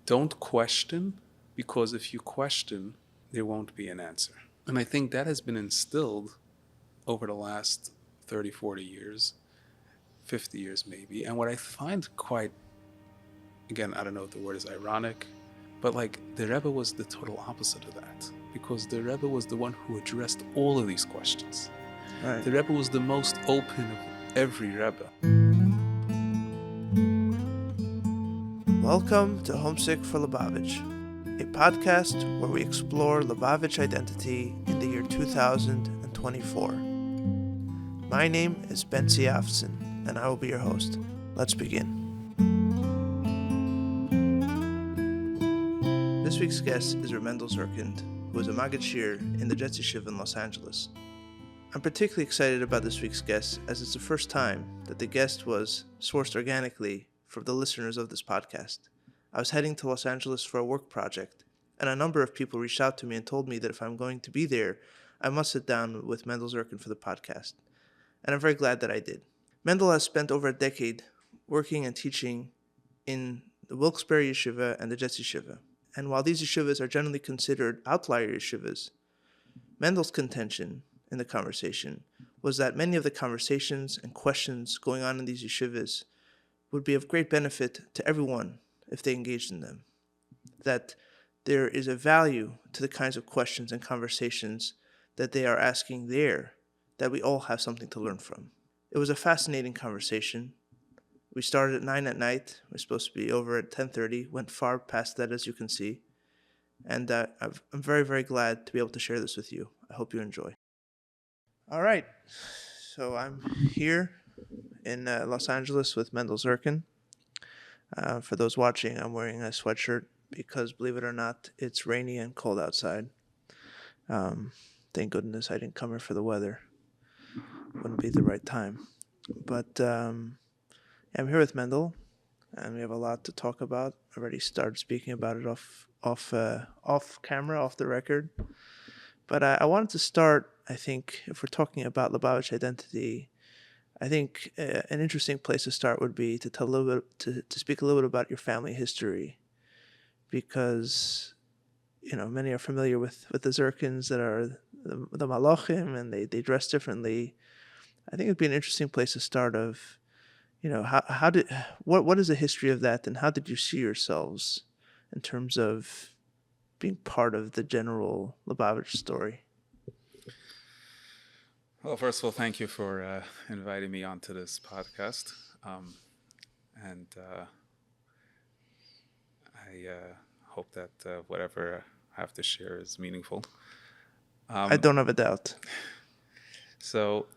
don't question, because if you question, there won't be an answer. And I think that has been instilled over the last 30, 40 years, 50 years maybe. And what I find quite, again, I don't know if the word is ironic, but like the Rebbe was the total opposite of that, because the Rebbe was the one who addressed all of these questions. Right. The Rebbe was the most open of every Rebbe. Welcome to Homesick for Lubavitch, a podcast where we explore Lubavitch identity in the year 2024. My name is Bentzi, and I will be your host. Let's begin. This week's guest is Rabbi Mendel Zirkind, who is a Maggid Shir in the Jets yeshiva in Los Angeles. I'm particularly excited about this week's guest, as it's the first time that the guest was sourced organically from the listeners of this podcast. I was heading to Los Angeles for a work project, and a number of people reached out to me and told me that if I'm going to be there, I must sit down with Mendel Zirkind for the podcast. And I'm very glad that I did. Mendel has spent over a decade working and teaching in the Wilkes-Barre yeshiva and the Jets yeshiva. And while these yeshivas are generally considered outlier yeshivas, Mendel's contention in the conversation was that many of the conversations and questions going on in these yeshivas would be of great benefit to everyone if they engaged in them. That there is a value to the kinds of questions and conversations that they are asking there, that we all have something to learn from. It was a fascinating conversation. We started at 9 at night. We're supposed to be over at 10:30. Went far past that, as you can see. And I'm very, very glad to be able to share this with you. I hope you enjoy. All right. So I'm here in Los Angeles with Mendel Zirkind. For those watching, I'm wearing a sweatshirt because, believe it or not, it's rainy and cold outside. Thank goodness I didn't come here for the weather. Wouldn't be the right time. But I'm here with Mendel, and we have a lot to talk about. I already started speaking about it off camera, off the record. But I wanted to start, I think, if we're talking about Lubavitch identity, I think an interesting place to start would be to tell a little bit, to speak a little bit about your family history, because many are familiar with the Zirkinds that are the Malachim, and they dress differently. I think it'd be an interesting place to start. Of what is the history of that, and how did you see yourselves in terms of being part of the general Lubavitch story? Well, first of all, thank you for inviting me onto this podcast. And I hope that whatever I have to share is meaningful. I don't have a doubt. So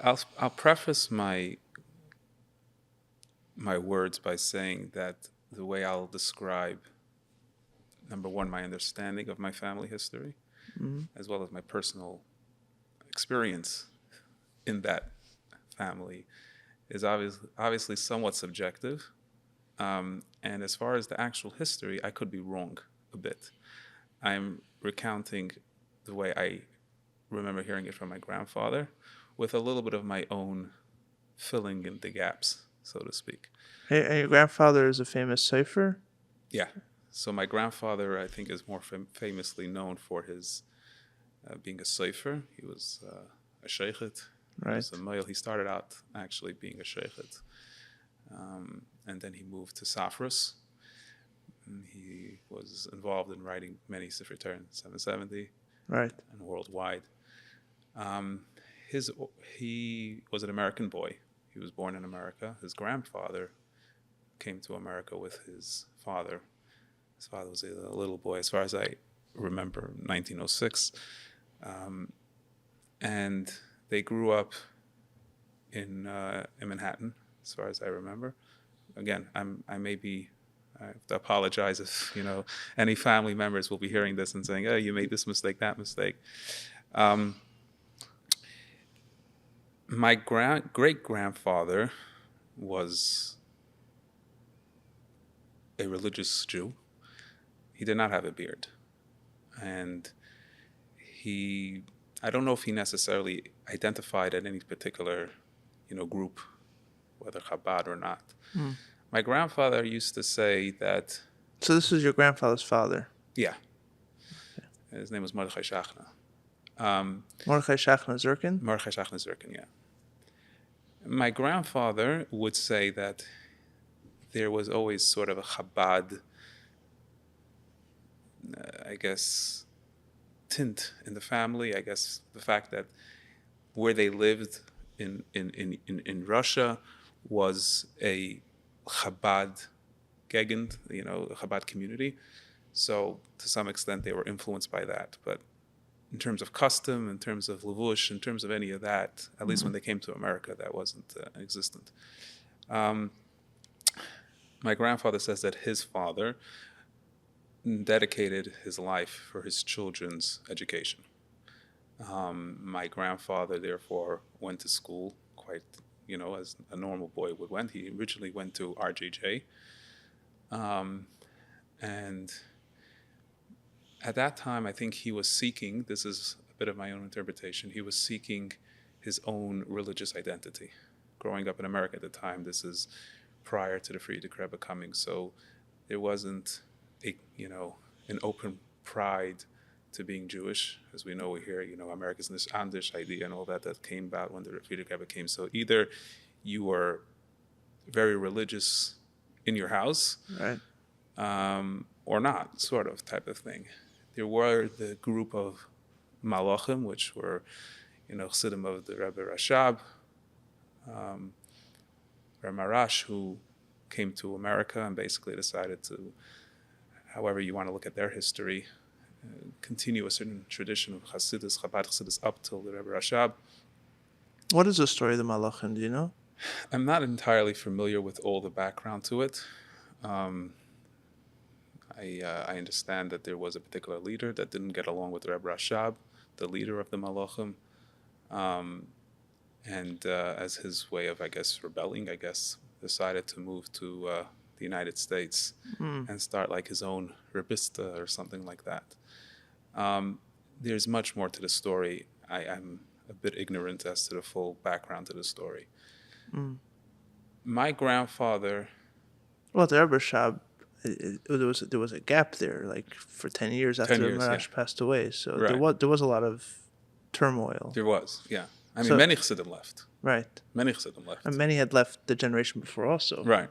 I'll preface my words by saying that the way I'll describe, number one, my understanding of my family history, as well as my personal experience in that family, is obviously somewhat subjective. And as far as the actual history, I could be wrong a bit. I'm recounting the way I remember hearing it from my grandfather, with a little bit of my own filling in the gaps, so to speak. And your grandfather is a famous sefer? Yeah. So my grandfather, I think, is more famously known for his being a sefer. He was a sheikhet. Right. He was a male. He started out actually being a sheikhet. And then he moved to Safras. And he was involved in writing many Sefer Torah in 770. Right. And worldwide. He was an American boy. He was born in America. His grandfather came to America with his father. His father was a little boy, as far as I remember, 1906. And they grew up in Manhattan, as far as I remember. Again, I have to apologize if any family members will be hearing this and saying, "Oh, you made this mistake, that mistake." My great-grandfather was a religious Jew. He did not have a beard. And I don't know if he necessarily identified at any particular, group, whether Chabad or not. My grandfather used to say that So this was your grandfather's father. Yeah. His name was Mordechai Shachna. Mordechai Shachna Zirkind? Mordechai Shachna Zirkind, yeah. My grandfather would say that there was always sort of a Chabad, I guess, tint in the family. I guess the fact that where they lived in Russia was a Chabad Gegend, a Chabad community. So to some extent they were influenced by that. But in terms of custom, in terms of Lubavitch, in terms of any of that, at least when they came to America, that wasn't existent. My grandfather says that his father dedicated his life for his children's education. My grandfather, therefore, went to school quite, as a normal boy would went. He originally went to RJJ. And at that time, I think he was seeking, this is a bit of my own interpretation, he was seeking his own religious identity. Growing up in America at the time, this is prior to the Frierdiker Rebbe coming, so there wasn't an open pride to being Jewish. As we know, we hear, America's this Andish idea and all that came about when the Frierdiker Rebbe came. So either you were very religious in your house, right, or not, sort of type of thing. There were the group of Malachim, which were, Chassidim of the Rebbe Rashab, or Marash, who came to America and basically decided to, however you want to look at their history, continue a certain tradition of Hasidus, Chabad Hasidus up till the Rebbe Rashab. What is the story of the Malachim, do you know? I'm not entirely familiar with all the background to it. I understand that there was a particular leader that didn't get along with Rebbe Rashab, the leader of the Malachim, and as his way of, rebelling, decided to move to the United States and start like his own Rebista or something like that. There's much more to the story. I'm a bit ignorant as to the full background to the story. My grandfather... Well, the Rebbe Rashab, there was a gap there, like for 10 years after Marash passed away. So right. there was a lot of turmoil. There was, yeah. Many Chassidim left. Right. Many Chassidim left. And many had left the generation before also. Right.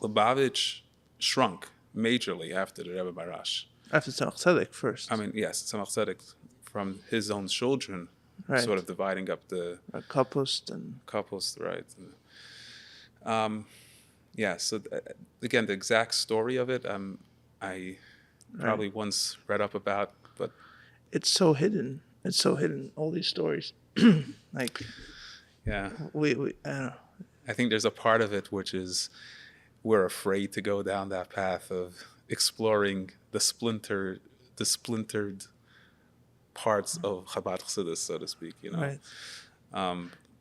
Lubavitch shrunk majorly after the Rebbe Marash. After Tzemach Tzedek first. Yes, Tzemach Tzedek from his own children, right. Sort of dividing up the... Kapust, right. So again, the exact story of it, I probably once read up about, but... It's so hidden. All these stories. Yeah. We I don't know. I think there's a part of it which is we're afraid to go down that path of exploring the splintered parts of Chabad Chassidus, so to speak, Right.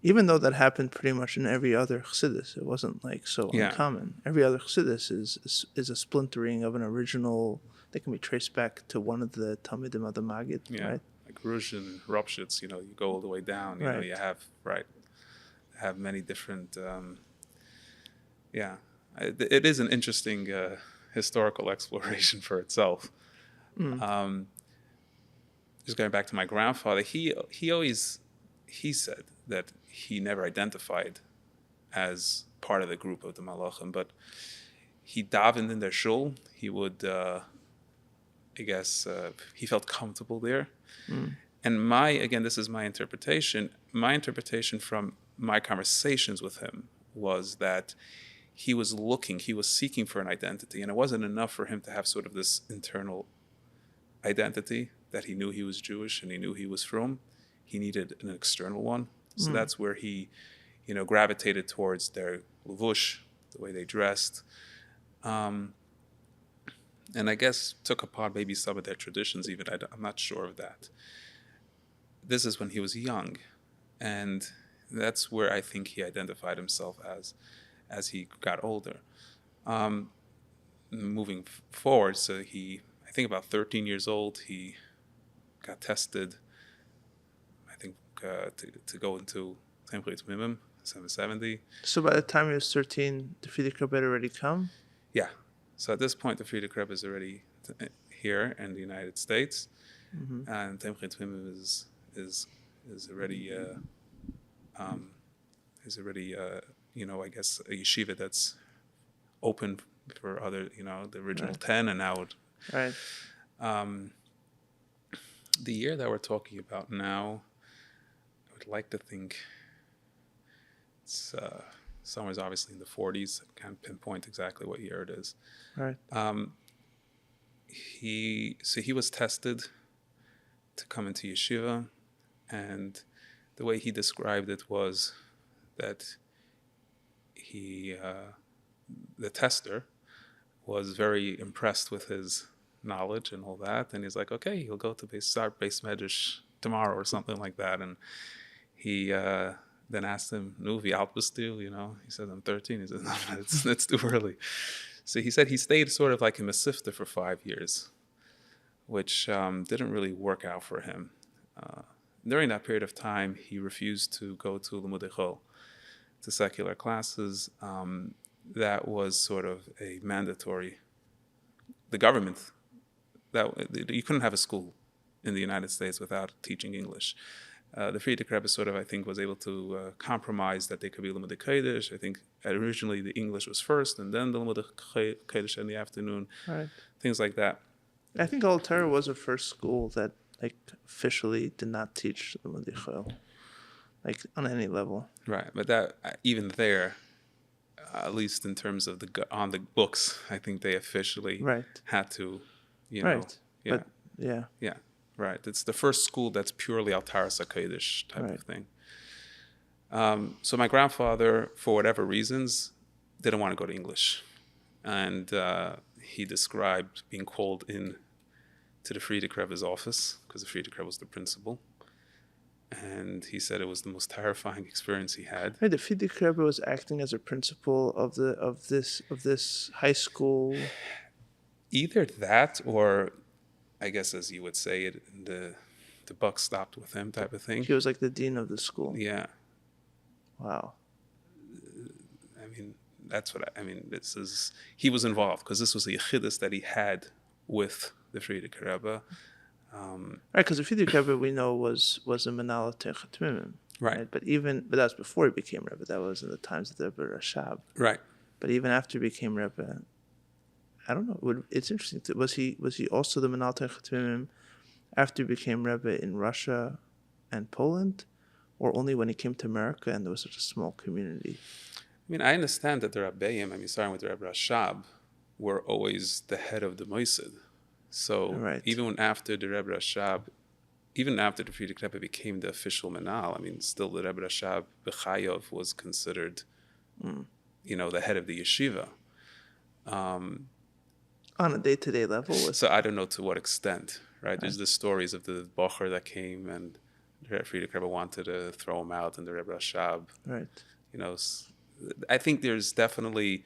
Even though that happened pretty much in every other Chassidus, it wasn't like so uncommon. Every other Chassidus is a splintering of an original that can be traced back to one of the Talmidim of the Maggid, right? Like Ruzhin, Ropshitz, you go all the way down. You know, you have many different. It is an interesting historical exploration for itself. Just going back to my grandfather, he said that he never identified as part of the group of the Malachim, but he davened in their shul. He would, he felt comfortable there. And this is my interpretation. My interpretation from my conversations with him was that he was seeking for an identity, and it wasn't enough for him to have sort of this internal identity that he knew he was Jewish and he knew he was from. He needed an external one. So that's where he, gravitated towards their levush, the way they dressed, and I guess took upon maybe some of their traditions even. I'm not sure of that. This is when he was young, and that's where I think he identified himself as he got older. Moving forward, so I think about 13 years old, he got tested, I think, to go into Template Mimim, 770. So by the time he was 13, the Frierdiker Rebbe had already come? Yeah. So at this point, the Frierdiker Rebbe is already here in the United States, and Temchet Twimim is already I guess a yeshiva that's open for other, the original 10, and now Right. The year that we're talking about now, I would like to think it's somewhere obviously in the 40s. I can't pinpoint exactly what year it is. Right. He was tested to come into yeshiva, and the way he described it was that the tester was very impressed with his knowledge and all that, and he's like, okay, he'll go to start base medrash tomorrow or something like that. And he then asked him, "Nu, wie alt bist du?" He said, "I'm 13." He said, "No, it's too early." So he said he stayed sort of like in Mesivta for 5 years, which didn't really work out for him. During that period of time, he refused to go to Limudei Chol, to secular classes. That was sort of a mandatory. The government, you couldn't have a school in the United States without teaching English. The Frierdiker Rebbe sort of, I think, was able to compromise that they could be Limudei Kodesh. I think originally the English was first, and then the Limudei Kodesh in the afternoon, Right. things like that. I think Altair was the first school that officially did not teach the Limudei Chol, on any level. Right, but that even there, at least in terms of on the books, I think they officially had to, Right. Yeah. But, yeah. Yeah, right. It's the first school that's purely Altaras HaKodesh type of thing. So my grandfather, for whatever reasons, didn't want to go to English. And he described being called in to the Frierdiker Rebbe's office, because the Frierdiker Rebbe was the principal. And he said it was the most terrifying experience he had. Right, the Frierdiker Rebbe was acting as a principal of this high school. Either that, or I guess as you would say it, the buck stopped with him type of thing. He was like the dean of the school. Yeah. Wow. I mean, that's what he was involved, because this was the yeshivas that he had with the Frierdiker Rebbe. Right, because the Frierdiker Rebbe we know was a monolithic Tmimim. Right. But that's before he became Rebbe. That was in the times of the Rebbe Rashab. Right. But even after he became Rebbe, I don't know. It's interesting. Was he also the monolithic Tmimim after he became Rebbe in Russia and Poland, or only when he came to America and there was such a small community? I mean, I understand that the Rabbeim, starting with the Rebbe Rashab, were always the head of the Mossad. So even after the Rebbe Rashab, even after the Frierdiker Rebbe became the official Menal, still the Rebbe Rashab B'chayov was considered, the head of the yeshiva. On a day-to-day level? So I don't know to what extent, right? There's the stories of the Bocher that came and the Frierdiker Rebbe wanted to throw him out, and the Rebbe Rashab. Right. I think there's definitely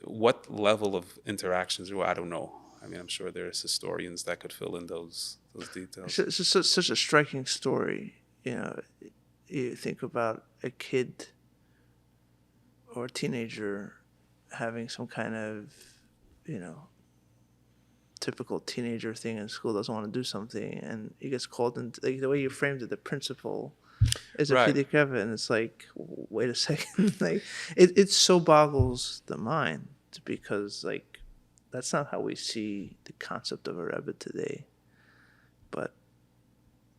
what level of interactions there were, I don't know. I'm sure there's historians that could fill in those details. It's such a striking story. You think about a kid or a teenager having some kind of, typical teenager thing in school, doesn't want to do something, and he gets called into, the way you framed it, the principal is a Frierdiker Rebbe, and it's like, wait a second, it so boggles the mind, because that's not how we see the concept of a Rebbe today. But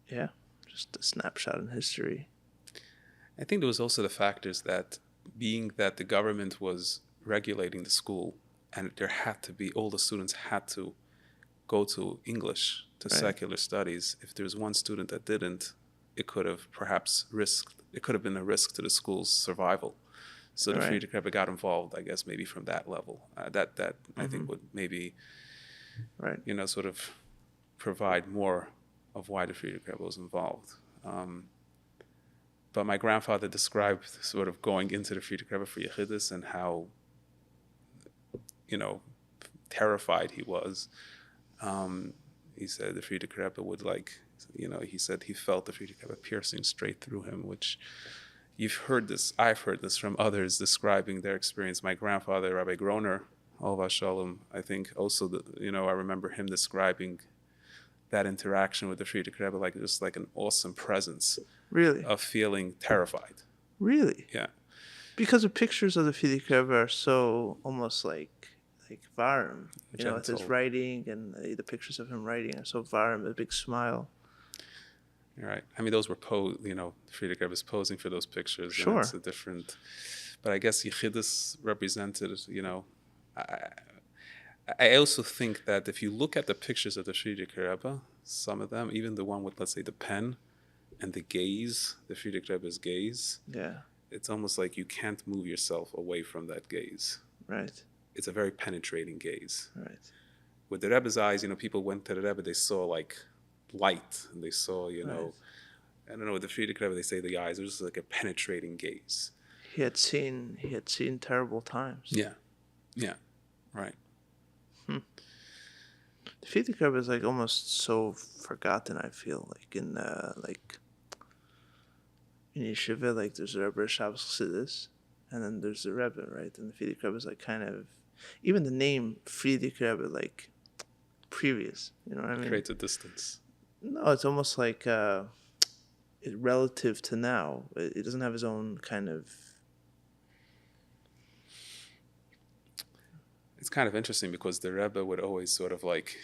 yeah, just a snapshot in history. I think there was also the factors that, being that the government was regulating the school, and there had to be, all the students had to go to English, to secular studies. If there's one student that didn't, it could have been a risk to the school's survival. So the Frierdiker Rebbe got involved, I guess, maybe from that level. That I think would maybe, sort of provide more of why the Frierdiker Rebbe was involved. But my grandfather described sort of going into the Frierdiker Rebbe for yechidus and how, terrified he was. He said the Frierdiker Rebbe would he said he felt the Frierdiker Rebbe piercing straight through him, which, you've heard this, I've heard this from others describing their experience. My grandfather, Rabbi Groner, Olva Shalom, I think also, I remember him describing that interaction with the Frierdiker Rebbe like just like an awesome presence. Really? Of feeling terrified. Really? Yeah. Because the pictures of the Frierdiker Rebbe are so almost like varm. With his writing and the pictures of him writing are so varm, a big smile. You're right. I mean, those were Frierdiker Rebbe was posing for those pictures. Sure. And it's a different, but I guess yeshivas represented, I also think that if you look at the pictures of the Frierdiker Rebbe, some of them, even the one with, let's say, the pen and the gaze, the Frierdiker Rebbe's gaze, it's almost like you can't move yourself away from that gaze. Right. It's a very penetrating gaze. Right. With the Rebbe's eyes, people went to the Rebbe, they saw like light, and they saw, I don't know, with the Frierdiker Rebbe, they say the eyes, it was like a penetrating gaze. He had seen terrible times. Yeah. Yeah. Right. The Frierdiker Rebbe is like almost so forgotten, I feel like in yeshiva, like there's the Rebbe Shabbos Chassidus, and then there's the Rebbe, right? And the Frierdiker Rebbe is like kind of, even the name Frierdiker Rebbe, like previous, you know what I mean? Creates a distance. No, it's almost like relative to now. It doesn't have his own kind of. It's kind of interesting because the Rebbe would always sort of like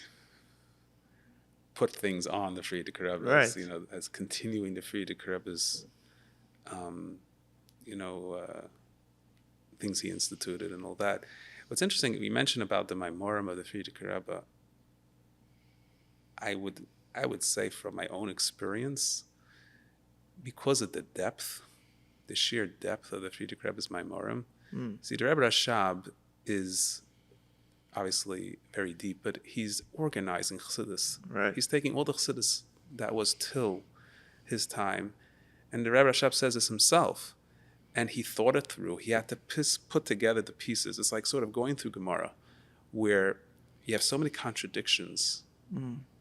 put things on the Frierdiker Rebbe, right. as continuing the Frierdiker Rebbe's, things he instituted and all that. What's interesting, we mentioned about the Maimorim of the Frierdiker Rebbe. I would say from my own experience, because of the depth, the sheer depth of the Frierdiker Rebbe's Maimorim. See, the Rebbe Rashab is obviously very deep, but he's organizing Chassidus. Right. He's taking all the Chassidus that was till his time, and the Rebbe Rashab says this himself, and he thought it through. He had to put together the pieces. It's like sort of going through Gemara, where you have so many contradictions,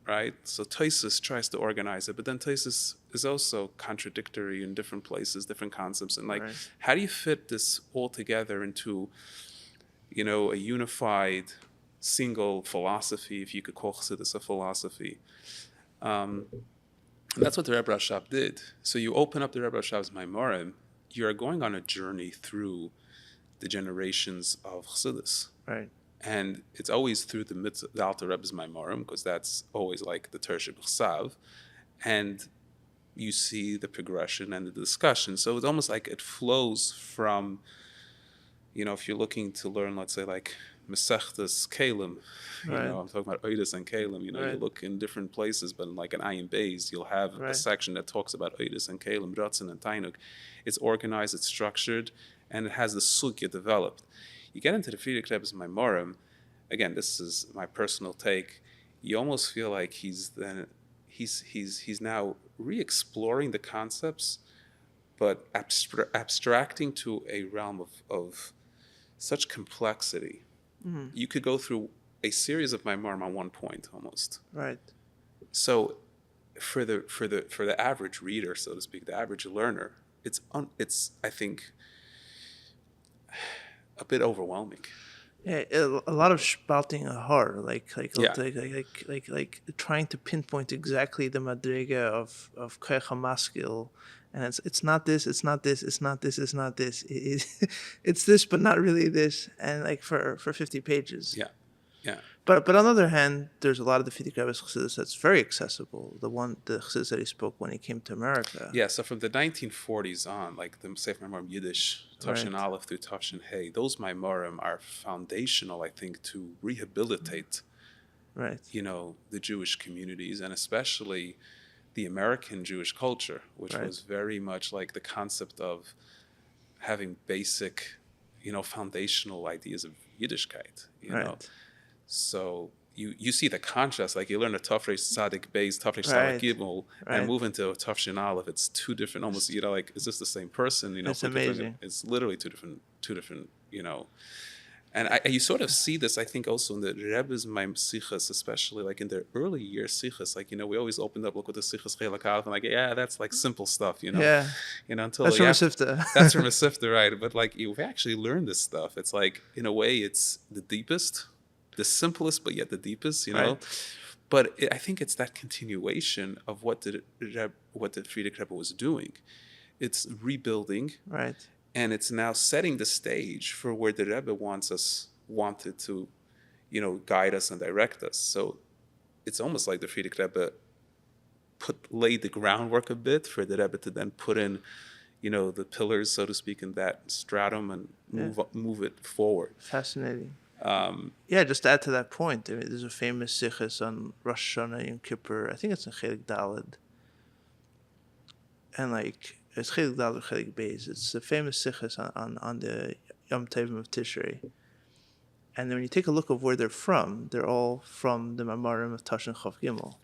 right? So Tosfos tries to organize it, but then Tosfos is also contradictory in different places, different concepts, and like, how do you fit this all together into a unified single philosophy, if you could call Chassidus a philosophy? And that's what the Rebbe Rashab did. So you open up the Rebbe Rashab's Maimorim, you're going on a journey through the generations of Chassidus. Right. And it's always through the Alter Rebbe's Maimorim, because that's always like the Tershib Chsav. And you see the progression and the discussion. So it's almost like it flows from, if you're looking to learn, let's say, like Masechtas Kalim, I'm talking about Oidus and Kalim, you look in different places, but in like an Ayin Beis, you'll have a section that talks about Oidus and Kalim, Ratzin and Tainuk. It's organized, it's structured, and it has the sugya developed. You get into the Frierdiker Rebbe's Maimorim, again, this is my personal take, you almost feel like he's now re-exploring the concepts, but abstracting to a realm of such complexity. You could go through a series of Maimorim on one point almost. Right. So for the average reader, so to speak, the average learner, it's I think a bit overwhelming. Yeah, a lot of spalting ahar, like trying to pinpoint exactly the madriga of koach hamaskil, and it's not this, it's not this, it's not this, it's not this, it's this, but not really this, and like for 50 pages. Yeah. But on the other hand, there's a lot of the Frierdiker Rebbe's Chassidus that's very accessible. The Chassidus that he spoke when he came to America. Yeah, so from the 1940s on, like the Sefer Maimorim Yiddish, Tafshin Aleph through Tafshin Hey, those Maimorim are foundational, I think, to rehabilitate, the Jewish communities, and especially the American Jewish culture, which was very much like the concept of having basic, foundational ideas of Yiddishkeit, know. So you see the contrast, like you learn a Tafresh Tzadik Beis, Tafresh Tzadik Gimel, and move into a Tafshin Aleph. It's two different, almost, like, is this the same person? It's amazing. It's literally two different, And you sort of see this, I think, also in the Rebbe's Maim Sichas, especially like in their early year Sichas. Like, we always opened up, look at the Sichas Chelak Aleph, and like, yeah, that's like simple stuff, Yeah. Until That's from a Sifta. that's from a Sifta, right? But like, you've actually learned this stuff. It's like, in a way, it's the deepest, the simplest, but yet the deepest, Right. But I think it's that continuation of what the Frierdiker Rebbe was doing. It's rebuilding. Right. And it's now setting the stage for where the Rebbe wanted to, guide us and direct us. So it's almost like the Frierdiker Rebbe laid the groundwork a bit for the Rebbe to then put in, the pillars, so to speak, in that stratum and move it forward. Fascinating. Just to add to that point, I mean, there's a famous sichos on Rosh Hashanah Yom Kippur. I think it's in Chelik Daled. And like, it's Chelik Daled or Chelik Beis. It's a famous sichos on the Yom Tovim of Tishrei. And then when you take a look of where they're all from the Mamarim of Tashin Chav Gimel.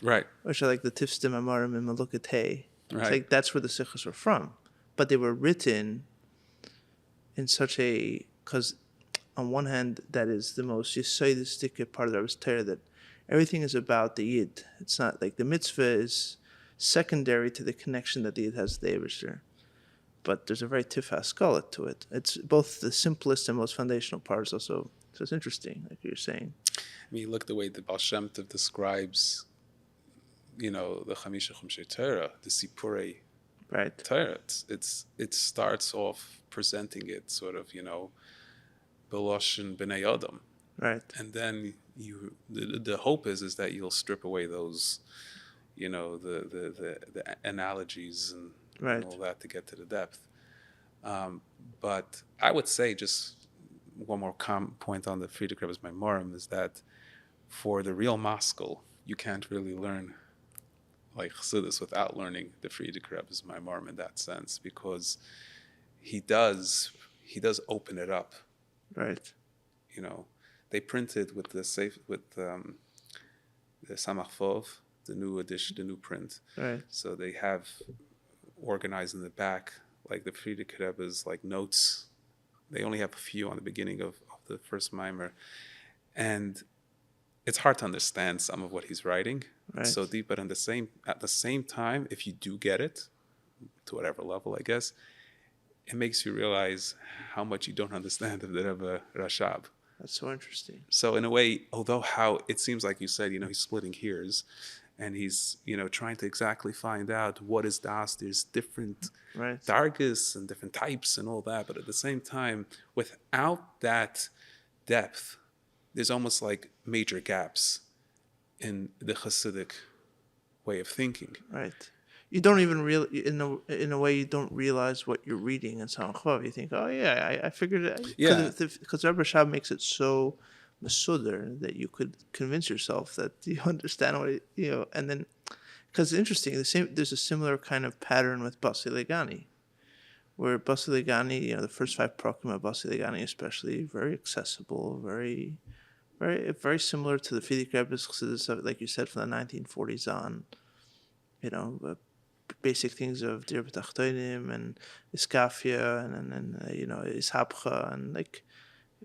Right. Which are like the Tifstim Mamarim in Malukat Hey. Right. It's like that's where the sichos were from. But they were written in such a... Because on one hand, that is the most yeshivas part of the Rebbe's Torah, that everything is about the Yid. It's not like the mitzvah is secondary to the connection that the Yid has to the Eibishter. But there's a very tifas skala to it. It's both the simplest and most foundational parts also. So it's interesting, like you're saying. I mean, look the way the Baal Shem Tov describes, the Chamisha Chumshei Torah, the Sipurei Torah. It starts off presenting it sort of, Beloshin B'nai Adam. Right. And then the hope is that you'll strip away those, the analogies and all that to get to the depth. But I would say just one more point on the Frierdiker Rebbe's Maimorim is that for the real Moskel, you can't really learn like Chassidus without learning the Frierdiker Rebbe's Maimorim in that sense, because he does open it up. Right. They printed with the Samach Fov, the new edition, the new print. Right. So they have organized in the back, like the Frierdiker Rebbe's like notes. They only have a few on the beginning of the first mimer. And it's hard to understand some of what he's writing. Right. It's so deep, but at the same time, if you do get it, to whatever level, I guess, it makes you realize how much you don't understand of the Rebbe Rashab. That's so interesting. So in a way, although how it seems like you said, he's splitting hairs, and he's, trying to exactly find out what is das. There's different dargis and different types and all that. But at the same time, without that depth, there's almost like major gaps in the Hasidic way of thinking. Right. You don't even in a way you don't realize what you're reading in Samach Vav. You think, oh yeah, I figured it. Yeah. Because Rebbe Rashab makes it so mesuder that you could convince yourself that you understand what and then because it's interesting. There's a similar kind of pattern with Basi Legani, where Basi Legani, the first 5 prokim of Basi Legani especially, very accessible, very, very, very similar to the Frierdiker Rebbe's Chassidus, like you said, from the 1940s on. Basic things of Dir B'Tachtonim and Iskafia and Ishapcha and like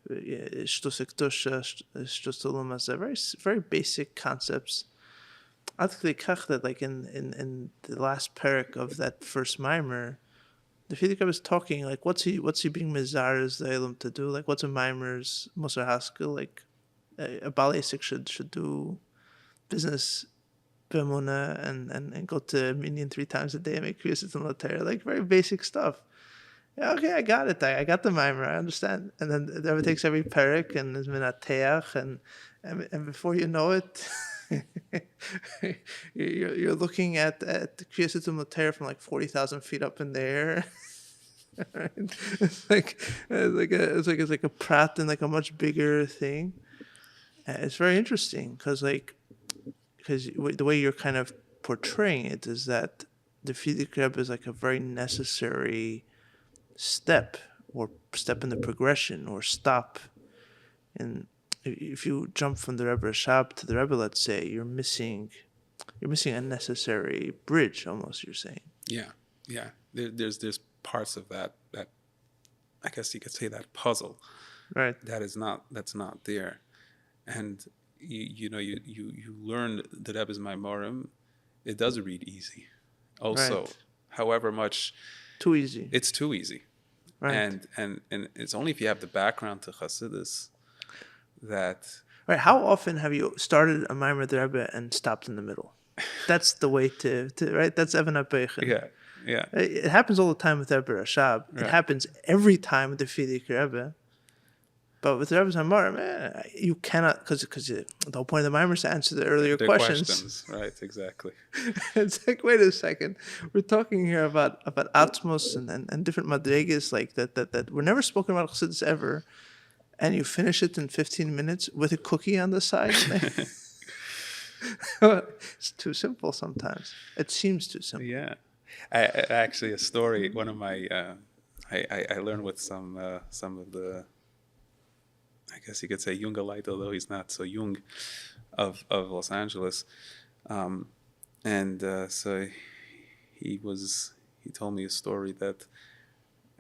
Shtus Ekdusha, Shtus Ulumas, very very basic concepts. I think that like in the last parak of that first mimer, the Frierdiker Rebbe is talking like what's he being mizarez the Elam to do, like what's a mimer's Musar Haskell, like a Bal Asik should do business and go to Minyan 3 times a day and make kriyas in Later, like very basic stuff. Yeah, okay, I got it. I got the mimer. I understand. And then the Rebbe takes every parak and is minateach, and before you know it, you're looking at the kriyas in Later from like 40,000 feet up in the air. It's like a prat and like a much bigger thing. It's very interesting because the way you're kind of portraying it is that the Frierdiker Rebbe is like a very necessary step in the progression or stop. And if you jump from the Rebbe Rashab to the Rebbe, let's say, you're missing a necessary bridge almost, you're saying. Yeah. There's parts of that I guess you could say that puzzle Right. That's not there. And you learn the Rebbe's Maimorim. It does read easy. Also, Right. however much Too easy. it's too easy. Right. And it's only if you have the background to Chassidus that Right. How often have you started a Maimer the Rebbe and stopped in the middle? That's the way to right. That's Evan HaPeichen. yeah It happens all the time with Rebbe Rashab. It Right. happens every time with the Frierdiker Rebbe. But with Rebbe's Hamarim, you cannot, because the whole point of the Maimer is to answer the earlier the questions. Right, exactly. It's like, wait a second, we're talking here about Atzmus and different madrigas like that were never spoken about Chassidus ever, and you finish it in 15 minutes with a cookie on the side. It's too simple sometimes. It seems too simple. Yeah, I actually a story. One of my I learned with some of the, I guess you could say Jungelite, although he's not so young, of Los Angeles, so he told me a story that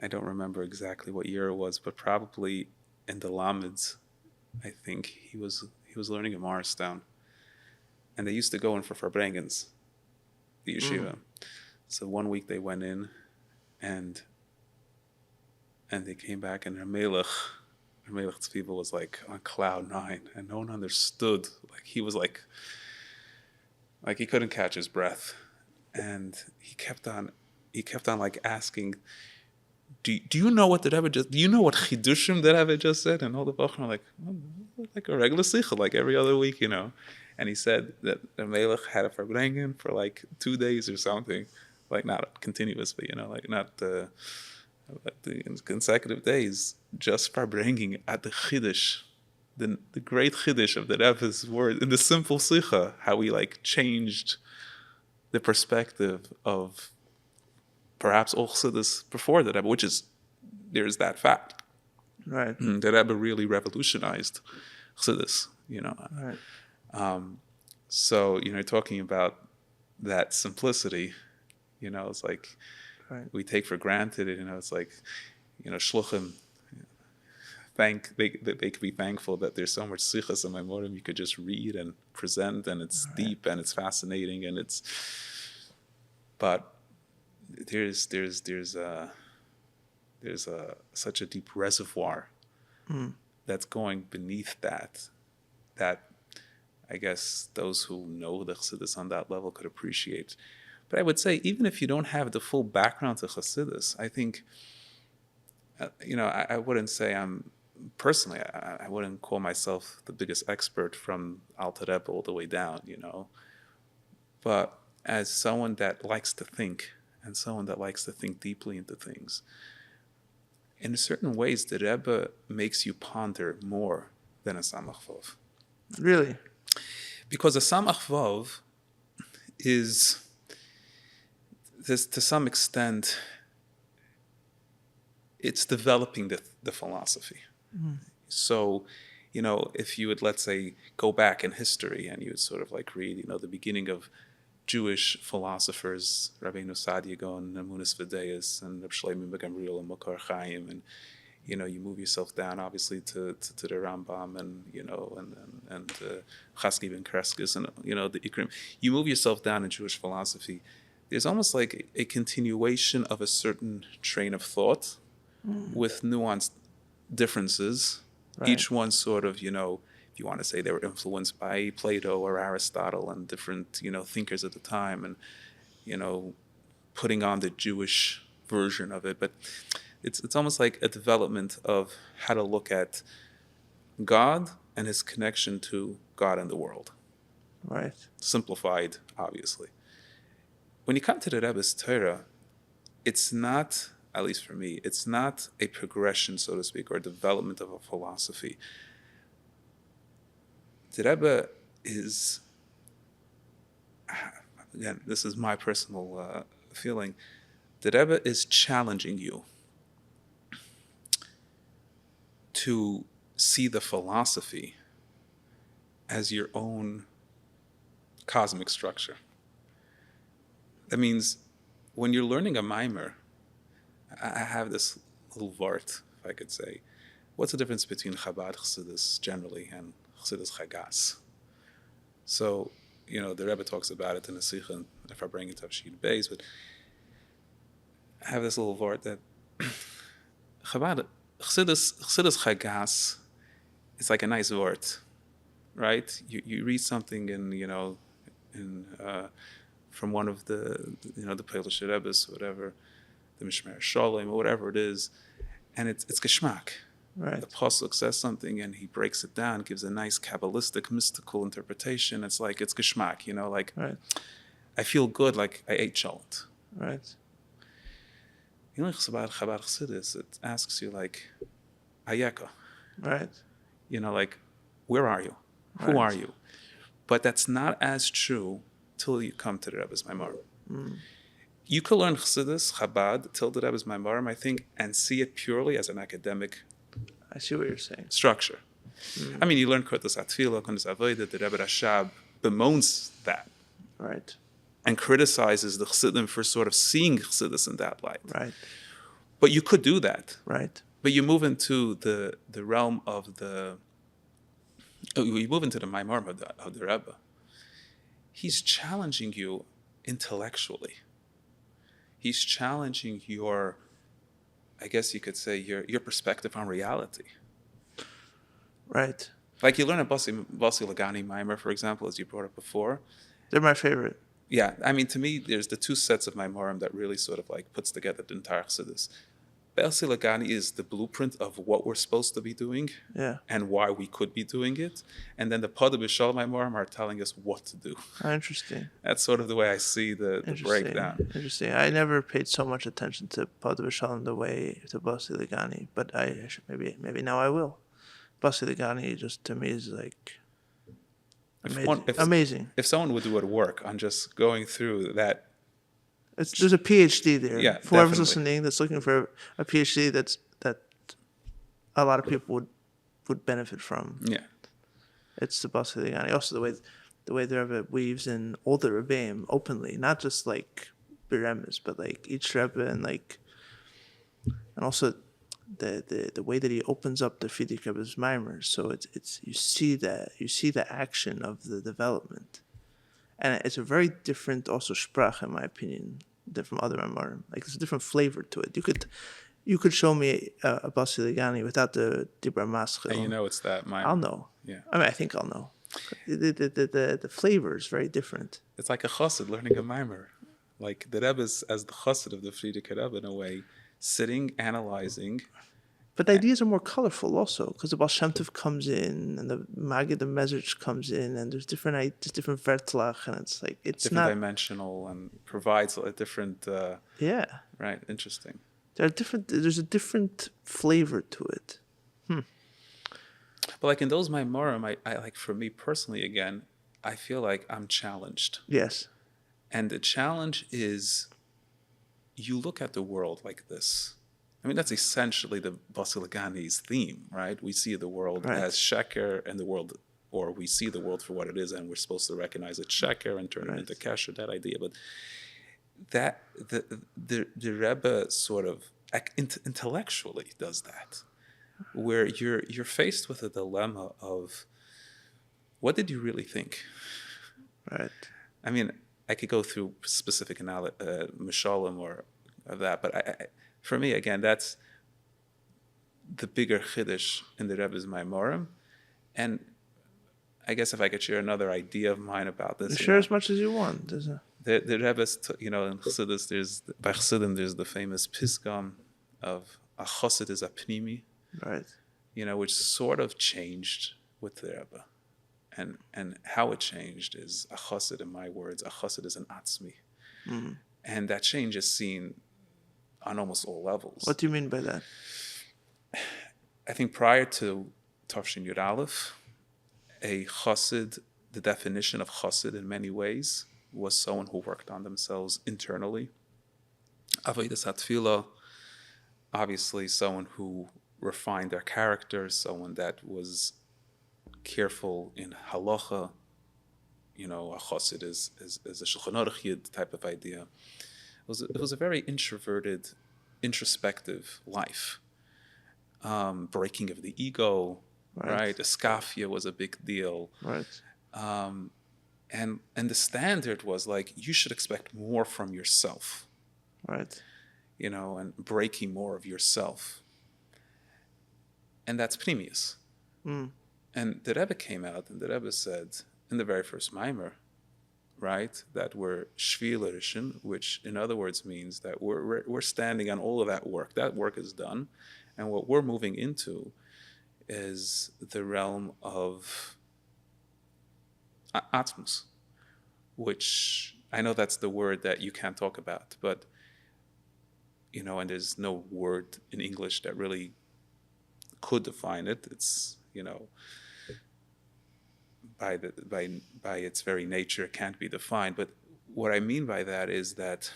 I don't remember exactly what year it was, but probably in the Lamids, I think he was learning in Morristown, and they used to go in for Verbrengens, the yeshiva. So one week they went in, and they came back, and Melech Tzviva was like on cloud 9, and no one understood. Like he was like he couldn't catch his breath, and he kept on like asking, do you know what the Rebbe just? Do you know what chidushim the Rebbe just said? And all the Bachman were like, well, like a regular sicha, like every other week, And he said that the Melech had a Verbrengen for like 2 days or something, like not continuous, but like not like the consecutive days, just Verbrengen at the Chiddush, the great Chiddush of the Rebbe's word, in the simple sicha, how he like changed the perspective of perhaps all Chassidus before the Rebbe, which is, there's that fact. Right. The Rebbe really revolutionized Chassidus, Right. So, talking about that simplicity, it's like Right. we take for granted, it's like, shluchim, they could be thankful that there's so much sichas in my morim you could just read and present, and it's deep and it's fascinating, and but there's such a deep reservoir that's going beneath that I guess those who know the Chassidus on that level could appreciate. But I would say, even if you don't have the full background to Chassidus, I think, I wouldn't say personally, I wouldn't call myself the biggest expert from Alter Rebbe all the way down, But as someone that likes to think, and someone that likes to think deeply into things, in certain ways, the Rebbe makes you ponder more than a Samach Vov. Really? Because a Samach Vov is, to some extent, it's developing the philosophy. So, if you would, let's say, go back in history and you would sort of like read, the beginning of Jewish philosophers, Rabbeinu Sadia Gaon, Amunis V'Deis, and Reb Shlomo Gamriel and Mokar Chaim, and you move yourself down, obviously, to the Rambam, and and Chasky ben Kreskis, and the Ikrim. You move yourself down in Jewish philosophy. There's almost like a continuation of a certain train of thought, with nuanced differences. Right. Each one sort of, if you want to say they were influenced by Plato or Aristotle and different, thinkers at the time, and, putting on the Jewish version of it. But it's almost like a development of how to look at God and his connection to God and the world. Right. Simplified, obviously. When you come to the Rebbe's Torah, it's not, at least for me, it's not a progression, so to speak, or development of a philosophy. The Rebbe is, again, this is my personal feeling, the Rebbe is challenging you to see the philosophy as your own cosmic structure. That means when you're learning a mimer, I have this little vart, if I could say, what's the difference between Chabad Chassidus generally and Chassidus Chagas? So, the Rebbe talks about it in the Sikha, if I bring it to Sheet Beis, but I have this little word that Chabad, Chassidus Chagas is like a nice word, right? You read something from one of the Frierdiker Rebbe's, whatever, the Mishmer Shalom, or whatever it is, and it's geschmack. Right. The pasuk says something and he breaks it down, gives a nice Kabbalistic, mystical interpretation. It's like it's geschmack, Right. I feel good, like I ate cholent. Right. Chabad Chassidus, it asks you like, Ayeka, Right. like, where are you? Who Right. are you? But that's not as true till you come to the Rebbe's Maimarim. You could learn Chassidus, Chabad, till the Rebbe's Maimarim, I think, and see it purely as an academic I see what you're saying. structure. I mean, you learn Kurtas Atfila, Kurtas Avodah, the Rebbe Rashab bemoans that Right. and criticizes the Chassidim for sort of seeing Chassidus in that light. Right. But you could do that. Right. But you move into the realm of you move into the Maimarim of the Rebbe. He's challenging you intellectually. He's challenging your, I guess you could say, your perspective on reality. Right. Like you learn a Basi Lagani Maimer, for example, as you brought up before. They're my favorite. Yeah, I mean, to me, there's the two sets of Maimarim that really sort of like puts together the entire Chassidus. Basi Lagani is the blueprint of what we're supposed to be doing and why we could be doing it. And then the Pada B'Shal Maimarim are telling us what to do. Interesting. That's sort of the way I see the breakdown. Interesting. I never paid so much attention to Pada B'Shalom the way to Basi Lagani, but maybe now I will. Basi Lagani just to me is like amazing. If someone would do it work on just going through that, there's a PhD there. Yeah, for whoever's definitely. Listening that's looking for a PhD that a lot of people would benefit from. Yeah. It's the Basi Lagani. Also the way the Rebbe weaves in all the Rebbeim openly, not just like Beremes, but like each Rebbe and also the way that he opens up the Frierdiker Rebbe's Maimers. So it's you see the action of the development, and it's a very different also sprach in my opinion than from other Maimarim. Like there's a different flavor to it. You could show me a Basi Lagani without the Dibra Maschil. And it's that Maimer. I'll know. Yeah. I mean, I think I'll know. The flavor is very different. It's like a chassid learning a Maimer. Like the Rebbe is as the chassid of the Frierdiker Rebbe in a way, sitting, analyzing. But the ideas are more colorful also, because the Baal Shem Tov comes in, and the Magid, the Mezrich comes in, and there's different vertlach, and it's like, it's different not... dimensional and provides a different... yeah. Right, interesting. There's a different flavor to it. But like in those Maimarim, I like, for me personally, again, I feel like I'm challenged. Yes. And the challenge is, you look at the world like this. I mean, that's essentially the Basi Lagani's theme, right? We see the world as sheker, and the world, or we see the world for what it is, and we're supposed to recognize it sheker and turn it into kesher, that idea. But that the Rebbe sort of intellectually does that, where you're faced with a dilemma of, what did you really think? Right. I mean, I could go through specific mishalim or of that, but for me, again, that's the bigger chiddush in the Rebbe's Maimarim. And I guess if I could share another idea of mine about this. Share as much as you want. The Rebbe's, in Chassidus, by Chassidim, there's the famous Pisgam of a chassid is a pnimi, right? Which sort of changed with the Rebbe. And how it changed is a chassid, in my words, a chassid is an atzmi. Mm. And that change is seen on almost all levels. What do you mean by that? I think prior to Tafshin Yud Aleph, a chassid, the definition of chassid in many ways was someone who worked on themselves internally. Avodas HaTfilah, obviously someone who refined their character, someone that was careful in halacha. A chassid is a Shulchan Aruch Yid type of idea. It was a very introverted, introspective life. breaking of the ego, right? Escafia was a big deal. Right. And the standard was like, you should expect more from yourself. Right. You know, and breaking more of yourself. And that's Pnimius. And the Rebbe came out and the Rebbe said in the very first Maimer, right, that we're Shvilerischen, which in other words means that we're standing on all of that work. That work is done. And what we're moving into is the realm of Atzmus, which I know that's the word that you can't talk about, but, you know, and there's no word in English that really could define it. It's, you know, by its very nature, it can't be defined. But what I mean by that is that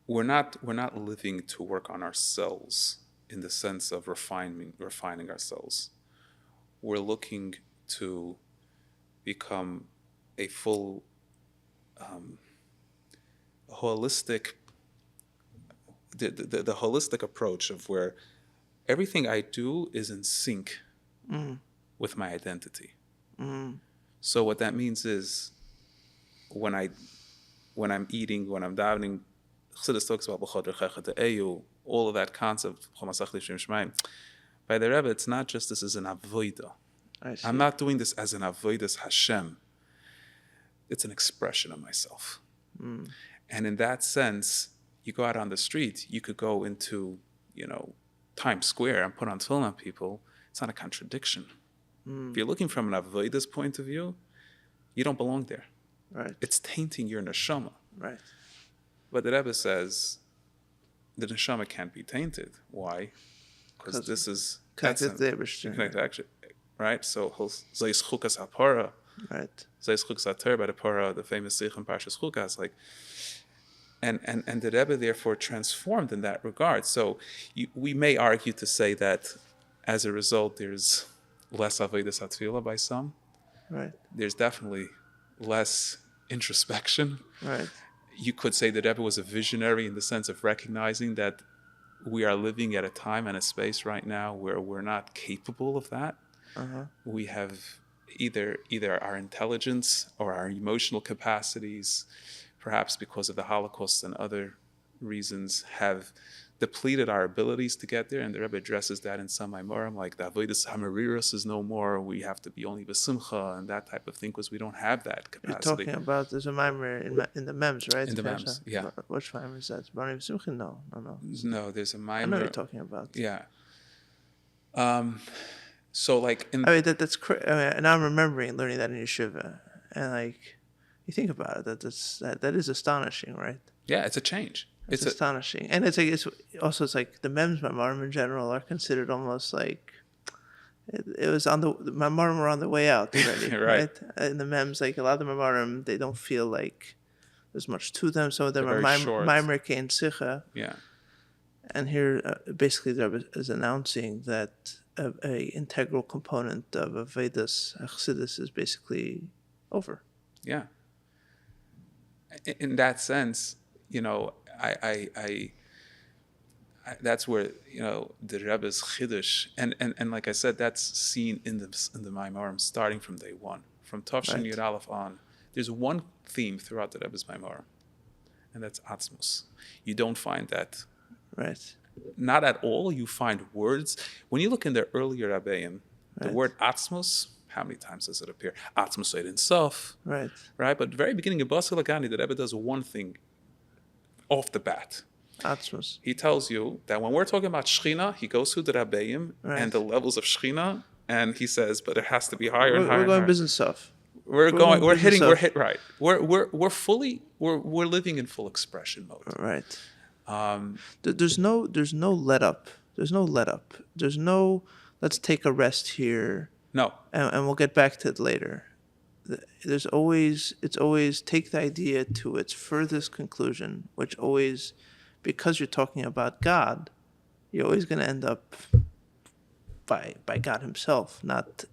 we're not living to work on ourselves in the sense of refining ourselves. We're looking to become a full, holistic, the holistic approach of where everything I do is in sync with my identity. So what that means is when I'm eating, when I'm davening, Chassidus talks about all of that concept. By the Rebbe, it's not just this is an avodah. I'm not doing this as an avodas Hashem. It's an expression of myself. And in that sense, you go out on the street, you could go into, you know, Times Square and put on tefillin on people. It's not a contradiction. If you're looking from an avodas point of view, you don't belong there. Right. It's tainting your neshama. Right. But the Rebbe says the neshama can't be tainted. Why? Because this is connected to the action, right? So Zayis Chukas HaPara, right? Zayis Chukas HaTer by the Para, the famous Sich in Parshas Chukas, like, and the Rebbe therefore transformed in that regard. So we may argue to say that as a result, there's less avodas hatfila by some. Right. There's definitely less introspection. Right. You could say that Rebbe was a visionary in the sense of recognizing that we are living at a time and a space right now where we're not capable of that. We have either our intelligence or our emotional capacities, perhaps because of the Holocaust and other reasons, have depleted our abilities to get there. And the Rebbe addresses that in some Maimorim, like the Avodas Hamariros is no more. We have to be only B'simcha and that type of thing because we don't have that capacity. You're talking about, there's a Maimer in the Mems, right? In the Mems, yeah. Which Maimer is that? B'nai B'simcha? No. No, there's a Maimer. I know what you're talking about. Yeah. So like in... I mean, that's crazy. I mean, now I'm remembering learning that in yeshiva. And like, you think about it, that is astonishing, right? Yeah, it's a change. It's astonishing. And it's like the Mems Maimarim in general are considered almost like it was on the Maimarim were on the way out already. right. In the Mems, like a lot of the Maimarim, they don't feel like there's much to them. Some of them are Maimer Kein Sicha. Yeah. And here basically the Rebbe is announcing that a integral component of a Vedas Chassidus is basically over. Yeah. In that sense, you know, I that's where, you know, the Rebbe's Chiddush, and like I said, that's seen in the Maimarim starting from day one. From Tavshin Yud Aleph on, there's one theme throughout the Rebbe's Maimarim, and that's Atzmus. You don't find that. Right. Not at all. You find words. When you look in the earlier Rabbeim, the word Atzmus, how many times does it appear? Atzmus Ein Sof. Right. Right? But at the very beginning of Basel Lagani, the Rebbe does one thing off the bat. Atzmus. He tells you that when we're talking about Shechina, he goes through the Rabbeim and the levels of Shechina, and he says, but it has to be higher and higher. We're going business stuff. We're living in full expression mode. Right. There's no let up. There's no let's take a rest here. No. And we'll get back to it later. It's always take the idea to its furthest conclusion, which always, because you're talking about God, you're always going to end up by God Himself, not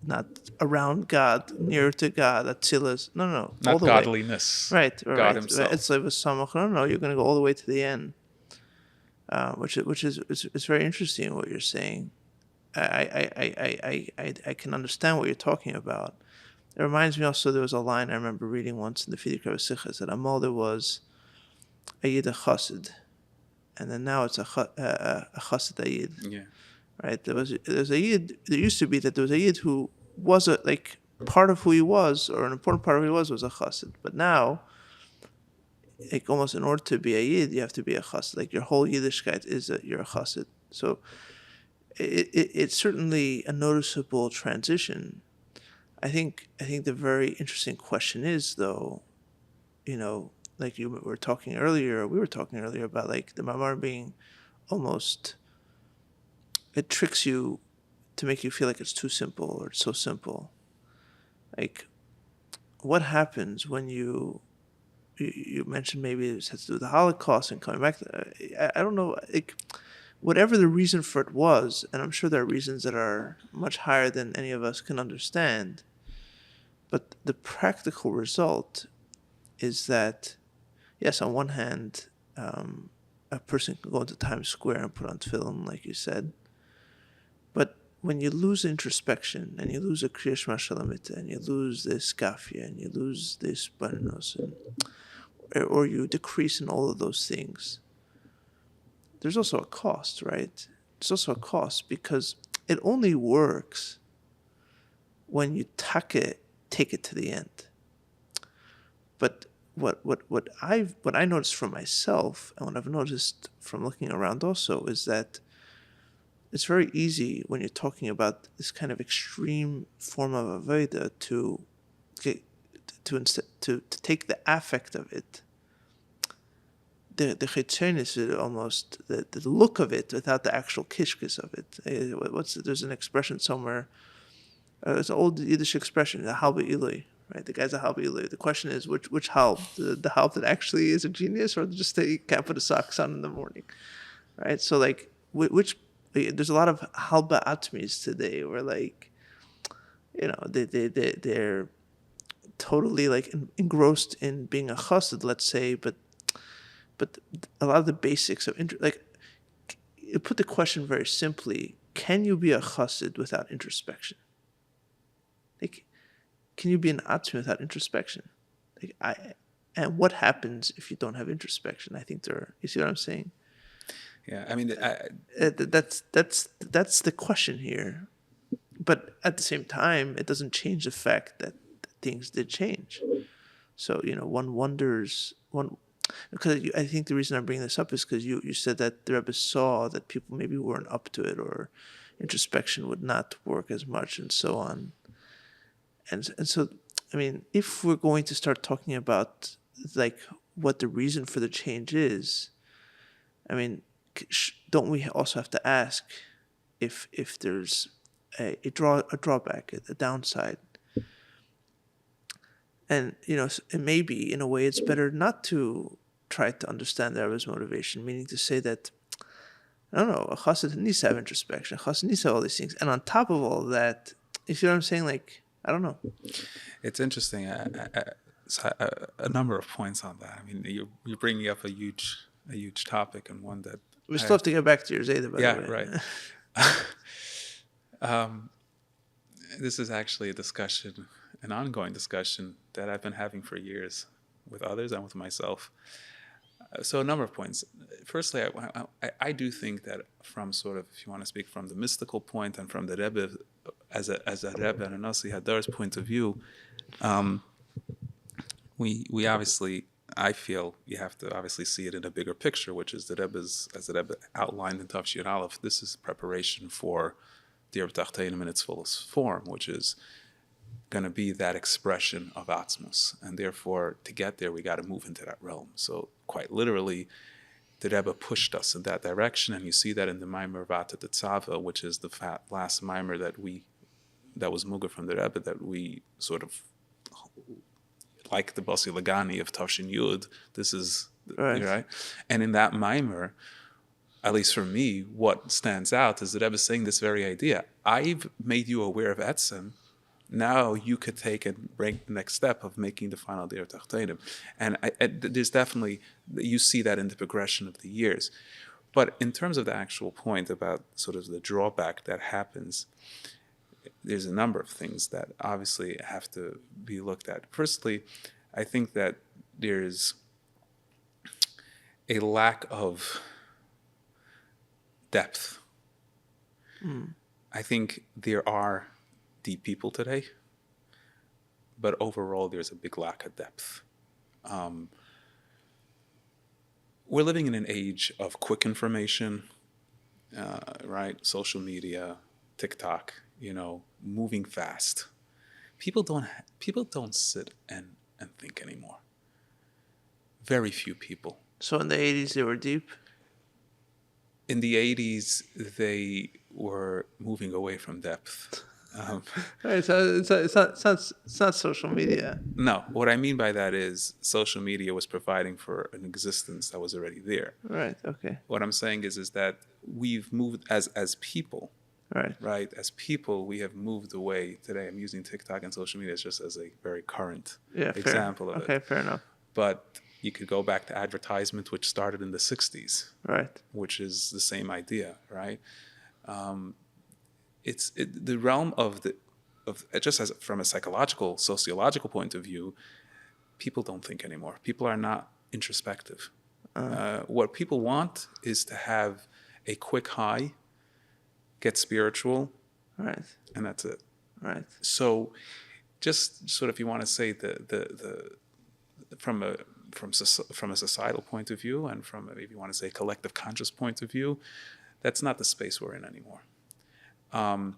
around God, near to God, Atzilus. No, not all the godliness. Way. Right. God Himself. It's like with Samach. No, you're going to go all the way to the end. which is it's very interesting what you're saying. I can understand what you're talking about. It reminds me also, there was a line I remember reading once in the Frierdiker Rebbe that Amal was a Yid, a Chassid, and then now it's a Chassid a Yid. Yeah. Right? There's a Yid. There used to be that there was a Yid who was part of who he was, or an important part of who he was a Chassid. But now, like, almost in order to be a Yid, you have to be a Chassid. Like, your whole Yiddishkeit is that you're a Chassid. So it's certainly a noticeable transition. I think the very interesting question is, though, like we were talking earlier about, like, the Mamar being almost, it tricks you to make you feel like it's too simple, or it's so simple. Like, what happens when you mentioned maybe it has to do with the Holocaust and coming back. I don't know, like, whatever the reason for it was, and I'm sure there are reasons that are much higher than any of us can understand, but the practical result is that, yes, on one hand, a person can go into Times Square and put on film, like you said, but when you lose introspection, and you lose a Kriya Shema Shalamita, and you lose this Gafia, and you lose this Bananos, or you decrease in all of those things, there's also a cost, right? There's also a cost, because it only works when you take it to the end. But what I noticed for myself, and what I've noticed from looking around also, is that it's very easy when you're talking about this kind of extreme form of Aveda to take the affect of it, the chitzonis, almost the look of it, without the actual kishkis of it. There's an expression somewhere. It's an old Yiddish expression, the halba ilui, right? The guy's a halba ilui. The question is, which halb? The halb that actually is a genius, or just that you can't put his socks on in the morning, right? So, like, there's a lot of halba atmis today, where, like, they're totally, like, engrossed in being a chassid, let's say, but a lot of the basics of like, you put the question very simply: can you be a chassid without introspection? Like, can you be an atzmi without introspection? And what happens if you don't have introspection? I think you see what I'm saying? Yeah, I mean, that's the question here. But at the same time, it doesn't change the fact that things did change. So, one wonders, because I think the reason I'm bringing this up is because you said that the Rebbe saw that people maybe weren't up to it, or introspection would not work as much, and so on. And so, I mean, if we're going to start talking about, like, what the reason for the change is, I mean, don't we also have to ask if there's a drawback, a downside? And, it may be, in a way, it's better not to try to understand the Rebbe's motivation, meaning to say that, I don't know, a chassid needs to have introspection, a chassid needs to have all these things. And on top of all that, you see what I'm saying? Like, I don't know. It's interesting. A number of points on that. I mean, you're bringing up a huge topic, and one that We still have to get back to your Zeta, by the way. Yeah, right. This is actually an ongoing discussion that I've been having for years with others and with myself. So a number of points. Firstly, I do think that from sort of, if you want to speak from the mystical point and from the Rebbe, as a Rebbe and a Nasi Hadar's point of view, we obviously, I feel you have to obviously see it in a bigger picture, which is the Rebbe's, as the Rebbe outlined in Tafshin Aleph, this is preparation for the Rebbe Tachtenim in its fullest form, which is going to be that expression of Atzmus. And therefore, to get there, we got to move into that realm. So quite literally, the Rebbe pushed us in that direction, and you see that in the Maimer Vata Tetzava, which is the last Maimer that was Muga from the Rebbe, that we sort of, like the Basi Lagani of Tafshin Yud, this is, right? And in that Maimer, at least for me, what stands out is the Rebbe saying this very idea. I've made you aware of Etzem, now you could take and bring the next step of making the final day of Tachtenim. And there's definitely, you see that in the progression of the years. But in terms of the actual point about sort of the drawback that happens, there's a number of things that obviously have to be looked at. Firstly, I think that there's a lack of depth. I think there are deep people today, but overall there's a big lack of depth. We're living in an age of quick information, right? Social media, TikTok, moving fast. People don't sit and think anymore. Very few people. So in the 80s, they were deep? In the 80s, they were moving away from depth. Right, so it's not social media. No, what I mean by that is social media was providing for an existence that was already there. Right, okay. What I'm saying is that we've moved as people, right? As people, we have moved away. Today, I'm using TikTok and social media just as a very current example of it. Okay, fair enough. But you could go back to advertisement, which started in the 60s, right? Which is the same idea, right? It's the realm of just as from a psychological, sociological point of view, people don't think anymore. People are not introspective. What people want is to have a quick high, get spiritual, right, and that's it. Right. So, just sort of, if you want to say from a societal point of view, and from if you want to say collective conscious point of view, that's not the space we're in anymore. And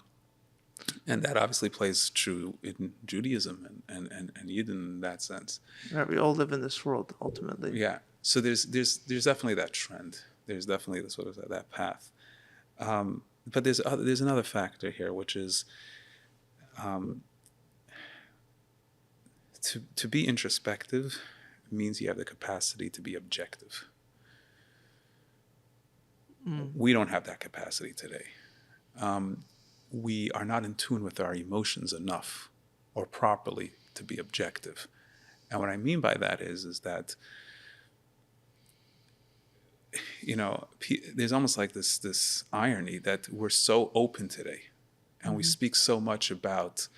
that obviously plays true in Judaism and Yidden in that sense. Right, we all live in this world ultimately. Yeah. So there's definitely that trend. There's definitely the sort of that path. But there's another factor here, which is to be introspective means you have the capacity to be objective. We don't have that capacity today. We are not in tune with our emotions enough or properly to be objective. And what I mean by that is that, there's almost like this irony that we're so open today and we speak so much about,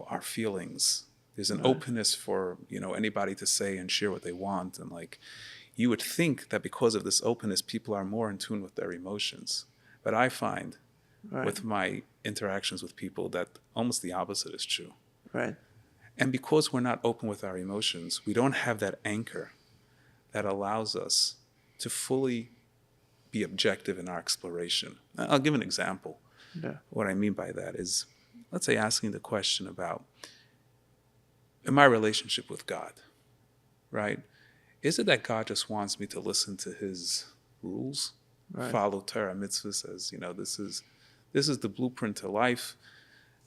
our feelings. There's an openness for, anybody to say and share what they want. And you would think that because of this openness, people are more in tune with their emotions. But I find with my interactions with people that almost the opposite is true. Right. And because we're not open with our emotions, we don't have that anchor that allows us to fully be objective in our exploration. I'll give an example. Yeah. What I mean by that is, let's say, asking the question about, in my relationship with God, right? Is it that God just wants me to listen to his rules, follow Torah mitzvahs as, this is the blueprint to life,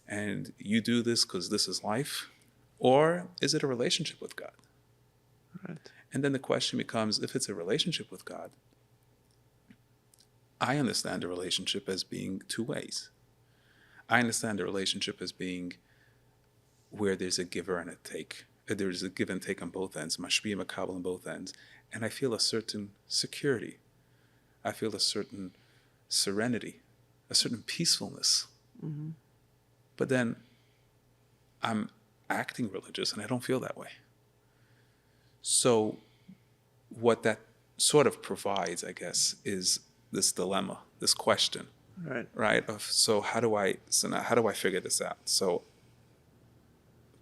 and you do this because this is life? Or is it a relationship with God? Right. And then the question becomes, if it's a relationship with God, I understand a relationship as being two ways. I understand a relationship as being where there's a giver and a take. There's a give and take on both ends, mashpia makabel on both ends. And I feel a certain security. I feel a certain serenity, a certain peacefulness. Mm-hmm. But then I'm acting religious and I don't feel that way. So what that sort of provides, I guess, is this dilemma, this question, right? So how do I figure this out? So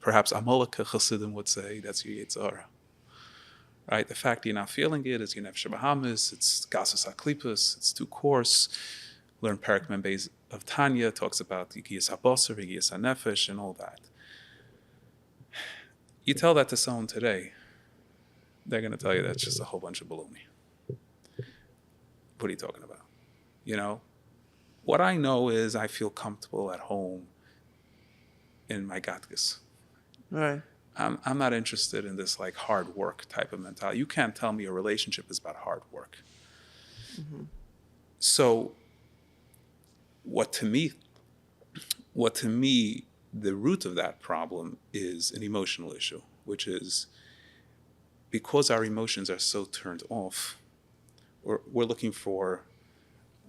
perhaps Amalek Chassidim would say that's your Yetzirah, right? The fact that you're not feeling it is your Nefesh Bahamas, it's Gasus HaKlipus, it's too coarse. Learn Perek Membeis of Tanya, talks about Yigiyas HaBasar, Yigiyas HaNefesh, and all that. You tell that to someone today, they're going to tell you that's just a whole bunch of baloney. What are you talking about? What I know is I feel comfortable at home in my Gatkes. Right. I'm not interested in this hard work type of mentality. You can't tell me a relationship is about hard work. Mm-hmm. So what to me, the root of that problem is an emotional issue, which is because our emotions are so turned off, we're looking for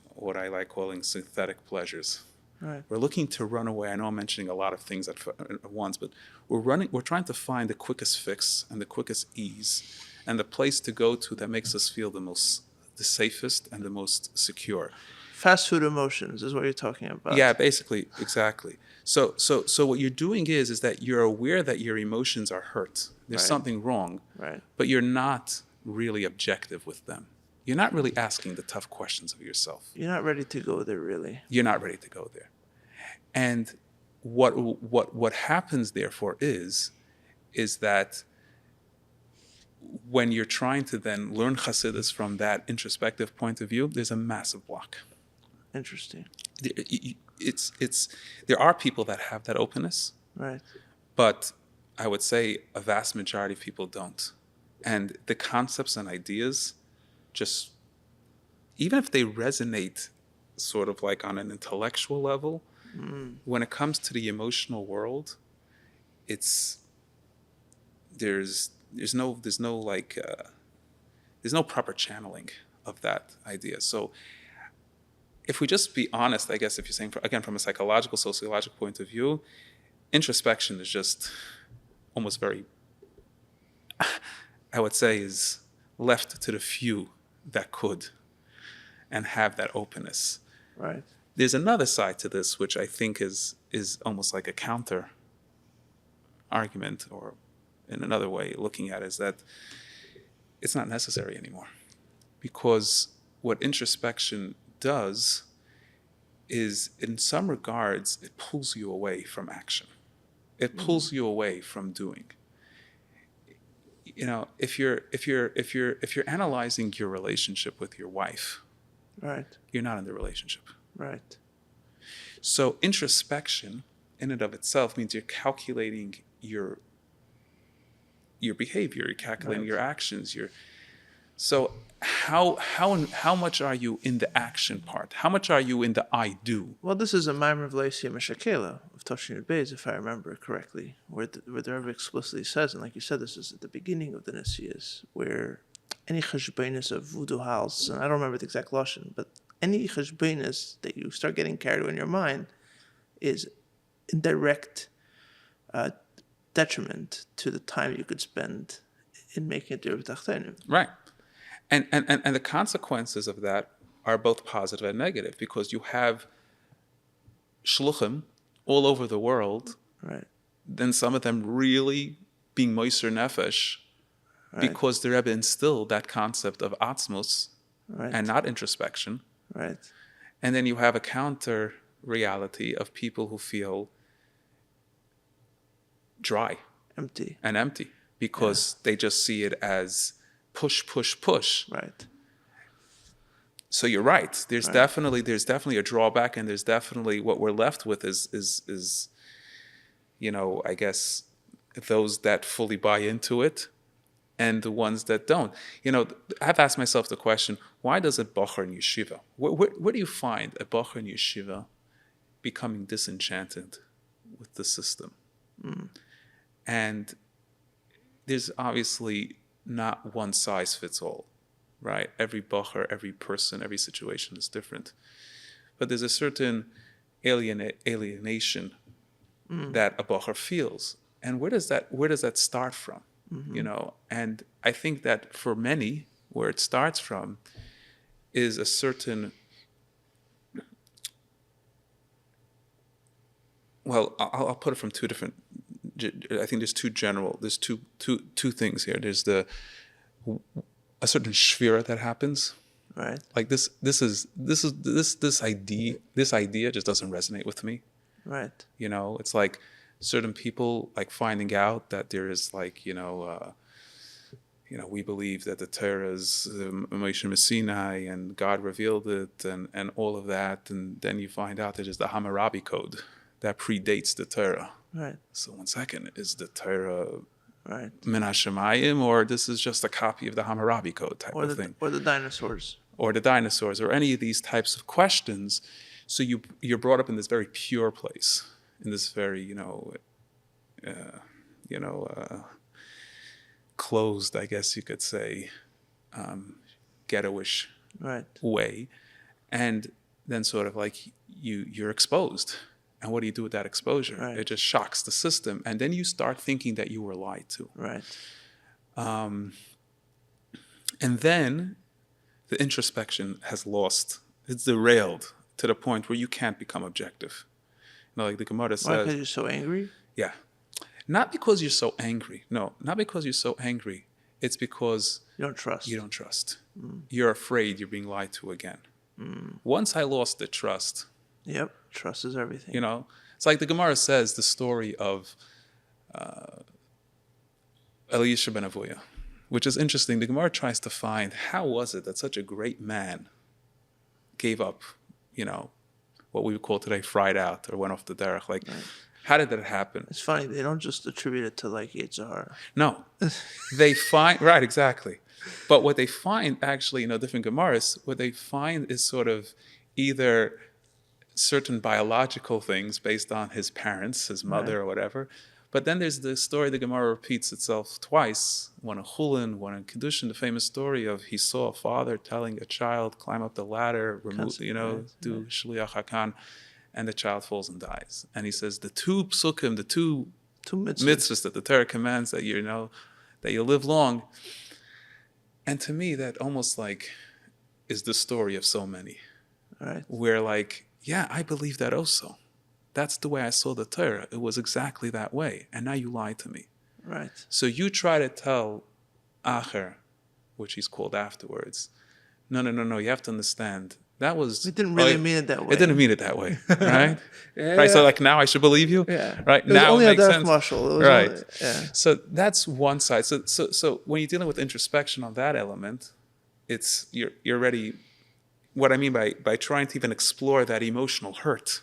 what I like calling synthetic pleasures. Right. We're looking to run away. I know I'm mentioning a lot of things at once, but we're trying to find the quickest fix and the quickest ease and the place to go to that makes us feel the safest and the most secure. Fast food emotions is what you're talking about. Yeah, basically, exactly. So what you're doing is that you're aware that your emotions are hurt. There's Right. something wrong, Right. but you're not really objective with them. You're not really asking the tough questions of yourself. You're not ready to go there, really. You're not ready to go there. And what happens therefore is that when you're trying to then learn Hasidus from that introspective point of view, there's a massive block. Interesting. There are people that have that openness, Right. but I would say a vast majority of people don't. And the concepts and ideas just, even if they resonate sort of like on an intellectual level, when it comes to the emotional world, there's no proper channeling of that idea. So if we just be honest, I guess if you're saying, again, from a psychological, sociological point of view, introspection is just almost very, I would say, is left to the few that could and have that openness. Right. There's another side to this, which I think is almost like a counter argument, or in another way looking at it, is that it's not necessary anymore. Because what introspection does is, in some regards, it pulls you away from action. It pulls you away from doing. You know, if you're analyzing your relationship with your wife, Right. you're not in the relationship. Right. So introspection in and of itself means you're calculating your behavior, you're calculating your actions. So how much are you in the action part? How much are you in the I do? Well, this is a Maimer of Leisia Meshakela of Toshin Beis, if I remember correctly, where the Rebbe explicitly says, and like you said, this is at the beginning of the Nesias, where any cheshbonus of voodoo house, and I don't remember the exact lashon, but any cheshbonus that you start getting carried away in your mind is in direct detriment to the time you could spend in making it to Tachtenim. Right. And the consequences of that are both positive and negative, because you have shluchim all over the world, Right. then some of them really being moiser nefesh, because the Rebbe instilled that concept of Atzmus and not introspection. Right. And then you have a counter reality of people who feel dry Empty. and empty because they just see it as push, push, push. Right. So you're right. There's definitely a drawback, and there's definitely what we're left with is you know, I guess those that fully buy into it and the ones that don't. You know, I've asked myself the question, why does a bocher in yeshiva, where do you find a bocher in yeshiva becoming disenchanted with the system? And there's obviously not one size fits all, right? Every bocher, every person, every situation is different. But there's a certain alienation that a bocher feels. And where does that start from? You know, and I think that for many, where it starts from is a certain, well, I'll put it from two different, I think there's two things here. There's a certain shvira that happens. Right. Like this idea just doesn't resonate with me. Right. You know, it's like certain people like finding out that there is like, we believe that the Torah is Moshe Sinai and God revealed it and all of that. And then you find out that there's the Hammurabi Code that predates the Torah. Right. So 1 second, is the Torah Right. Min HaShemayim, or this is just a copy of the Hammurabi Code type of thing? Or the dinosaurs. Or the dinosaurs, or any of these types of questions. So you're brought up in this very pure place, in this very, closed, I guess you could say, ghettoish Right. way, and then sort of like you're exposed. And what do you do with that exposure? Right. It just shocks the system, and then you start thinking that you were lied to. Right. And then the introspection has lost. It's derailed to the point where you can't become objective. Like the Gemara says. Why? Because you're so angry? Yeah. Not because you're so angry. No, not because you're so angry. It's because you don't trust. You don't trust. You're afraid you're being lied to again. Once I lost the trust. Yep. Trust is everything. It's like the Gemara says the story of Elisha ben Avuya, which is interesting. The Gemara tries to find how was it that such a great man gave up, what we would call today fried out or went off the derech. Like, how did that happen? It's funny. They don't just attribute it to like Yitzhar. No. They find, right, exactly. But what they find actually, different Gemaras, what they find is sort of either certain biological things based on his parents, his mother or whatever. But then there's the story the Gemara repeats itself twice, one in Chulin, one in Kedushin, the famous story of he saw a father telling a child, climb up the ladder, remove, do Shliach HaKan, and the child falls and dies. And he says the two psukim, the two mitzvahs that the Torah commands that that you live long. And to me, that almost like is the story of so many. Right. Where like, yeah, I believe that also. That's the way I saw the Torah. It was exactly that way. And now you lied to me. Right. So you try to tell Acher, which he's called afterwards, no, you have to understand. That was... It didn't really mean it that way. It didn't mean it that way, right? Right, so like now I should believe you? Yeah. Right, it was now only it makes a sense. Marshall. It was right. Only, yeah. So that's one side. So when you're dealing with introspection on that element, it's you're already... What I mean by trying to even explore that emotional hurt,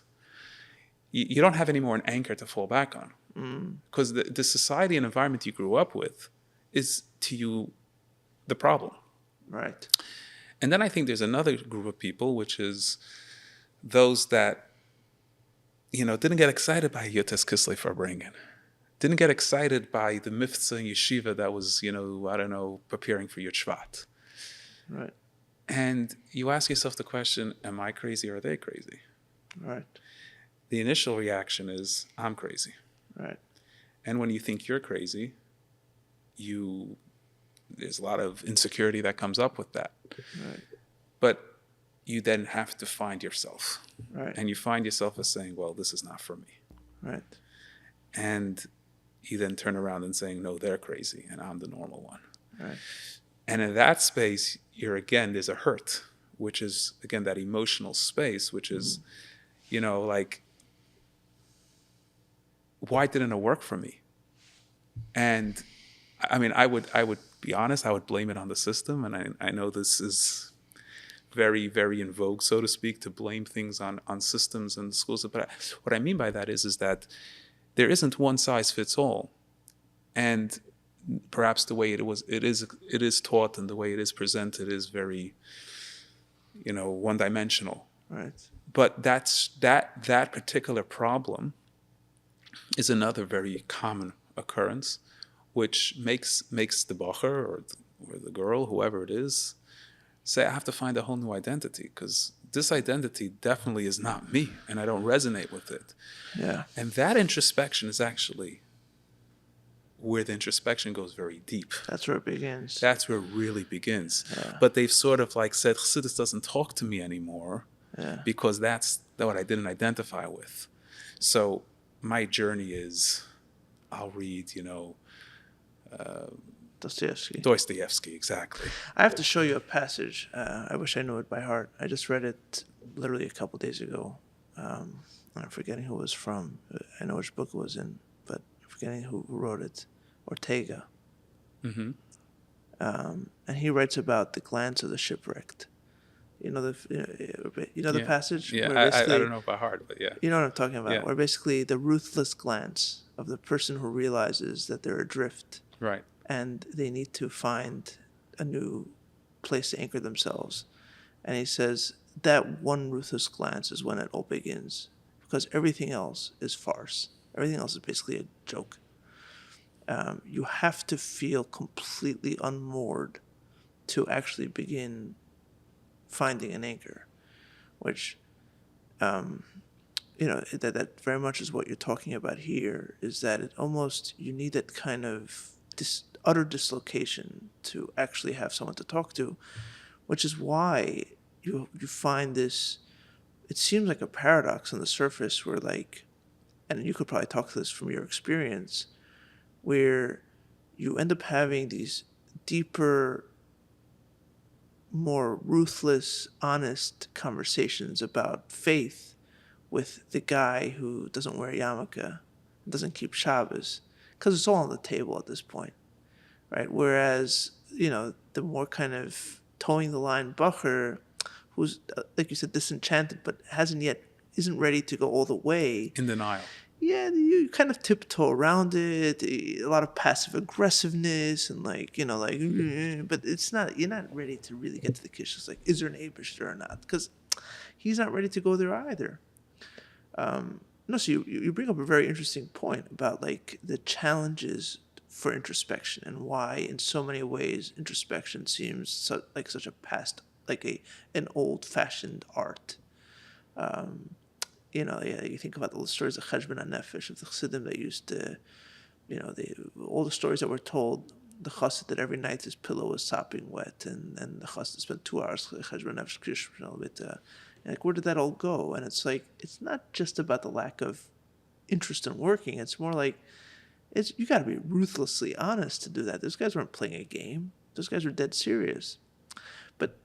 you don't have any more an anchor to fall back on. Because the society and environment you grew up with is to you the problem. Right. And then I think there's another group of people, which is those that, didn't get excited by Yotes Kislev Farbrengen. Didn't get excited by the miftzah in yeshiva that was, preparing for your Shvat. Right. And you ask yourself the question, am I crazy or are they crazy? Right. The initial reaction is, I'm crazy. Right. And when you think you're crazy, there's a lot of insecurity that comes up with that. Right. But you then have to find yourself. Right. And you find yourself as saying, well, this is not for me. Right. And you then turn around and saying, no, they're crazy and I'm the normal one. Right. And in that space, there's a hurt, which is, again, that emotional space, which is, like, why didn't it work for me? And I mean, I would be honest, I would blame it on the system. And I know this is very, very in vogue, so to speak, to blame things on systems and schools. But what I mean by that is that there isn't one size fits all. And perhaps the way it is taught and the way it is presented is very, one-dimensional. Right. But that particular problem is another very common occurrence, which makes the bacher or the girl, whoever it is, say, I have to find a whole new identity because this identity definitely is not me and I don't resonate with it. Yeah. And that introspection is actually where the introspection goes very deep. That's where it begins. That's where it really begins. Yeah. But they've sort of like said, Chassidus doesn't talk to me anymore because that's what I didn't identify with. So my journey is, I'll read, Dostoevsky, exactly. I have to show you a passage. I wish I knew it by heart. I just read it literally a couple days ago. I'm forgetting who it was from. I know which book it was in, but I'm forgetting who wrote it. Ortega. Mm-hmm. And he writes about the glance of the shipwrecked. The passage? Yeah, I don't know by heart, but yeah. You know what I'm talking about? Yeah. Where basically the ruthless glance of the person who realizes that they're adrift. Right. And they need to find a new place to anchor themselves. And he says that one ruthless glance is when it all begins. Because everything else is farce. Everything else is basically a joke. You have to feel completely unmoored to actually begin finding an anchor, which, that very much is what you're talking about here, is that it almost, you need that kind of utter dislocation to actually have someone to talk to, which is why you find this, it seems like a paradox on the surface where, like, and you could probably talk to this from your experience, where you end up having these deeper, more ruthless, honest conversations about faith with the guy who doesn't wear yarmulke, doesn't keep Shabbos, because it's all on the table at this point, right? Whereas, the more kind of towing the line Bacher, who's, like you said, disenchanted, but isn't ready to go all the way. In denial. Yeah, you kind of tiptoe around it, a lot of passive aggressiveness and but it's not, you're not ready to really get to the kish. It's like, is there an Abishter or not? Because he's not ready to go there either. So you bring up a very interesting point about, like, the challenges for introspection and why in so many ways introspection seems like such a past, like an old-fashioned art. You think about all the stories of Cheshbon HaNefesh, of the Chassidim that used to, all the stories that were told, the Chassid that every night his pillow was sopping wet, and the Chassid spent 2 hours Cheshbon HaNefesh, like, where did that all go? And it's like, it's not just about the lack of interest in working. It's more like, you got to be ruthlessly honest to do that. Those guys weren't playing a game. Those guys were dead serious. But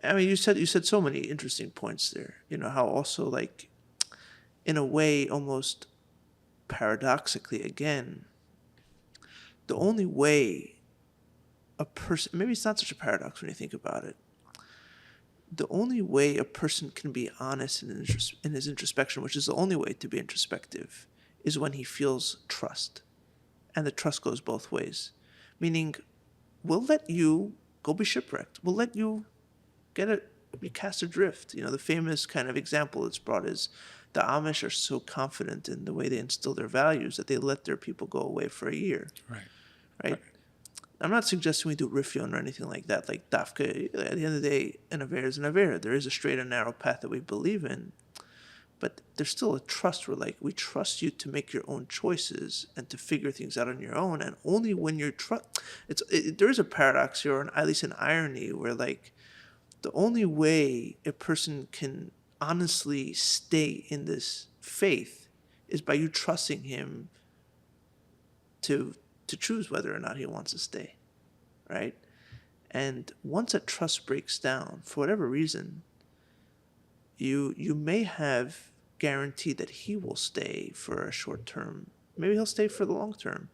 I mean, you said so many interesting points there. How also, like, in a way, almost paradoxically, again, the only way a person, maybe it's not such a paradox when you think about it, the only way a person can be honest in his introspection, which is the only way to be introspective, is when he feels trust. And the trust goes both ways. Meaning, we'll let you go be shipwrecked. We'll let you be cast adrift. The famous kind of example that's brought is the Amish are so confident in the way they instill their values that they let their people go away for a year. Right? I'm not suggesting we do Rifyon or anything like that. Like, Dafka, at the end of the day, an Avera is an Avera. There is a straight and narrow path that we believe in. But there's still a trust where, like, we trust you to make your own choices and to figure things out on your own. And only when you're there is a paradox here, or at least an irony, where, like, the only way a person can honestly stay in this faith is by you trusting him to choose whether or not he wants to stay, right? And once that trust breaks down, for whatever reason, you may have guaranteed that he will stay for a short term. Maybe he'll stay for the long term,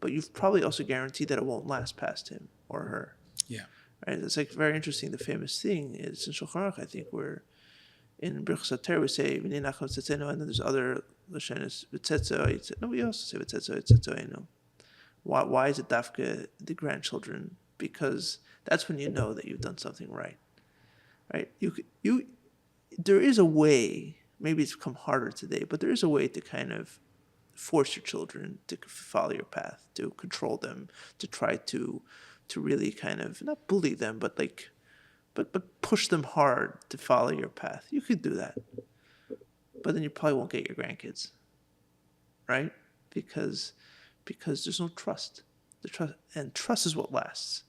but you've probably also guaranteed that it won't last past him or her. Yeah. Right? It's like very interesting. The famous thing is in Shulchan Aruch, I think, where in Birchas HaTorah we say, and then there's other Lashonos, no, we also say V'tzetzo. Why is it dafka the grandchildren? Because that's when you know that you've done something right. Right? There is a way, maybe it's become harder today, but there is a way to kind of force your children to follow your path, to control them, to try to really kind of not bully them, but push them hard to follow your path. You could do that, but then you probably won't get your grandkids, right? Because there's no trust. Trust is what lasts.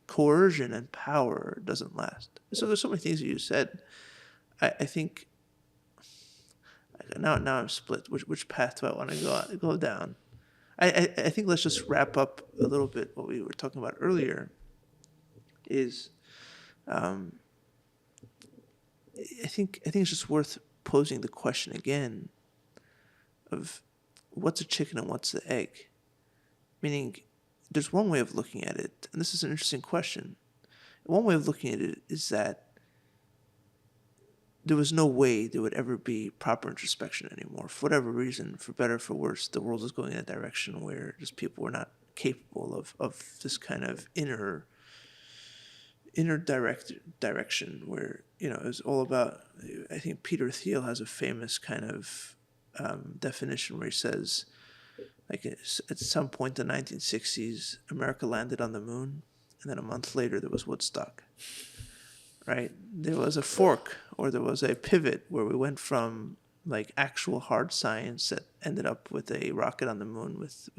Coercion and power doesn't last. So there's so many things that you said. I think now I'm split. Which path do I want to go down? I think let's just wrap up a little bit what we were talking about earlier. Is I think it's just worth posing the question again of what's a chicken and what's the egg? Meaning, there's one way of looking at it, and this is an interesting question. One way of looking at it is that there was no way there would ever be proper introspection anymore. For whatever reason, for better or for worse, the world was going in a direction where just people were not capable of this kind of inner direction where, it was all about, I think Peter Thiel has a famous kind of definition where he says, like, at some point in the 1960s, America landed on the moon, and then a month later there was Woodstock. Right? There was a fork, or there was a pivot where we went from like actual hard science that ended up with a rocket on the moon with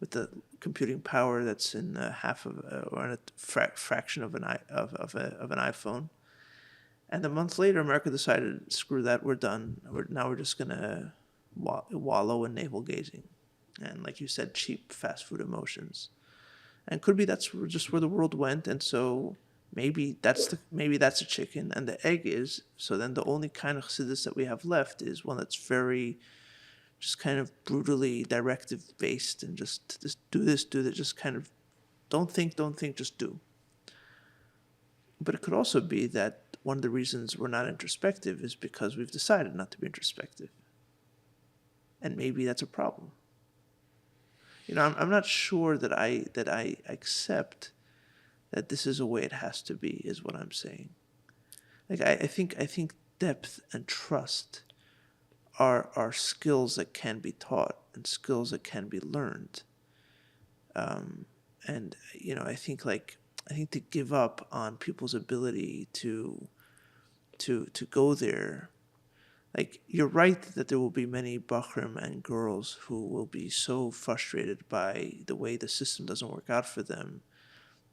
the computing power that's in half of or in a fraction of an iPhone. And a month later, America decided, screw that, we're done. Now we're just gonna wallow in navel gazing, and like you said, cheap fast food emotions. And could be that's just where the world went, and so maybe that's a chicken, and the egg is. So then the only kind of chassidus that we have left is one that's very, just kind of brutally directive based, and just do this, do that, just kind of don't think, just do. But it could also be that one of the reasons we're not introspective is because we've decided not to be introspective, and maybe that's a problem. I'm not sure that I accept that this is a way it has to be, is what I'm saying. Like I think depth and trust are skills that can be taught and skills that can be learned. And I think to give up on people's ability to go there. Like, you're right that there will be many Bachrim and girls who will be so frustrated by the way the system doesn't work out for them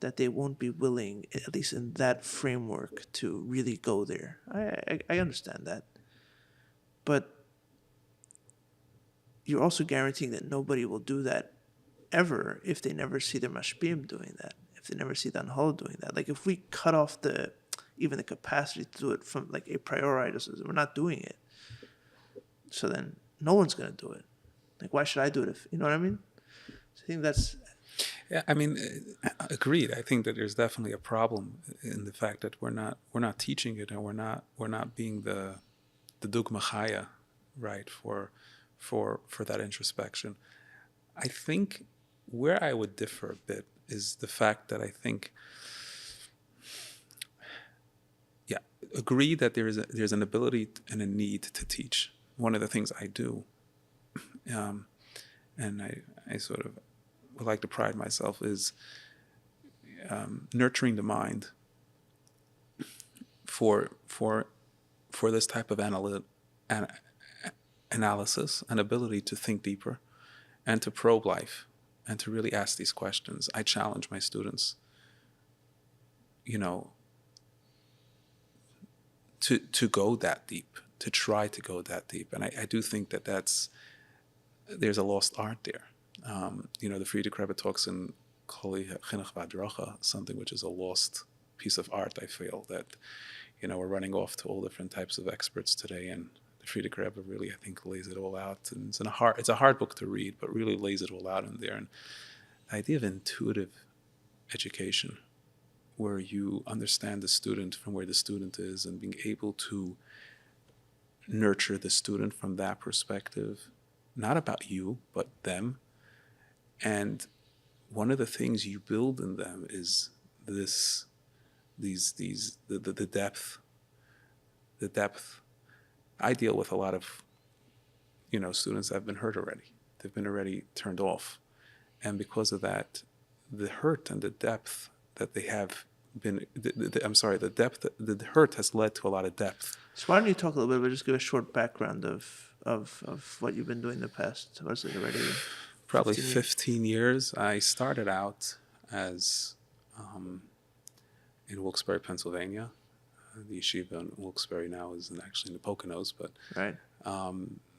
that they won't be willing, at least in that framework, to really go there. I understand that. But you're also guaranteeing that nobody will do that ever if they never see their mashpiyim doing that, if they never see the Anhala doing that. Like, if we cut off even the capacity to do it from, like, a priori, we're not doing it. So then no one's going to do it. Like, why should I do it if, you know what I mean? So I think that's... Yeah, I mean, agreed. I think that there's definitely a problem in the fact that we're not teaching it, and we're not being the dugma chaya, right, for that introspection. I think where I would differ a bit is the fact that I think, yeah, agree that there's an ability and a need to teach. One of the things I do, and I sort of would like to pride myself, is nurturing the mind for this type of analysis and ability to think deeper and to probe life and to really ask these questions. I challenge my students, to go that deep, to try to go that deep. And I do think that there's a lost art there. The Frierdiker Rebbe talks in Koli Chinuch V'Hadracha, something which is a lost piece of art. I feel that, we're running off to all different types of experts today, and the Frierdiker Rebbe really, I think, lays it all out. And it's a hard book to read, but really lays it all out in there. And the idea of intuitive education, where you understand the student from where the student is and being able to nurture the student from that perspective, not about you, but them. And one of the things you build in them is the depth. The depth. I deal with a lot of, students that have been hurt already. They've been already turned off. And because of that, the hurt and the depth that they have been, the hurt has led to a lot of depth. So why don't you talk a little bit about, just give a short background of what you've been doing in the past? Was it already? Probably 15 years. I started out as in Wilkes-Barre, Pennsylvania. The yeshiva in Wilkes-Barre now is actually in the Poconos, but right.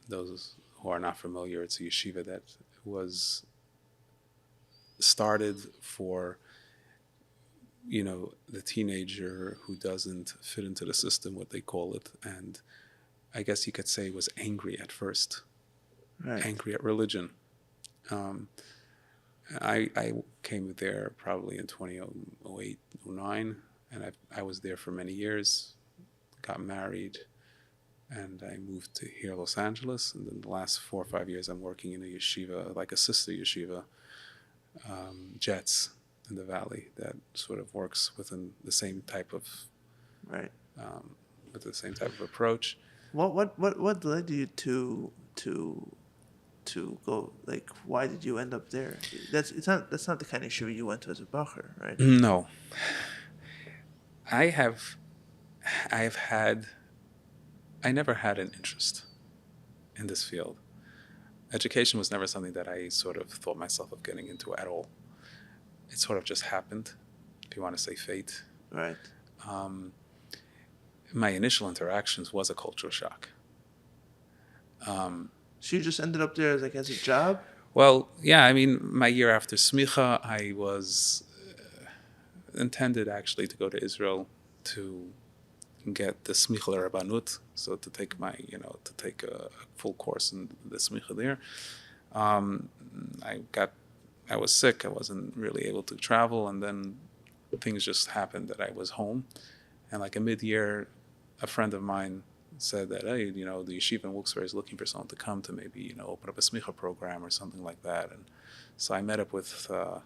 Those who are not familiar, it's a yeshiva that was started for, the teenager who doesn't fit into the system, what they call it, and I guess you could say was angry at first, right. Angry at religion. I came there probably in 2008, 09, and I was there for many years, got married, and I moved to here, Los Angeles, and then the last 4 or 5 years I'm working in a yeshiva, like a sister yeshiva, Jets, in the Valley, that sort of works within the same type of, right, with the same type of approach. What led you to to go? Like, why did you end up there? That's not the kind of yeshiva you went to as a bacher, right? No. I never had an interest in this field. Education was never something that I sort of thought myself of getting into at all. It sort of just happened, if you want to say fate. Right. My initial interactions was a cultural shock. So you just ended up there as a job? Well, yeah, I mean, my year after smicha, I was intended actually to go to Israel to get the smicha l'rabbanut, so to take a full course in the smicha there. I was sick. I wasn't really able to travel, and then things just happened that I was home. And like a mid-year, a friend of mine said that, hey, the yeshiva in Wilkes-Barre is looking for someone to come to maybe, open up a smicha program or something like that. And so I met up with the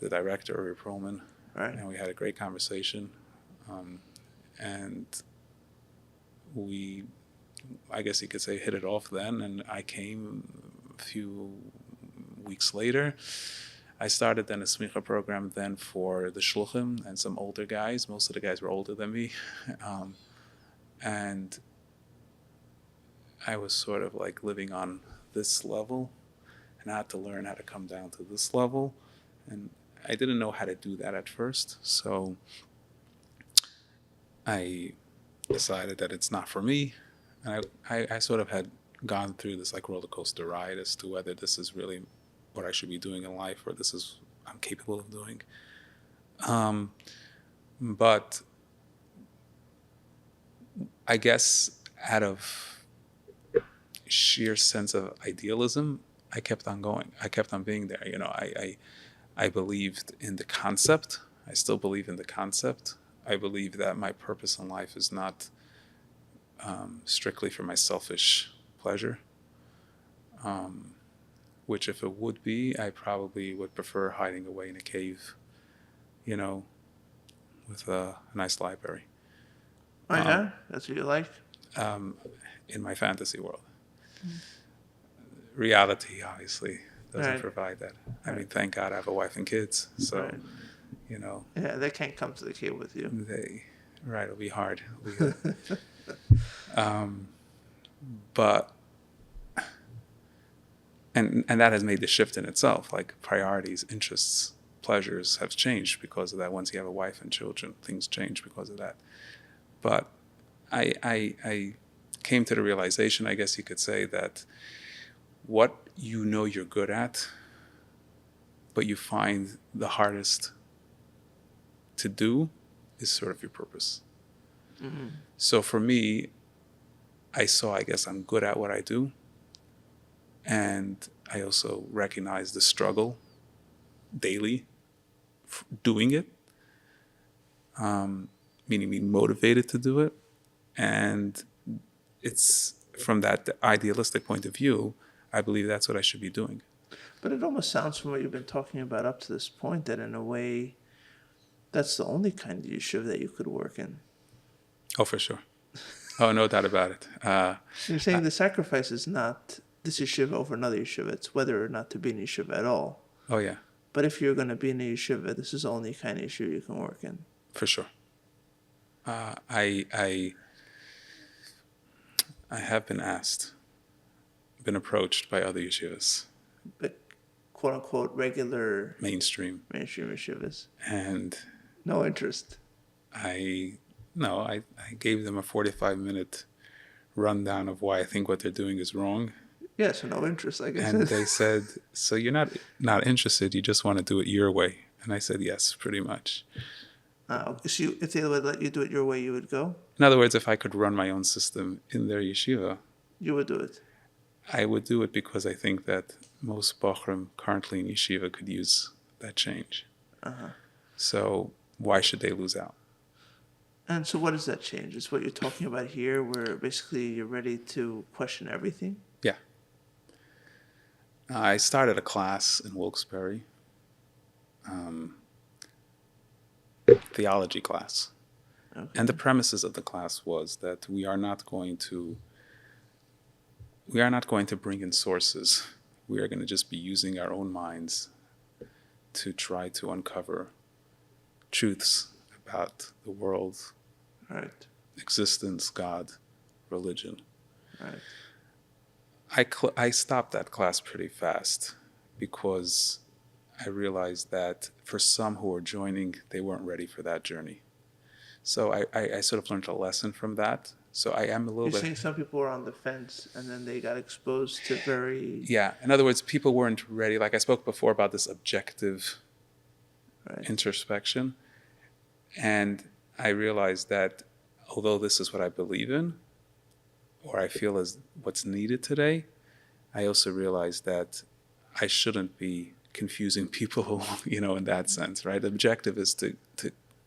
director, Rabbi Perlman, right, and we had a great conversation. And we, I guess you could say, hit it off then. And I came a few weeks later. I started then a smicha program then for the shluchim and some older guys. Most of the guys were older than me. And I was sort of like living on this level, and I had to learn how to come down to this level. And I didn't know how to do that at first. So I decided that it's not for me. And I sort of had gone through this like roller coaster ride as to whether this is really what I should be doing in life or this is I'm capable of doing. But I guess out of sheer sense of idealism, I kept on going. I kept on being there. I believed in the concept. I still believe in the concept. I believe that my purpose in life is not strictly for my selfish pleasure, which if it would be, I probably would prefer hiding away in a cave, with a nice library. Oh, yeah? That's what you like? In my fantasy world. Reality, obviously, doesn't provide that. I mean, thank God I have a wife and kids, so, Yeah, they can't come to the cave with you. It'll be hard. But, and that has made the shift in itself, like priorities, interests, pleasures have changed because of that. Once you have a wife and children, things change because of that. But I came to the realization, I guess you could say, that what you're good at, but you find the hardest to do is sort of your purpose. Mm-hmm. So for me, I guess I'm good at what I do. And I also recognize the struggle daily doing it, meaning being motivated to do it. And it's from that idealistic point of view, I believe that's what I should be doing. But it almost sounds from what you've been talking about up to this point that in a way, that's the only kind of yeshiva that you could work in. Oh, for sure. Oh, no doubt about it. You're saying the sacrifice is not this yeshiva over another yeshiva. It's whether or not to be in yeshiva at all. Oh, yeah. But if you're going to be in a yeshiva, this is the only kind of yeshiva you can work in. For sure. I have been approached by other yeshivas. But quote unquote regular mainstream yeshivas. And no interest. I gave them a 45-minute rundown of why I think what they're doing is wrong. Yeah, so no interest, I guess. And they said, so you're not interested, you just want to do it your way. And I said, yes, pretty much. So if they would let you do it your way, you would go? In other words, if I could run my own system in their yeshiva, you would do it? I would do it because I think that most Bochrim currently in yeshiva could use that change. Uh-huh. So why should they lose out? And so what is that change? It's what you're talking about here, where basically you're ready to question everything? Yeah. I started a class in Wilkes-Barre, theology class. Okay. And the premises of the class was that we are not going to we are not going to bring in sources. We are going to just be using our own minds to try to uncover truths about the world, Right. existence, God, religion. Right. I stopped that class pretty fast because I realized that for some who were joining, they weren't ready for that journey. So I sort of learned a lesson from that. So I am a little You're bit... saying some people were on the fence and then they got exposed to very... Yeah. In other words, people weren't ready. Like I spoke before about this objective Right. introspection. And I realized that although this is what I believe in, or I feel is what's needed today, I also realized that I shouldn't be confusing people, in that sense, right? The objective is to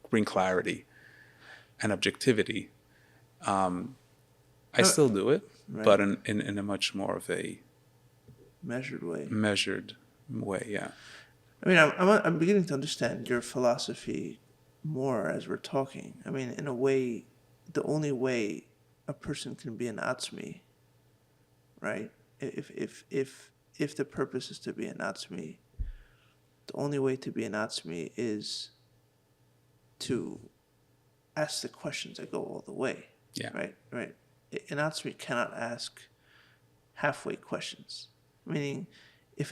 bring clarity and objectivity. I still do it, Right. but in a much more of a measured way. Yeah. I mean, I'm beginning to understand your philosophy more as we're talking. I mean, in a way, the only way a person can be an Atzmi, right? If the purpose is to be an Atzmi, the only way to be an Atzmi is to ask the questions that go all the way. Yeah. Right. An Atzmi cannot ask halfway questions. Meaning, if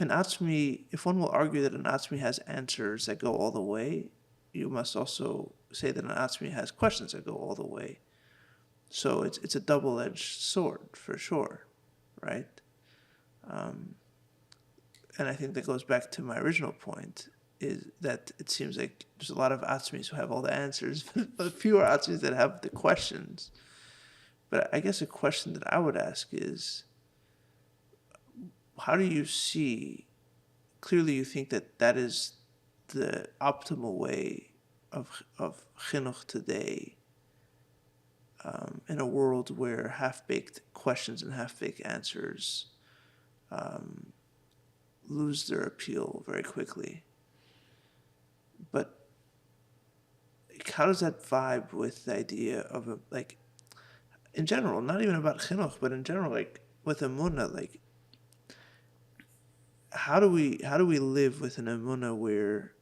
one will argue that an Atzmi has answers that go all the way, you must also say that an Atzmi has questions that go all the way. So it's a double-edged sword for sure, right? And I think that goes back to my original point, is that it seems like there's a lot of Atzmis who have all the answers, but fewer Atzmis that have the questions. But I guess a question that I would ask is, how do you see, clearly you think that is the optimal way of chinuch today, in a world where half-baked questions and half-baked answers lose their appeal very quickly. But how does that vibe with the idea of in general, not even about chinuch, but in general, with emunah, how do we live with an emunah where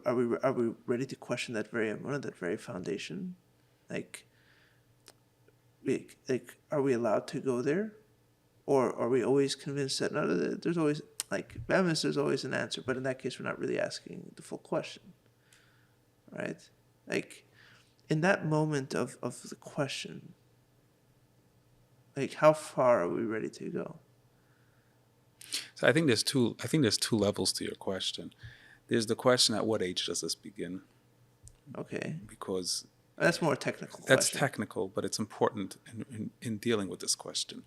are we ready to question that very emunah, that very foundation? Are we allowed to go there, or are we always convinced that no, there's always there's always an answer, but in that case we're not really asking the full question, right? In that moment of the question, how far are we ready to go? So I think there's two levels to your question. There's the question, at what age does this begin? Okay. Because that's more technical. That's technical, but it's important in dealing with this question.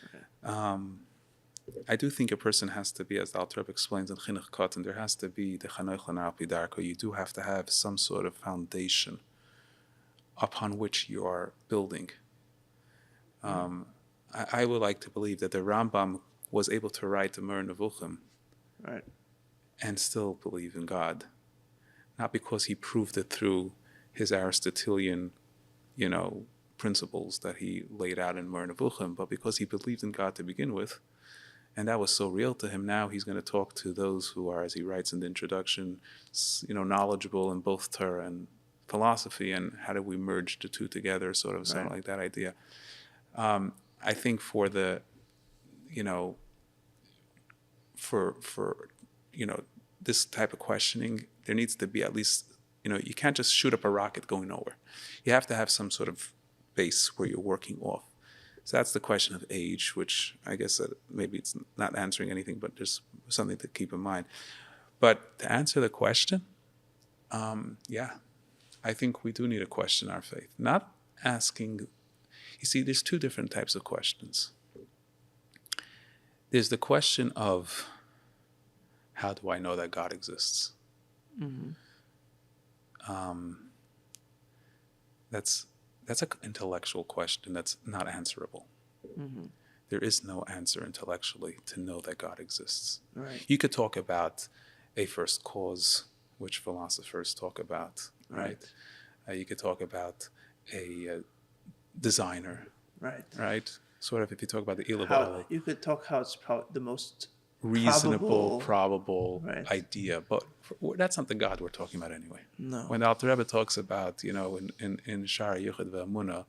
Okay. I do think a person has to be, as the Alter Rebbe explains in Chinuch Katan, there has to be the Chanoich L'Nar Pi Darko. You do have to have some sort of foundation upon which you are building. I would like to believe that the Rambam was able to write the Mer Nevuchim, right, and still believe in God, not because he proved it through his Aristotelian, principles that he laid out in Mer Nevuchim, but because he believed in God to begin with, and that was so real to him. Now he's going to talk to those who are, as he writes in the introduction, knowledgeable in both Torah and philosophy, and how do we merge the two together, sort of something like that idea. I think for the, for this type of questioning, there needs to be at least, you can't just shoot up a rocket going nowhere. You have to have some sort of base where you're working off. So that's the question of age, which I guess that maybe it's not answering anything, but just something to keep in mind. But to answer the question, I think we do need to question our faith. Not asking, you see, there's two different types of questions. There's the question of, how do I know that God exists? Mm-hmm. That's an intellectual question that's not answerable. Mm-hmm. There is no answer intellectually to know that God exists. Right. You could talk about a first cause, which philosophers talk about, right? You could talk about a designer, right? Right? sort of, if you talk about the How illiberal, you could talk how it's the most reasonable, probable, probable right. idea, but that's not the God we're talking about anyway. No. When the Alter Rebbe talks about, in Shara Yuchid Ve'Amunah,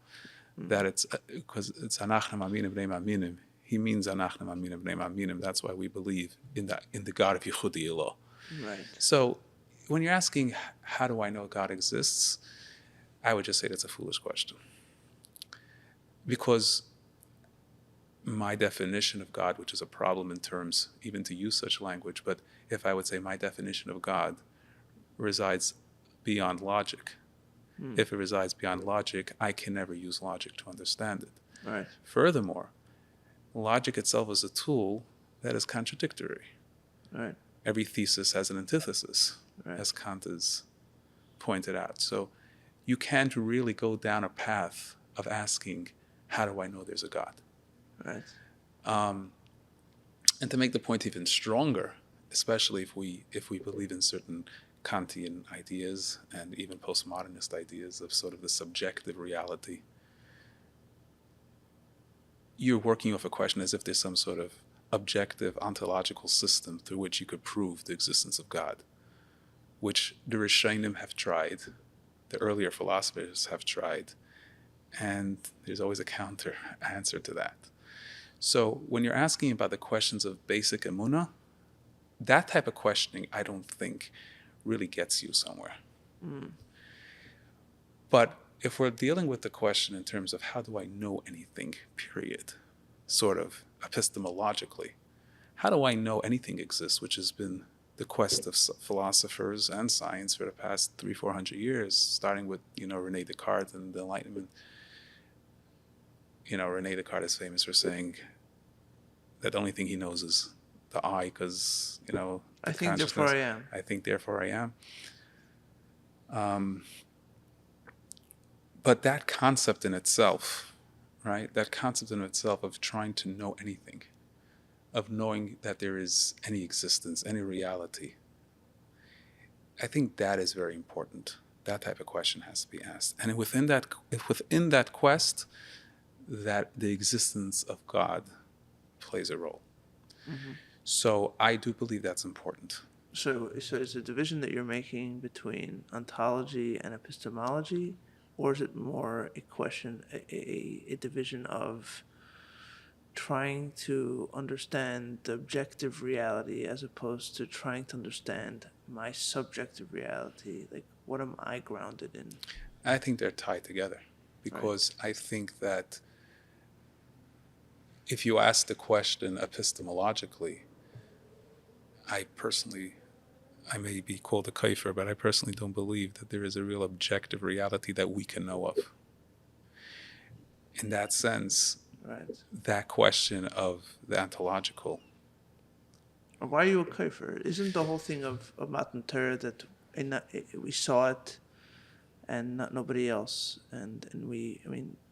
that it's because it's Anachna Maminim Bnei Maminim. He means Anachna Maminim Bnei Maminim. That's why we believe in the God of Yichudi Ilah. Right. So when you're asking, how do I know God exists? I would just say that's a foolish question. Because my definition of God, which is a problem in terms even to use such language, but if I would say my definition of God resides beyond logic, if it resides beyond logic, I can never use logic to understand it. Right. Furthermore, logic itself is a tool that is contradictory. Right. Every thesis has an antithesis, Right. as Kant has pointed out. So you can't really go down a path of asking, how do I know there's a God? Right. And to make the point even stronger, especially if we believe in certain Kantian ideas and even postmodernist ideas of sort of the subjective reality, you're working off a question as if there's some sort of objective ontological system through which you could prove the existence of God, which the Rishonim have tried, the earlier philosophers have tried, and there's always a counter answer to that. So when you're asking about the questions of basic emunah, that type of questioning, I don't think, really gets you somewhere. But if we're dealing with the question in terms of how do I know anything, period, sort of epistemologically, how do I know anything exists, which has been the quest of philosophers and science for the past 300-400 years, starting with, René Descartes and the Enlightenment. René Descartes is famous for saying that the only thing he knows is the I, because, I think therefore I am. I think therefore I am. But that concept in itself, right? That concept in itself of trying to know anything, of knowing that there is any existence, any reality, I think that is very important. That type of question has to be asked. And within that quest, that the existence of God plays a role. Mm-hmm. So I do believe that's important. So is the division that you're making between ontology and epistemology, or is it more a question, a division of trying to understand the objective reality as opposed to trying to understand my subjective reality? Like, what am I grounded in? I think they're tied together because I think that if you ask the question epistemologically, I may be called a kafir, but I personally don't believe that there is a real objective reality that we can know of. In that sense, that question of the ontological. Why are you a kafir? Isn't the whole thing of Matan Torah that we saw it and not nobody else, and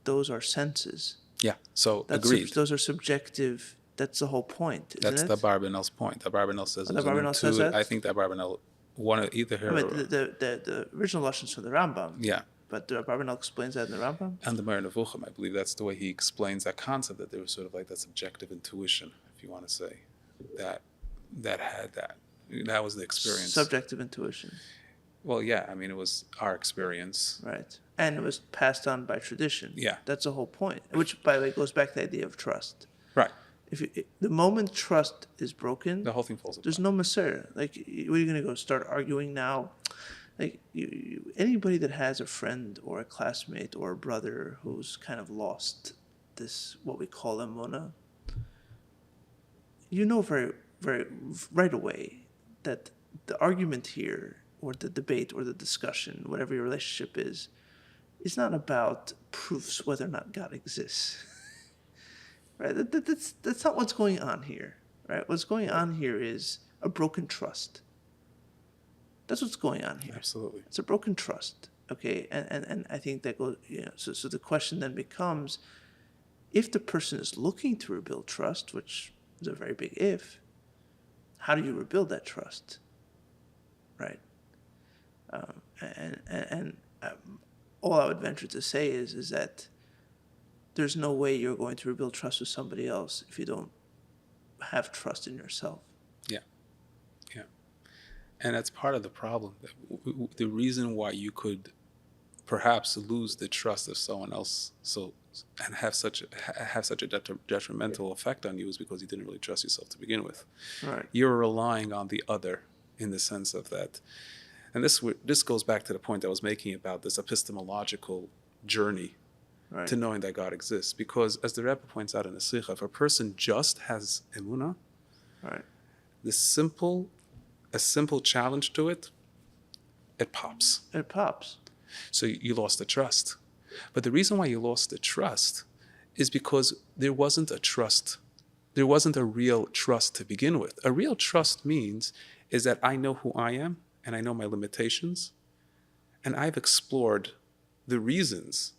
those are senses. Yeah, so agreed. Those are subjective. That's the whole point, isn't That's it? the Barbanel's point. The Barbanel says the Barbanel says that? I think that Barbanel wanted either her. The original Lashon's from the Rambam. Yeah. But the Barbanel explains that in the Rambam? And the Moreh Nevuchim, I believe that's the way he explains that concept, that there was sort of like that subjective intuition, if you want to say, that had that. That was the experience. Subjective intuition. Well, yeah, it was our experience. Right. And it was passed on by tradition. Yeah. That's the whole point, which, by the way, goes back to the idea of trust. Right. The moment trust is broken, the whole thing falls apart. There's no Masera. Like, what are you going to go start arguing now? Like, anybody that has a friend or a classmate or a brother who's kind of lost this, what we call emunah, very, very right away that the argument here, or the debate, or the discussion, whatever your relationship is not about proofs whether or not God exists. Right? That's not what's going on here. Right? What's going on here is a broken trust. That's what's going on here. Absolutely. It's a broken trust. Okay, and I think that goes. So the question then becomes, if the person is looking to rebuild trust, which is a very big if, how do you rebuild that trust? Right. All I would venture to say is that there's no way you're going to rebuild trust with somebody else if you don't have trust in yourself. Yeah. Yeah. And that's part of the problem. The reason why you could perhaps lose the trust of someone else and have such a detrimental effect on you is because you didn't really trust yourself to begin with. Right. You're relying on the other in the sense of that. And this goes back to the point I was making about this epistemological journey to knowing that God exists. Because as the Rebbe points out in the Sikha, if a person just has emunah, a simple challenge to it pops. It pops. So you lost the trust. But the reason why you lost the trust is because there wasn't a trust. There wasn't a real trust to begin with. A real trust means is that I know who I am and I know my limitations and I've explored the reasons.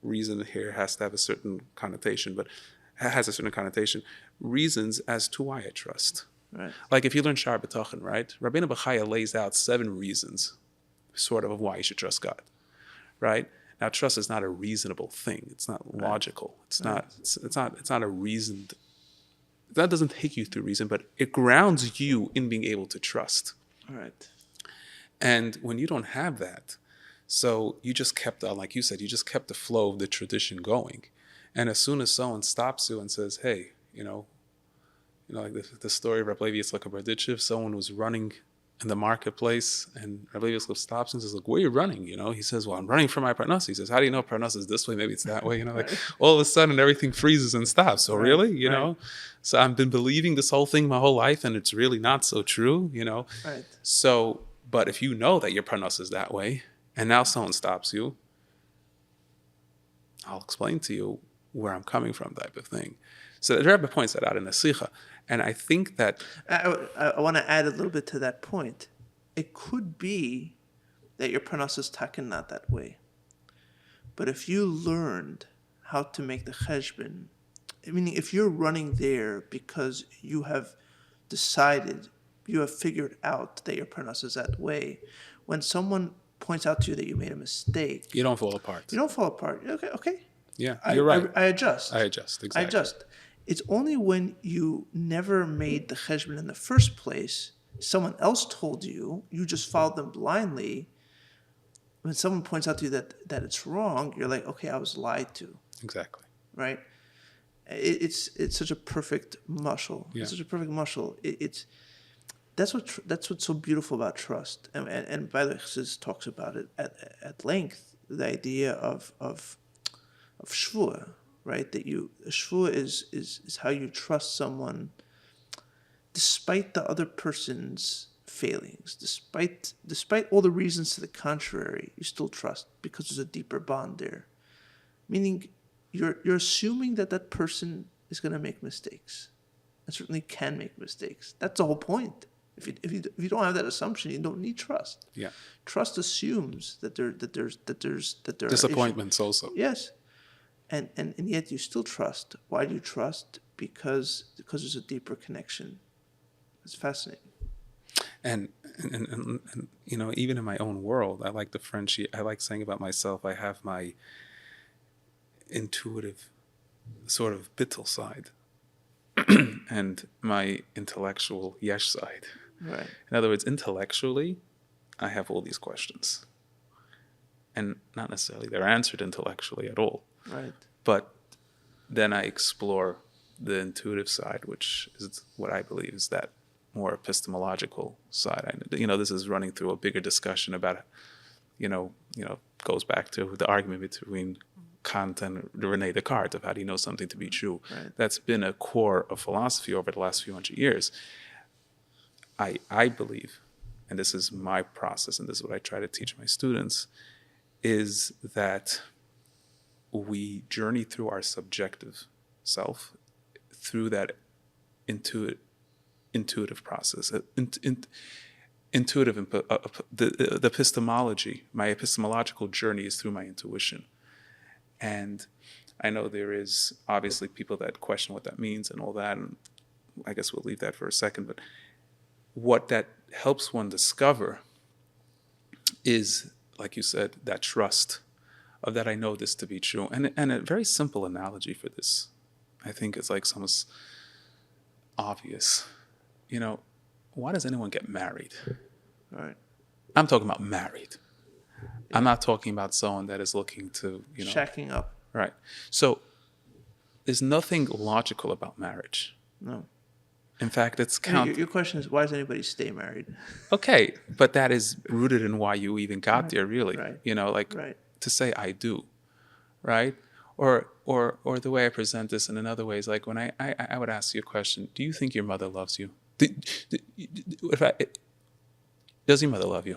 Reason here has to have a certain connotation, but has a certain connotation. Reasons as to why I trust. Right. Like if you learn Shar B'Tachan, right? Rabbeinu B'chaya lays out 7 reasons sort of why you should trust God, right? Now, trust is not a reasonable thing. It's not logical. It's not a reasoned. That doesn't take you through reason, but it grounds you in being able to trust. Right. And when you don't have that, so you just kept, like you said, you just kept the flow of the tradition going. And as soon as someone stops you and says, "Hey, like the story of Rabbi Yitzchak Berditchev, someone was running in the marketplace, and Rabbi Yitzchak stops and says, "Look, where are you running?" He says, "Well, I'm running for my parnasa." He says, "How do you know parnasa is this way? Maybe it's that way." Like all of a sudden everything freezes and stops. So really, so I've been believing this whole thing my whole life, and it's really not so true, Right. So, but if you know that your parnasa is that way, and now someone stops you, I'll explain to you where I'm coming from, type of thing. So the Rebbe points that out in the Sikha. And I think that... I want to add a little bit to that point. It could be that your parnasa is taken not that way. But if you learned how to make the cheshbon, meaning if you're running there because you have decided, you have figured out that your parnasa is that way, when someone points out to you that you made a mistake... You don't fall apart. You don't fall apart. Okay. Yeah, you're right. I adjust. Exactly. I adjust. It's only when you never made the cheshbon in the first place, someone else told you, you just followed them blindly. When someone points out to you that it's wrong, you're like, okay, I was lied to. Exactly. Right? It's such a perfect muscle. Yeah. It's such a perfect muscle. That's what's so beautiful about trust. And by the way, Chassidus talks about it at length. The idea of shvua, right? That shvua is how you trust someone, despite the other person's failings, despite all the reasons to the contrary, you still trust because there's a deeper bond there. Meaning, you're assuming that person is going to make mistakes, and certainly can make mistakes. That's the whole point. If you don't have that assumption, you don't need trust. Yeah. Trust assumes that there are disappointments also. Yes. And yet you still trust. Why do you trust? Because there's a deeper connection. It's fascinating. And even in my own world, I like I like saying about myself, I have my intuitive sort of bittul side and my intellectual yesh side. Right. In other words, intellectually, I have all these questions. And not necessarily they're answered intellectually at all. Right. But then I explore the intuitive side, which is what I believe is that more epistemological side. This is running through a bigger discussion about, goes back to the argument between Kant and René Descartes of how do you know something to be true. Right. That's been a core of philosophy over the last few hundred years. I believe, and this is my process, and this is what I try to teach my students, is that we journey through our subjective self through that intuitive process, the epistemology. My epistemological journey is through my intuition. And I know there is obviously people that question what that means and all that, and I guess we'll leave that for a second, but what that helps one discover is, like you said, that trust of that I know this to be true. And a very simple analogy for this, I think, is like almost obvious. You know, why does anyone get married? Right. I'm talking about married. Yeah. I'm not talking about someone that is looking to, shacking up. Right. So there's nothing logical about marriage. No. In fact, it's your question is, why does anybody stay married? Okay, but that is rooted in why you even got there, really. Right. To say I do, right? Or the way I present this in another way is like when I would ask you a question: do you think your mother loves you? Does your mother love you?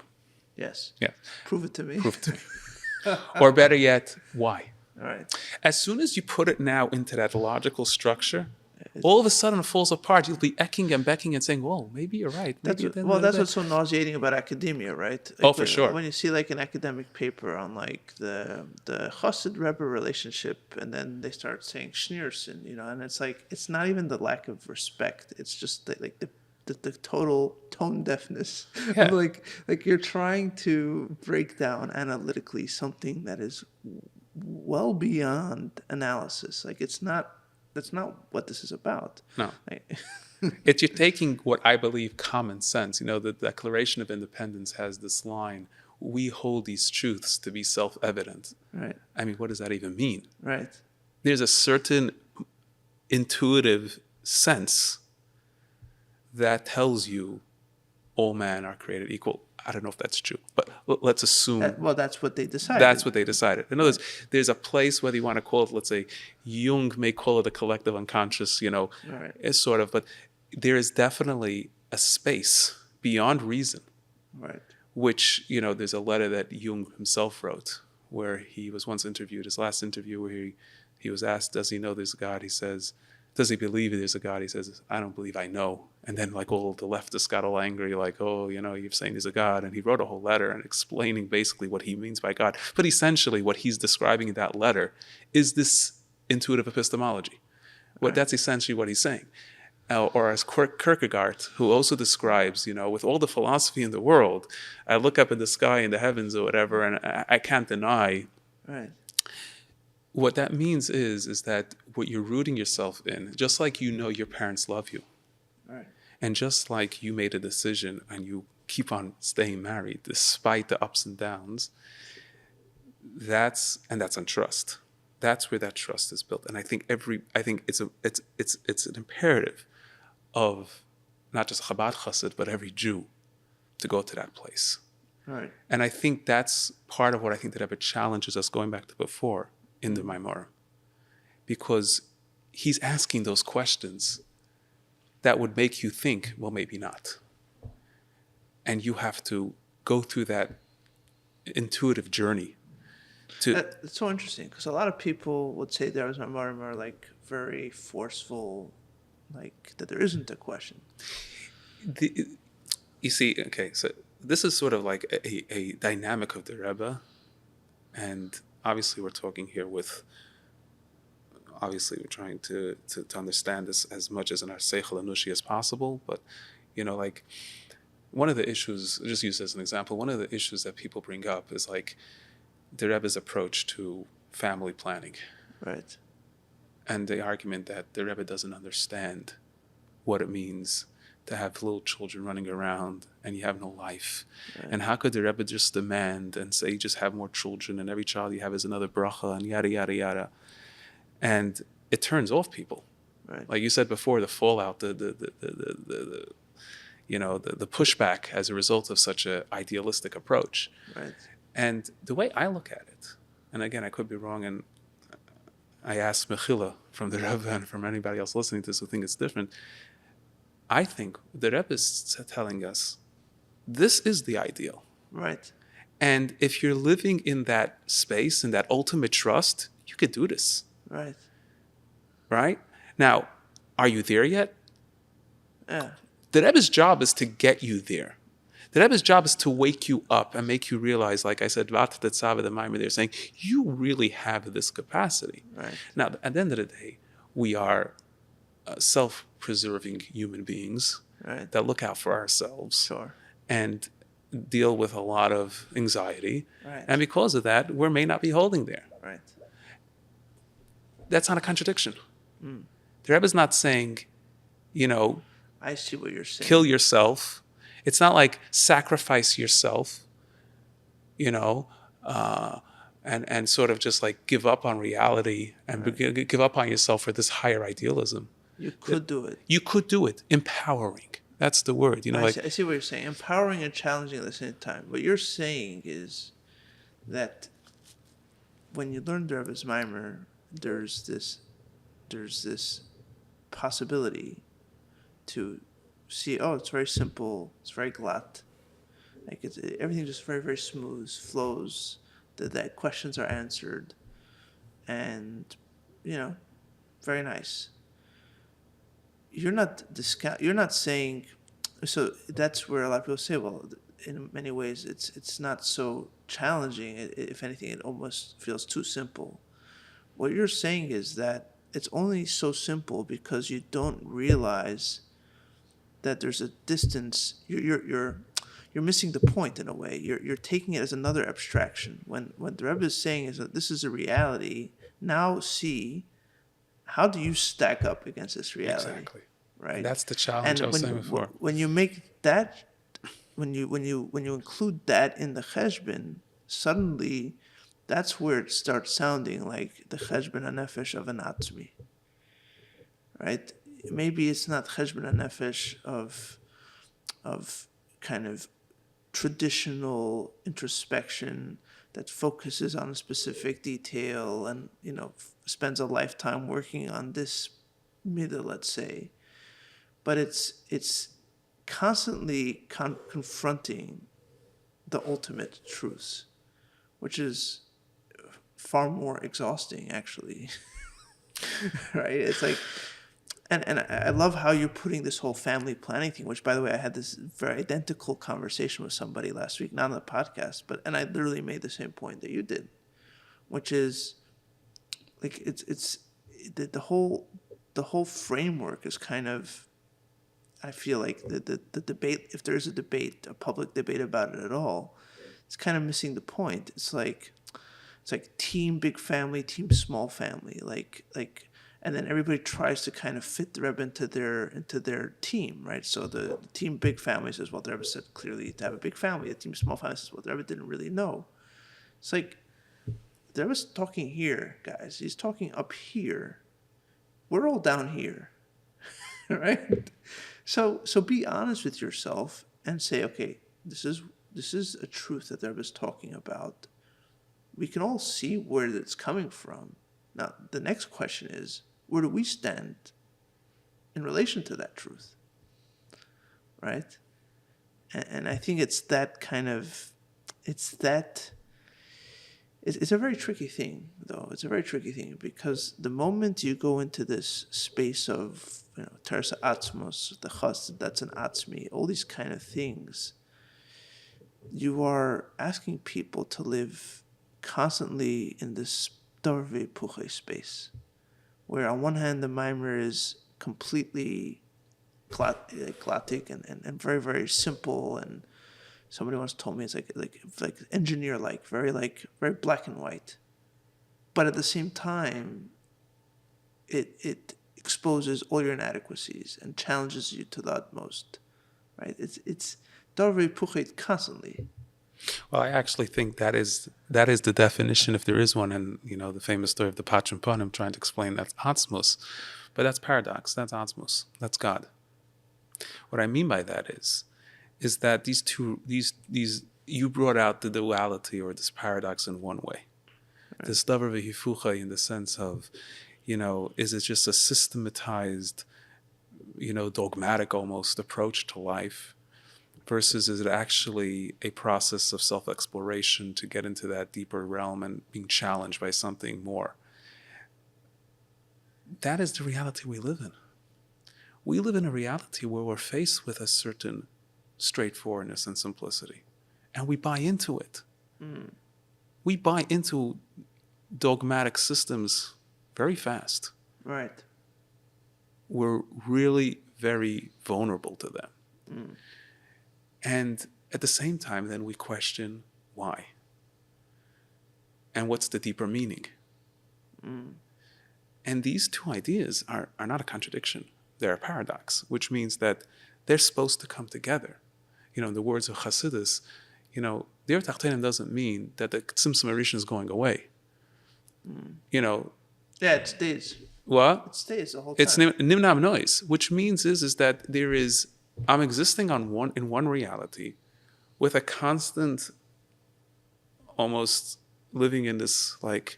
Yes. Yeah. Prove it to me. Prove it to me. Or better yet, why? All right. As soon as you put it now into that logical structure, all of a sudden it falls apart. You'll be ecking and becking and saying, "Whoa, maybe you're right." That's what's so nauseating about academia, right? Like for sure. When you see like an academic paper on like the Chassid Rebbe relationship, and then they start saying Schneerson, and it's like it's not even the lack of respect; it's just the total tone deafness. Yeah. like you're trying to break down analytically something that is well beyond analysis. Like that's not what this is about. No. You're taking what I believe common sense. The Declaration of Independence has this line, "We hold these truths to be self-evident." Right. I mean, what does that even mean? Right. There's a certain intuitive sense that tells you all men are created equal. I don't know if that's true, but let's assume. That's what they decided. That's what they decided. In other words, there's a place, whether you want to call it, let's say, Jung may call it the collective unconscious, Right. It's sort of, but there is definitely a space beyond reason. Right. Which, there's a letter that Jung himself wrote, where he was once interviewed, his last interview, where he was asked, does he know there's a God? He says, does he believe there's a God? He says, I don't believe I know. And then like all the leftists got all angry, like, oh, you're saying there's a God. And he wrote a whole letter and explaining basically what he means by God. But essentially what he's describing in that letter is this intuitive epistemology. Right. That's essentially what he's saying. Or as Kierkegaard, who also describes, with all the philosophy in the world, I look up in the sky in the heavens or whatever, and I can't deny. Right. What that means is that what you're rooting yourself in, just like your parents love you. Right. And just like you made a decision and you keep on staying married despite the ups and downs, that's on trust. That's where that trust is built. And I think it's an imperative of not just Chabad Chassid, but every Jew to go to that place. Right. And I think that's part of what I think that Rebbe challenges us, going back to before, in the Maimar. Because he's asking those questions that would make you think, well, maybe not. And you have to go through that intuitive journey. It's so interesting, because a lot of people would say there was Maimar are like very forceful, like that there isn't a question. You see, okay, so this is sort of like a dynamic of the Rebbe, and obviously we're talking here obviously we're trying to understand this as much as in our seichel anushi as possible, but like one of the issues, just use as an example, one of the issues that people bring up is like the Rebbe's approach to family planning. Right. And the argument that the Rebbe doesn't understand what it means to have little children running around and you have no life. Right. And how could the Rebbe just demand and say, just have more children and every child you have is another bracha and yada, yada, yada. And it turns off people. Right. Like you said before, the fallout, the pushback as a result of such an idealistic approach. Right. And the way I look at it, and again, I could be wrong, and I ask Mechila from the Rebbe and from anybody else listening to this who think it's different, I think the Rebbe is telling us, this is the ideal. Right. And if you're living in that space, in that ultimate trust, you could do this. Right. Right? Now, are you there yet? Yeah. The Rebbe's job is to get you there. The Rebbe's job is to wake you up and make you realize, like I said, they're saying, you really have this capacity. Right. Now, at the end of the day, we are self-preserving human beings, right, that look out for ourselves. Sure. And deal with a lot of anxiety. Right. And because of that, we may not be holding there. Right. That's not a contradiction. The Rebbe is not saying, I see what you're saying. kill yourself. It's not like sacrifice yourself, and sort of just like give up on reality and give up on yourself for this higher idealism. You could do it. You could do it. Empowering. That's the word. I see what you're saying. Empowering and challenging at the same time. What you're saying is that when you learn the Rebbe's Maimer, there's this possibility to see, it's very simple, it's very glatt. Like everything just very, very smooth, flows, that questions are answered, and, very nice. You're not saying, so that's where a lot of people say, well, in many ways it's not so challenging. If anything, it almost feels too simple. What you're saying is that it's only so simple because you don't realize that there's a distance. You're missing the point in a way. You're taking it as another abstraction. When the Rebbe is saying is that this is a reality. Now see, how do you stack up against this reality? Exactly. Right. And that's the challenge I was saying before. When you make that, when you include that in the cheshbon, suddenly, that's where it starts sounding like the cheshbon hanefesh of an atzmi. Right? Maybe it's not cheshbon hanefesh of kind of traditional introspection that focuses on a specific detail and spends a lifetime working on this middle, let's say. But it's constantly confronting the ultimate truth, which is far more exhausting, actually. Right? It's like, and I love how you're putting this whole family planning thing, which, by the way, I had this very identical conversation with somebody last week, not on the podcast, and I literally made the same point that you did, which is like it's the whole framework is kind of, I feel like the debate, if there's a debate, a public debate about it at all, it's kind of missing the point. It's like team big family, team small family, like, and then everybody tries to kind of fit the Rebbe into their team, right? So the team big family says, well, the Rebbe said clearly to have a big family. The team small family says, well, the Rebbe didn't really know. It's like the Rebbe's talking here, guys. He's talking up here. We're all down here, right? So be honest with yourself and say, okay, this is a truth that the Rebbe is talking about. We can all see where it's coming from. Now, the next question is, where do we stand in relation to that truth, right? And I think it's that kind of, it's a very tricky thing, though. It's a very tricky thing because the moment you go into this space of, Teres Atzmus, the chas, that's an atzmi, all these kind of things, you are asking people to live constantly in this darve puche space, where on one hand the mimer is completely classic and very, very simple, and somebody once told me it's like engineer-like, very black and white, but at the same time, it exposes all your inadequacies and challenges you to the utmost, right? It's darve puche constantly. Well, I actually think that is the definition, if there is one, and the famous story of the Pachim Panim trying to explain that's Atzmus, but that's paradox. That's Atzmus. That's God. What I mean by that is that these you brought out the duality or this paradox in one way. Right. This davar v'hifucha in the sense of, is it just a systematized, dogmatic almost approach to life? Versus is it actually a process of self-exploration to get into that deeper realm and being challenged by something more? That is the reality we live in. We live in a reality where we're faced with a certain straightforwardness and simplicity, and we buy into it. We buy into dogmatic systems very fast. Right. We're really very vulnerable to them. And at the same time, then we question why. And what's the deeper meaning? And these two ideas are not a contradiction. They're a paradox, which means that they're supposed to come together. In the words of Chassidus, the Tachtenim doesn't mean that the Tzimtzum Rishon is going away. Yeah, it stays. What? It stays the whole time. It's nimnam noise, which means is that I'm existing in one reality with a constant, almost living in this like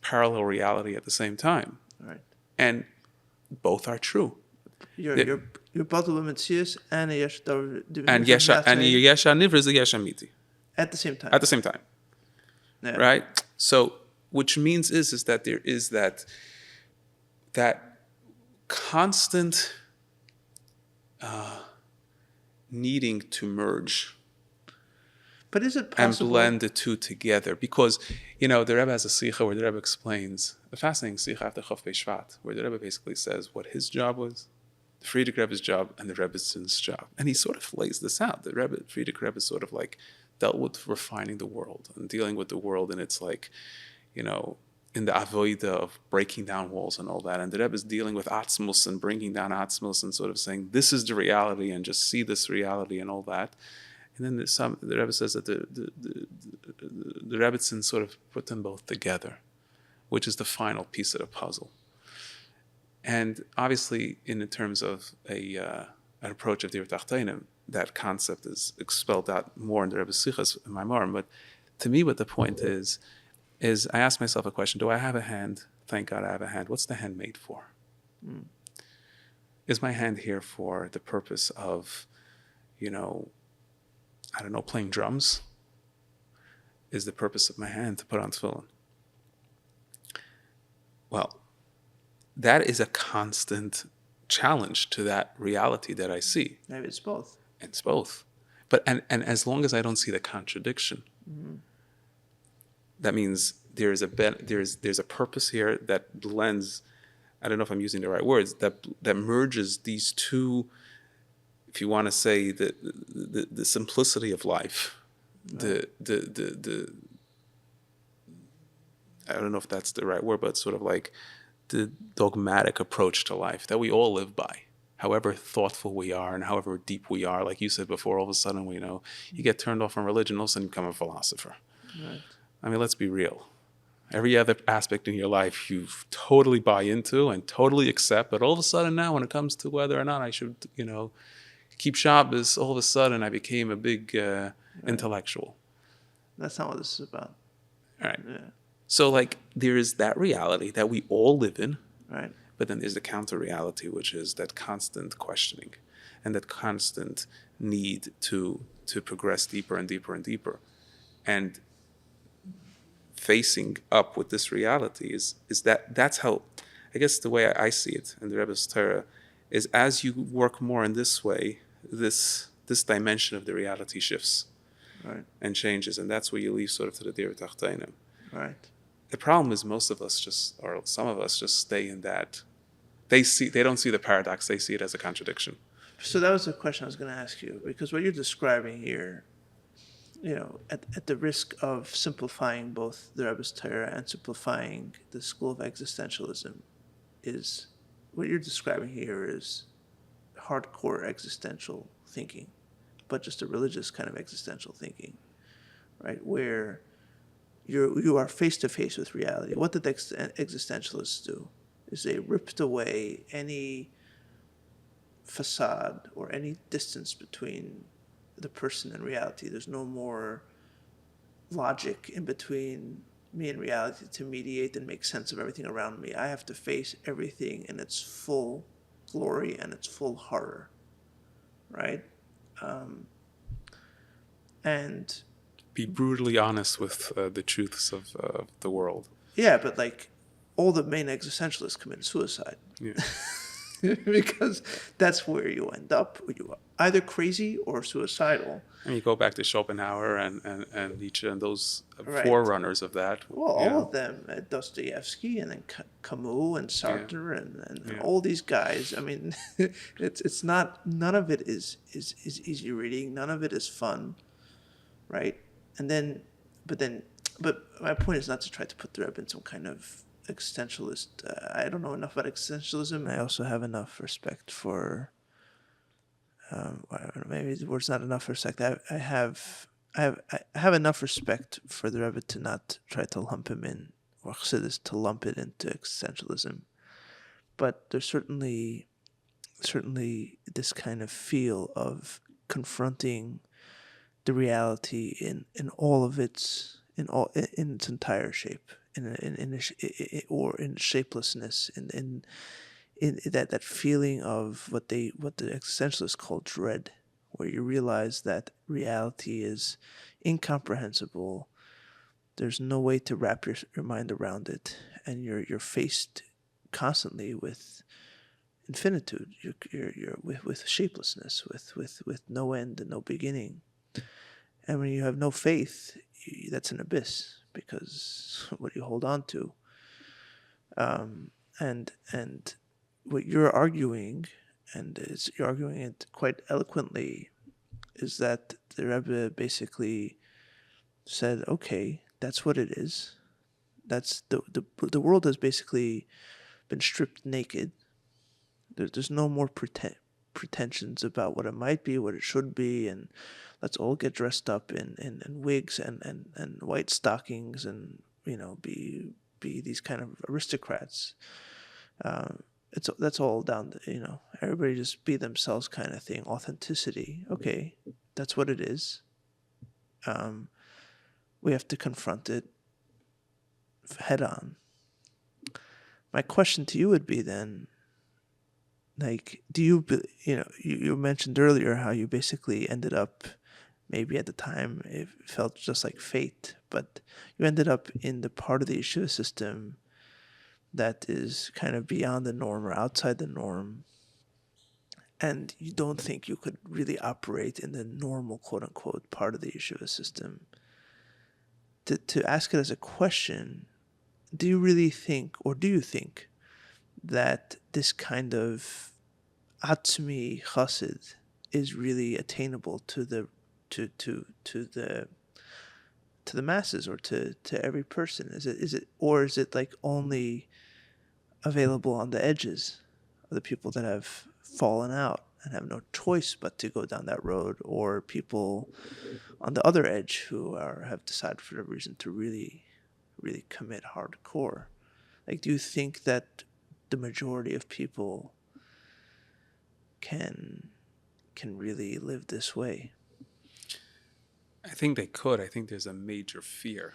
parallel reality at the same time. Right. And both are true. You're both a Metzius and a Yesh and Yesha Nivra is a Yesha Miti. At the same time. At the same time. Yeah. Right? So which means is that there is that constant needing to merge. But is it possible? And blend the two together. Because, the Rebbe has a sikha where the Rebbe explains, a fascinating sikha after Chof Beishvat, where the Rebbe basically says what his job was, the Frierdiker Rebbe's job, and the Rebbe's job. And he sort of lays this out. The Frierdiker Rebbe sort of like dealt with refining the world and dealing with the world, and it's like, in the avoida of breaking down walls and all that. And the Rebbe is dealing with Atzmus and bringing down Atzmus and sort of saying, this is the reality and just see this reality and all that. And then the Rebbe says that the Rebbetzin sort of put them both together, which is the final piece of the puzzle. And obviously, in terms of an approach of the Tachtenim, that concept is expelled out more in the Rebbe's Sichas and Maimarim. But to me, what the point is I ask myself a question: do I have a hand? Thank God I have a hand. What's the hand made for? Is my hand here for the purpose of, playing drums? Is the purpose of my hand to put on tefillin? Well, that is a constant challenge to that reality that I see. Maybe it's both. It's both. But and as long as I don't see the contradiction, that means there's a purpose here that blends. I don't know if I'm using the right words. That merges these two. If you want to say the simplicity of life, the I don't know if that's the right word, but sort of like the dogmatic approach to life that we all live by. However thoughtful we are and however deep we are, like you said before, all of a sudden you get turned off from religion, all of a sudden you become a philosopher. Right. I mean, let's be real. Every other aspect in your life you totally buy into and totally accept, but all of a sudden now when it comes to whether or not I should, keep Shabbos, all of a sudden I became a big intellectual. That's not what this is about. All right. Yeah. So there is that reality that we all live in. Right. But then there's the counter reality, which is that constant questioning and that constant need to progress deeper and deeper and deeper. And facing up with this reality that's how, I guess the way I see it in the Rebbe's Torah is as you work more in this way, this dimension of the reality shifts, right, and changes, and that's where you leave sort of to the Dir Tachtenim. Right. The problem is most of us some of us just stay in that. They don't see the paradox, they see it as a contradiction. So that was the question I was going to ask you, because what you're describing here, at the risk of simplifying both the Rebbe's Torah and simplifying the school of existentialism, is what you're describing here is hardcore existential thinking, but just a religious kind of existential thinking, right? Where you are face to face with reality. What did existentialists do? Is they ripped away any facade or any distance between the person and reality. There's no more logic in between me and reality to mediate and make sense of everything around me. I have to face everything in its full glory and its full horror, right? And be brutally honest with the truths of the world. Yeah, but all the main existentialists commit suicide. Yeah. because that's where you end up. You are either crazy or suicidal. And you go back to Schopenhauer and Nietzsche and those Right. forerunners of that. Well, all of them, Dostoevsky and then Camus and Sartre and all these guys. I mean, it's not, none of it is easy reading. None of it is fun, right? But my point is not to try to put the Rebbe in some kind of existentialist. I don't know enough about existentialism. I also have enough respect for. I don't know, maybe the word's not enough respect. I have enough respect for the Rebbe to not try to lump him in, or Chassidus to lump it into existentialism. But there's certainly this kind of feel of confronting the reality in all of its in its entire shape, or in shapelessness, in that feeling of what the existentialists call dread, where you realize that reality is incomprehensible. There's no way to wrap your mind around it, and you're faced constantly with infinitude. You're with shapelessness, with no end and no beginning. And when you have no faith, that's an abyss, because what do you hold on to? And what you're arguing, and you're arguing it quite eloquently, is that the Rebbe basically said, okay, that's what it is. That's the world has basically been stripped naked. There's no more pretensions about what it might be, what it should be, and let's all get dressed up in wigs and white stockings and, be these kind of aristocrats. That's all down to, everybody just be themselves kind of thing. Authenticity. Okay, that's what it is. We have to confront it head on. My question to you would be then, like, do you mentioned earlier how you basically ended up, maybe at the time it felt just like fate, but you ended up in the part of the yeshiva system that is kind of beyond the norm or outside the norm, and you don't think you could really operate in the normal, quote-unquote, part of the yeshiva system. To ask it as a question, do you really think, or do you think, that this kind of Atzmi chassid is really attainable to the masses, or to every person? Is it like only available on the edges of the people that have fallen out and have no choice but to go down that road, or people on the other edge who have decided for whatever reason to really, really commit hardcore? Like, do you think that the majority of people can really live this way? I think they could. I think there's a major fear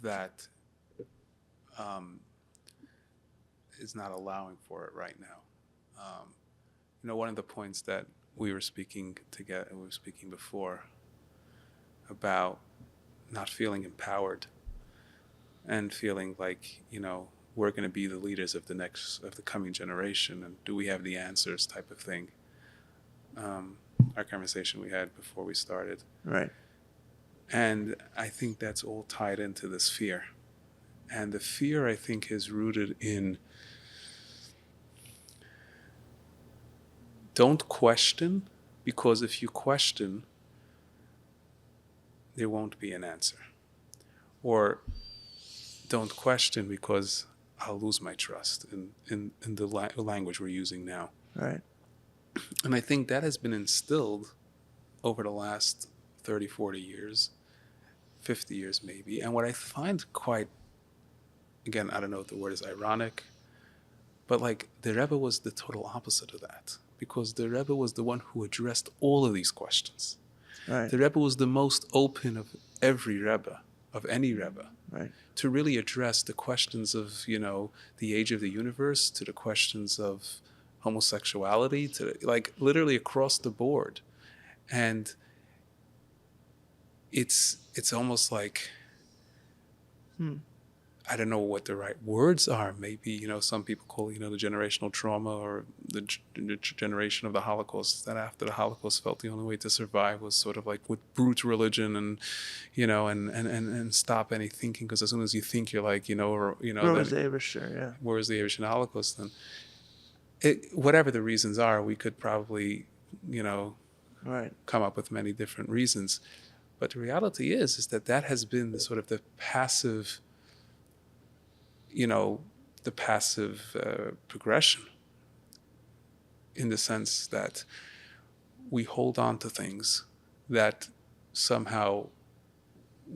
that is not allowing for it right now. One of the points that we were speaking before about not feeling empowered and feeling like, we're going to be the leaders of the coming generation, and do we have the answers type of thing. Our conversation we had before we started. Right. And I think that's all tied into this fear. And the fear, I think, is rooted in don't question, because if you question, there won't be an answer. Or don't question because I'll lose my trust in the language we're using now. Right. And I think that has been instilled over the last 30, 40 years, 50 years maybe. And what I find quite, again, I don't know if the word is ironic, but like the Rebbe was the total opposite of that, because the Rebbe was the one who addressed all of these questions. Right. The Rebbe was the most open of every Rebbe, of any Rebbe, right, to really address the questions of, the age of the universe, to the questions of homosexuality, to like literally across the board. And it's almost like I don't know what the right words are. Maybe, some people call it, the generational trauma, or the generation of the Holocaust, that after the Holocaust felt the only way to survive was sort of like with brute religion and, and stop any thinking, because as soon as you think, you're like, Where was the Eibishter, yeah. Where was the Eibishter in the Holocaust then? Whatever the reasons are, we could probably, right. come up with many different reasons. But the reality is that has been the passive, progression, in the sense that we hold on to things that somehow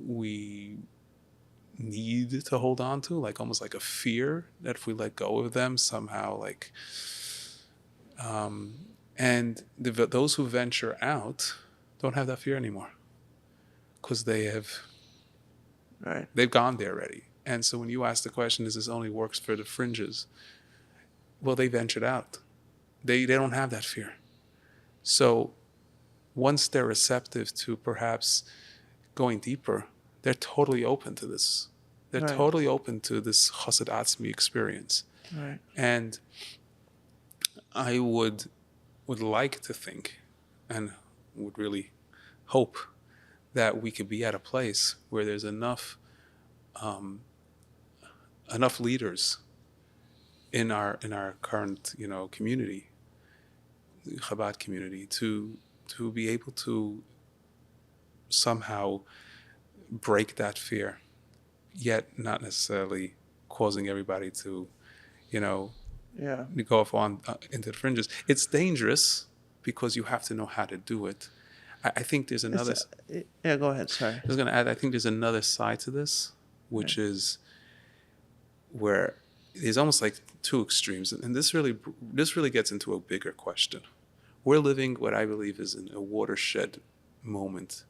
we need to hold on to, like almost like a fear that if we let go of them somehow, like, and those who venture out don't have that fear anymore, because they've gone there already. And so when you ask the question, is this only works for the fringes? Well, they ventured out. They don't have that fear. So once they're receptive to perhaps going deeper, they're totally open to this. They're totally open to this chassid atzmi experience. Right. And I would like to think, and would really hope, that we could be at a place where there's enough leaders in our current community, the Chabad community, to be able to somehow break that fear, yet not necessarily causing everybody to go off into the fringes. It's dangerous because you have to know how to do it. I think there's another. Go ahead. Sorry. I was going to add. I think there's another side to this, which is where there's almost like two extremes, and this really gets into a bigger question. We're living what I believe is in a watershed moment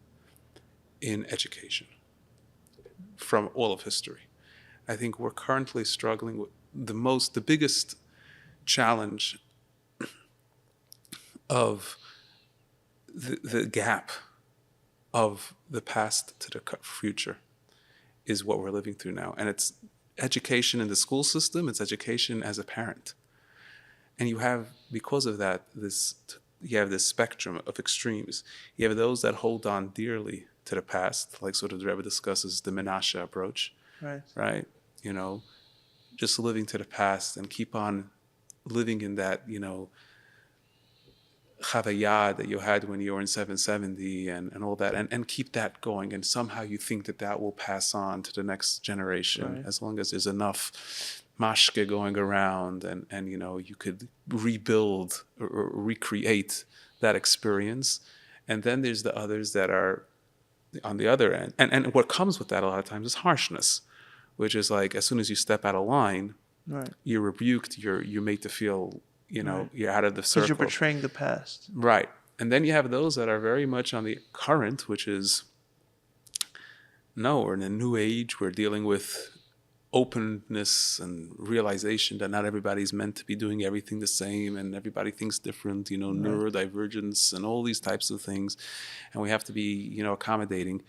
in education from all of history. I think we're currently struggling with the biggest challenge of the gap of the past to the future is what we're living through now. And it's education in the school system, it's education as a parent. And you have, because of that, you have this spectrum of extremes. You have those that hold on dearly to the past, like sort of the Rebbe discusses the Menashe approach, right? Just living to the past and keep on living in that, chavayah that you had when you were in 770 and all that, and keep that going, and somehow you think that will pass on to the next generation, as long as there's enough mashke going around, and you could rebuild or recreate that experience. And then there's the others that are on the other end, and what comes with that a lot of times is harshness, which is like, as soon as you step out of line, you're rebuked, you're made to feel you're out of the circle. Because you're betraying the past. Right. And then you have those that are very much on the current, which is, no, we're in a new age. We're dealing with openness and realization that not everybody's meant to be doing everything the same, and everybody thinks different, neurodivergence and all these types of things. And we have to be, accommodating.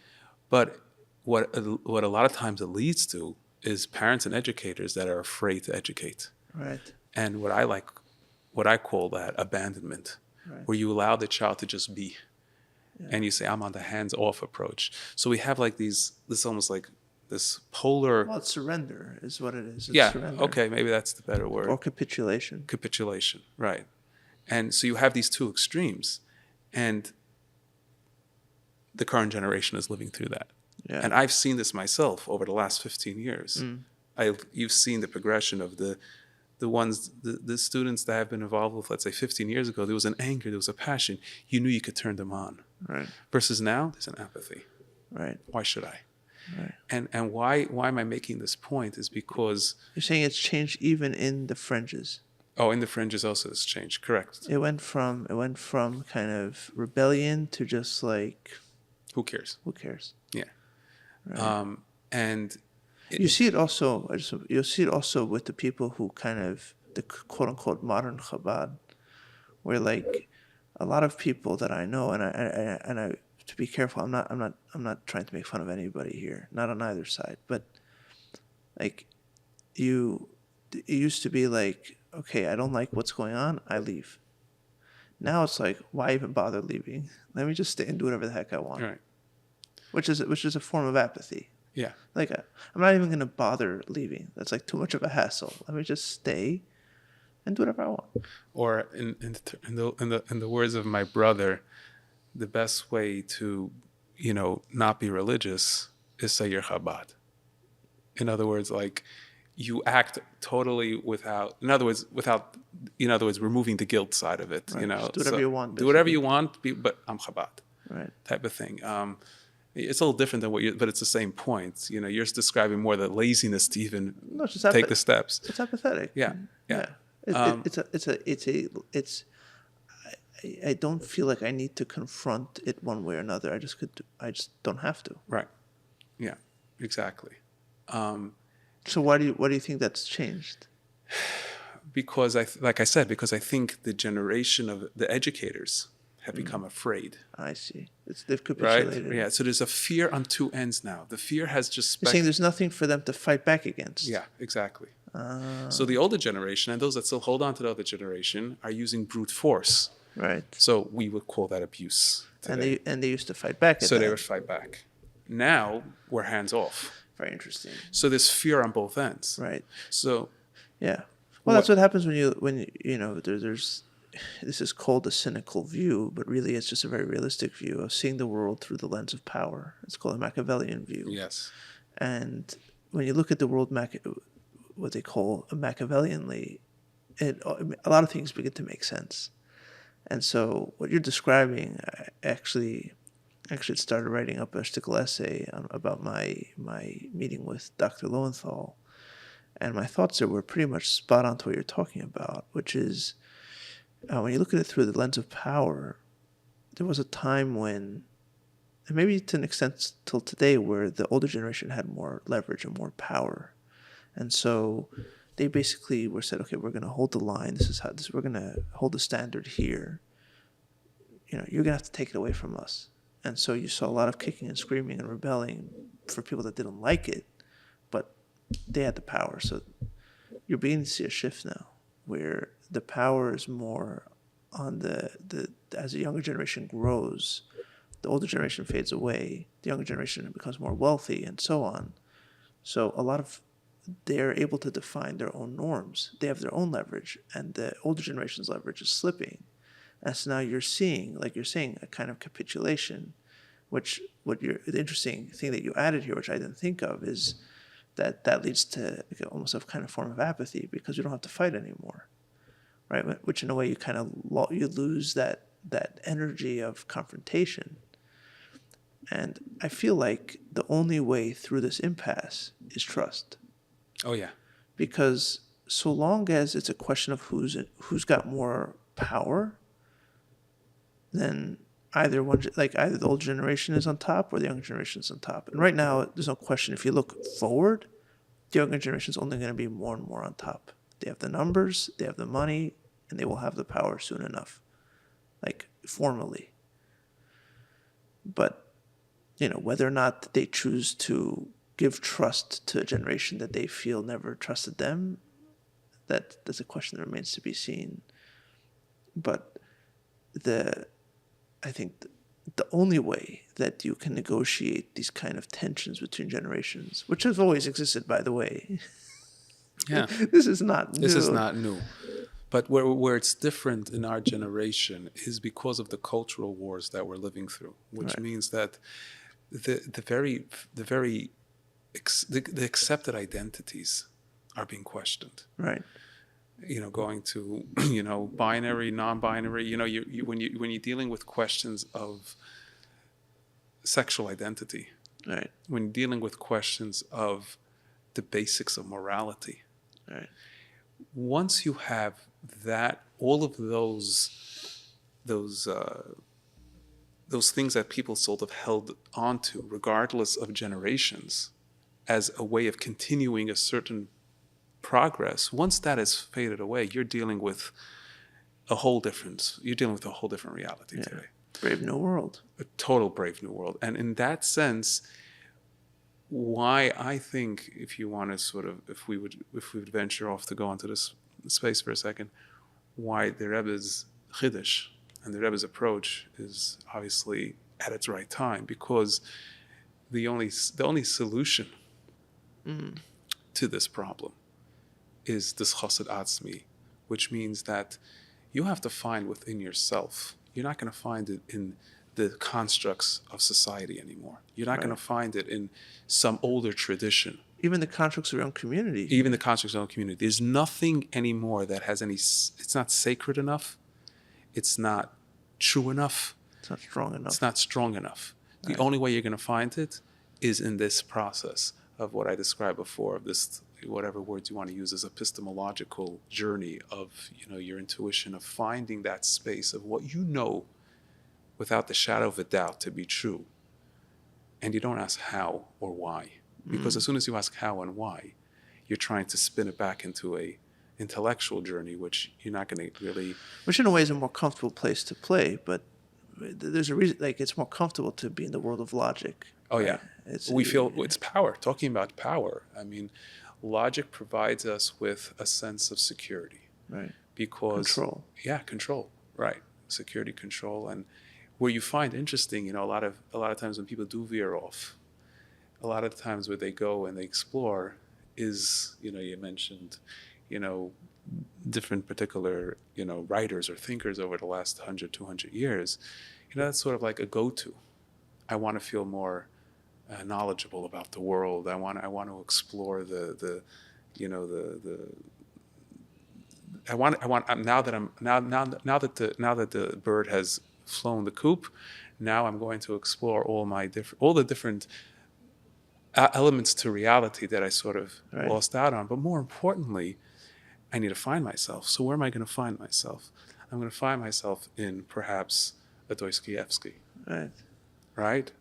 But what a lot of times it leads to is parents and educators that are afraid to educate. Right. And what I call that abandonment, where you allow the child to just be, and you say, I'm on the hands-off approach. So we have like this almost like this polar. Well, it's surrender is what it is. It's surrender. Okay, maybe that's the better word. Or capitulation. Capitulation, right. And so you have these two extremes, and the current generation is living through that. Yeah. And I've seen this myself over the last 15 years. You've seen the progression of the students that have been involved with, let's say 15 years ago, there was an anger, there was a passion. You knew you could turn them on. Right. Versus now, there's an apathy. Right. Why should I? Right. And why am I making this point is because... You're saying it's changed even in the fringes. Oh, in the fringes also it's changed, correct. It went from kind of rebellion to just like... Who cares? Yeah. Right. And... You see it also. You'll see it also with the people who kind of the quote unquote modern Chabad, where like a lot of people that I know, and I to be careful, I'm not trying to make fun of anybody here, not on either side, but Like it used to be like, okay, I don't like what's going on, I leave. Now it's like, why even bother leaving? Let me just stay and do whatever the heck I want. Right. Which is a form of apathy. Yeah. Like, I'm not even going to bother leaving. That's like too much of a hassle. Let me just stay and do whatever I want. Or in the words of my brother, the best way to, not be religious is say you're Chabad. In other words, like, you act totally without removing the guilt side of it. Right. Just do whatever you want. Do whatever you want, but I'm Chabad. Right. Type of thing. It's a little different than but it's the same point. You're describing more the laziness to even take the steps. It's apathetic. Yeah. I don't feel like I need to confront it one way or another. I just don't have to. Right. Yeah. Exactly. So why do you think that's changed? Because because I think the generation of the educators have become afraid. I see. They've capitulated. Right? Yeah. So there's a fear on two ends now. The fear has just... You're saying there's nothing for them to fight back against. Yeah, exactly. So the older generation, and those that still hold on to the older generation, are using brute force. Right. So we would call that abuse today. And they used to fight back at So that. they would fight back. Now we're hands off. Very interesting. So there's fear on both ends. Right. So... Yeah. Well, that's what happens when there's this is called a cynical view, but really it's just a very realistic view of seeing the world through the lens of power. It's called a Machiavellian view. Yes. And when you look at the world, what they call Machiavellianly, a lot of things begin to make sense. And so what you're describing, I actually started writing up a shtickle essay about my meeting with Dr. Lowenthal. And my thoughts there were pretty much spot on to what you're talking about, which is when you look at it through the lens of power, there was a time when, and maybe to an extent till today, where the older generation had more leverage and more power. And so they basically were said, okay, we're going to hold the line. We're going to hold the standard here. You're going to have to take it away from us. And so you saw a lot of kicking and screaming and rebelling for people that didn't like it, but they had the power. So you're beginning to see a shift now where the power is more on as the younger generation grows, the older generation fades away, the younger generation becomes more wealthy and so on. So they're able to define their own norms. They have their own leverage, and the older generation's leverage is slipping. And so now you're seeing, like you're saying, a kind of capitulation, the interesting thing that you added here, which I didn't think of, is that leads to almost a kind of form of apathy because you don't have to fight anymore, right? Which in a way you lose that energy of confrontation. And I feel like the only way through this impasse is trust. Oh yeah. Because so long as it's a question of who's got more power, then either the old generation is on top or the younger generation is on top. And right now, there's no question. If you look forward, the younger generation is only going to be more and more on top. They have the numbers, they have the money, and they will have the power soon enough, like formally. But, whether or not they choose to give trust to a generation that they feel never trusted them, that's a question that remains to be seen. But I think the only way that you can negotiate these kind of tensions between generations, which have always existed, by the way. Yeah. This is not new. This is not new. But where it's different in our generation is because of the cultural wars that we're living through, which means that the accepted identities are being questioned. Right. Going to, binary, non-binary, when you're dealing with questions of sexual identity, right? When you're dealing with questions of the basics of morality, right? Once you have that, all of those things that people sort of held onto, regardless of generations, as a way of continuing a certain progress, once that is faded away, you're dealing with a whole different reality today. Brave new world. A total brave new world. And in that sense, why I think, if you want to sort of, if we would venture off to go into this space for a second, why the Rebbe's Chiddush and the Rebbe's approach is obviously at its right time, because the only solution to this problem is this chassid atzmi, which means that you have to find within yourself. You're not going to find it in the constructs of society anymore. You're not going to find it in some older tradition. Even the constructs of your own community. Even the constructs of your own community. There's nothing anymore that has any, it's not sacred enough. It's not true enough. It's not strong enough. It's not strong enough. The only way you're going to find it is in this process of what I described before, of this, whatever words you want to use, as epistemological journey of, your intuition, of finding that space of what you know without the shadow of a doubt to be true. And you don't ask how or why. Because as soon as you ask how and why, you're trying to spin it back into a intellectual journey, which you're not going to really... Which in a way is a more comfortable place to play, but there's a reason, like, it's more comfortable to be in the world of logic. Oh, yeah. We feel it's power. Talking about power, I mean, logic provides us with a sense of security. Right. Because... Control. Yeah, control. Right. Security, control. And where you find interesting, a lot of times when people do veer off, a lot of the times where they go and they explore is, you mentioned, different particular, writers or thinkers over the last 100, 200 years. That's sort of like a go-to. I want to feel more knowledgeable about the world. I want to explore now that the bird has flown the coop, now I'm going to explore all the different elements to reality that I sort of lost out on. But more importantly, I need to find myself. So where am I going to find myself? I'm going to find myself in perhaps a Dostoevsky. Right?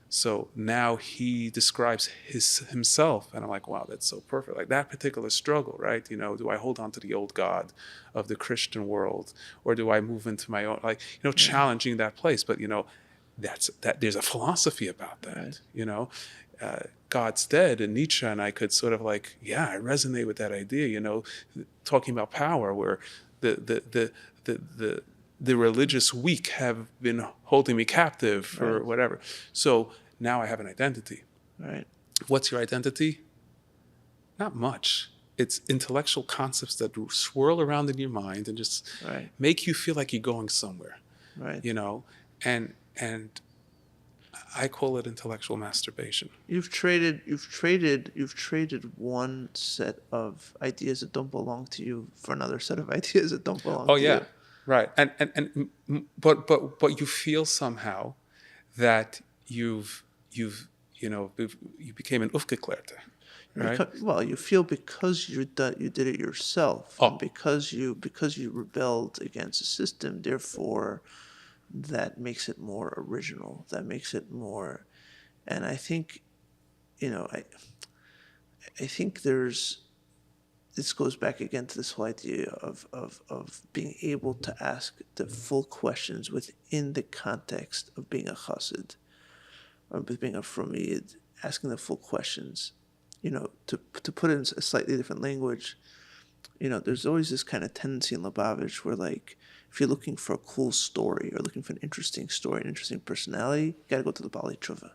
So now he describes himself, and I'm like, wow, that's so perfect. Like that particular struggle, right? Do I hold on to the old God of the Christian world, or do I move into my own, challenging that place? But there's a philosophy about that. God's dead, and Nietzsche and I could sort of I resonate with that idea. Talking about power, where the religious weak have been holding me captive or whatever. So now I have an identity. Right. What's your identity? Not much. It's intellectual concepts that swirl around in your mind and just make you feel like you're going somewhere. Right. And I call it intellectual masturbation. You've traded one set of ideas that don't belong to you for another set of ideas that don't belong to you. Right. But you feel somehow that you became an aufgeklärter, right? You feel because you did it yourself, because you rebelled against the system. Therefore, that makes it more original. That makes it more, and I think, I think this goes back again to this whole idea of being able to ask the full questions within the context of being a chassid, or being a frumid, asking the full questions. To put it in a slightly different language, there's always this kind of tendency in Lubavitch where, like, if you're looking for a cool story or looking for an interesting story, an interesting personality, you got to go to the Baalei Tshuva.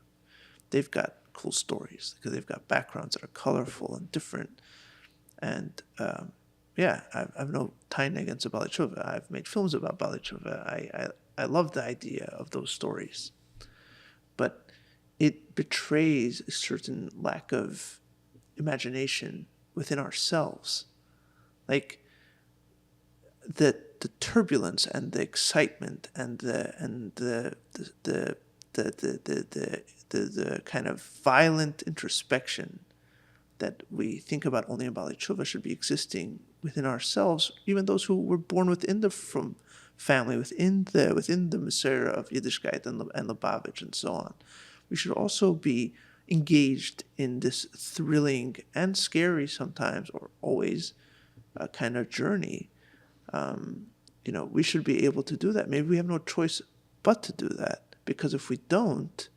They've got cool stories because they've got backgrounds that are colorful and different. And I've no time against the Baalei Tshuva. I've made films about Baalei Tshuva. I love the idea of those stories, but it betrays a certain lack of imagination within ourselves, like the turbulence and the excitement and the kind of violent introspection that we think about only in Baalei Tshuva should be existing within ourselves, even those who were born within the family, within the Messiah of Yiddishkeit and Lubavitch and so on. We should also be engaged in this thrilling and scary sometimes, or always, kind of journey. We should be able to do that. Maybe we have no choice but to do that, because if we don't,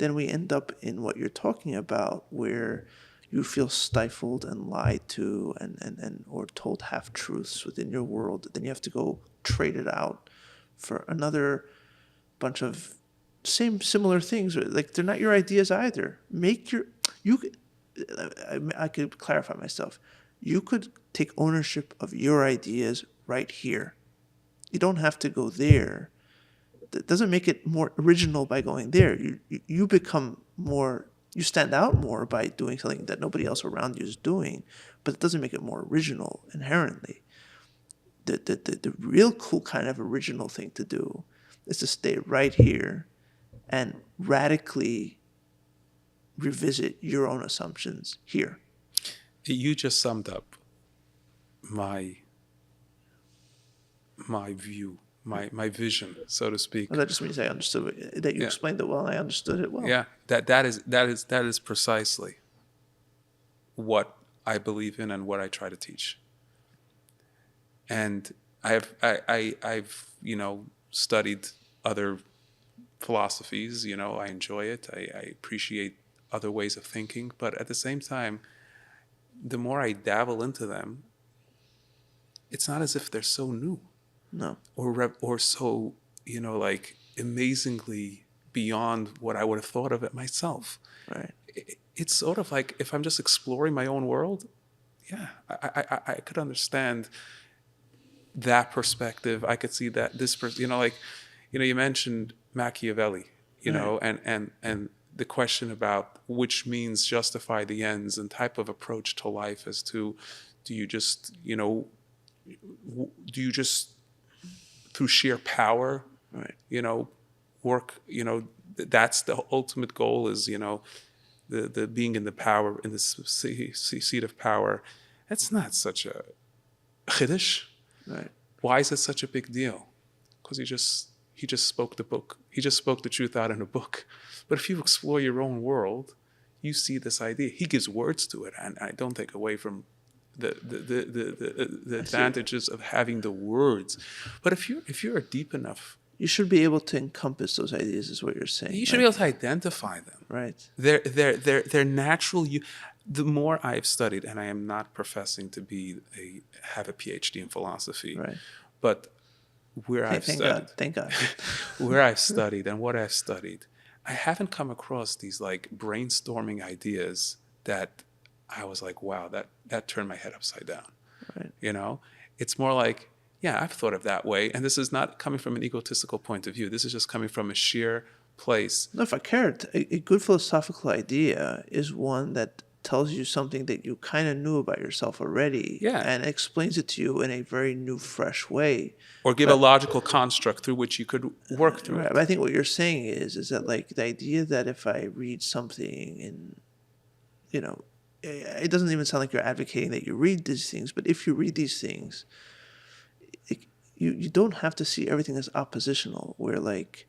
then we end up in what you're talking about, where you feel stifled and lied to and or told half-truths within your world. Then you have to go trade it out for another bunch of similar things. Like, they're not your ideas either. I could clarify myself. You could take ownership of your ideas right here. You don't have to go there. That doesn't make it more original by going there. You become more, you stand out more by doing something that nobody else around you is doing, but it doesn't make it more original inherently. The real cool kind of original thing to do is to stay right here and radically revisit your own assumptions here. You just summed up my view, my vision, so to speak. Well, that just means I understood it, that you explained it well, and I understood it well. Yeah, that is precisely what I believe in and what I try to teach. And I've studied other philosophies. I enjoy it. I appreciate other ways of thinking, but at the same time, the more I dabble into them, it's not as if they're so new. No. Or so, like amazingly beyond what I would have thought of it myself. Right. It's sort of like if I'm just exploring my own world, yeah, I could understand that perspective. I could see that this person, you mentioned Machiavelli, and the question about which means justify the ends and type of approach to life as to, do you just through sheer power, right, work, that's the ultimate goal is, the being in the power, in the seat of power. That's not such a chiddush. Right. Why is it such a big deal? Because he just spoke the book. He just spoke the truth out in a book. But if you explore your own world, you see this idea. He gives words to it, and I don't take away from the advantages of having the words. But if you're deep enough, you should be able to encompass those ideas, is what you're saying. You should be able to identify them. Right. They're natural. The more I've studied, and I am not professing to have a PhD in philosophy, right, but where I've studied, thank God, where I've studied and what I've studied, I haven't come across these like brainstorming ideas that I was like, wow, that turned my head upside down. Right. It's more like, yeah, I've thought of that way, and this is not coming from an egotistical point of view. This is just coming from a sheer place. No, if I cared, a good philosophical idea is one that tells you something that you kind of knew about yourself already, and explains it to you in a very new, fresh way. Or give a logical construct through which you could work through it. But I think what you're saying is that, like, the idea that if I read something and, it doesn't even sound like you're advocating that you read these things, but if you read these things, you don't have to see everything as oppositional, where, like,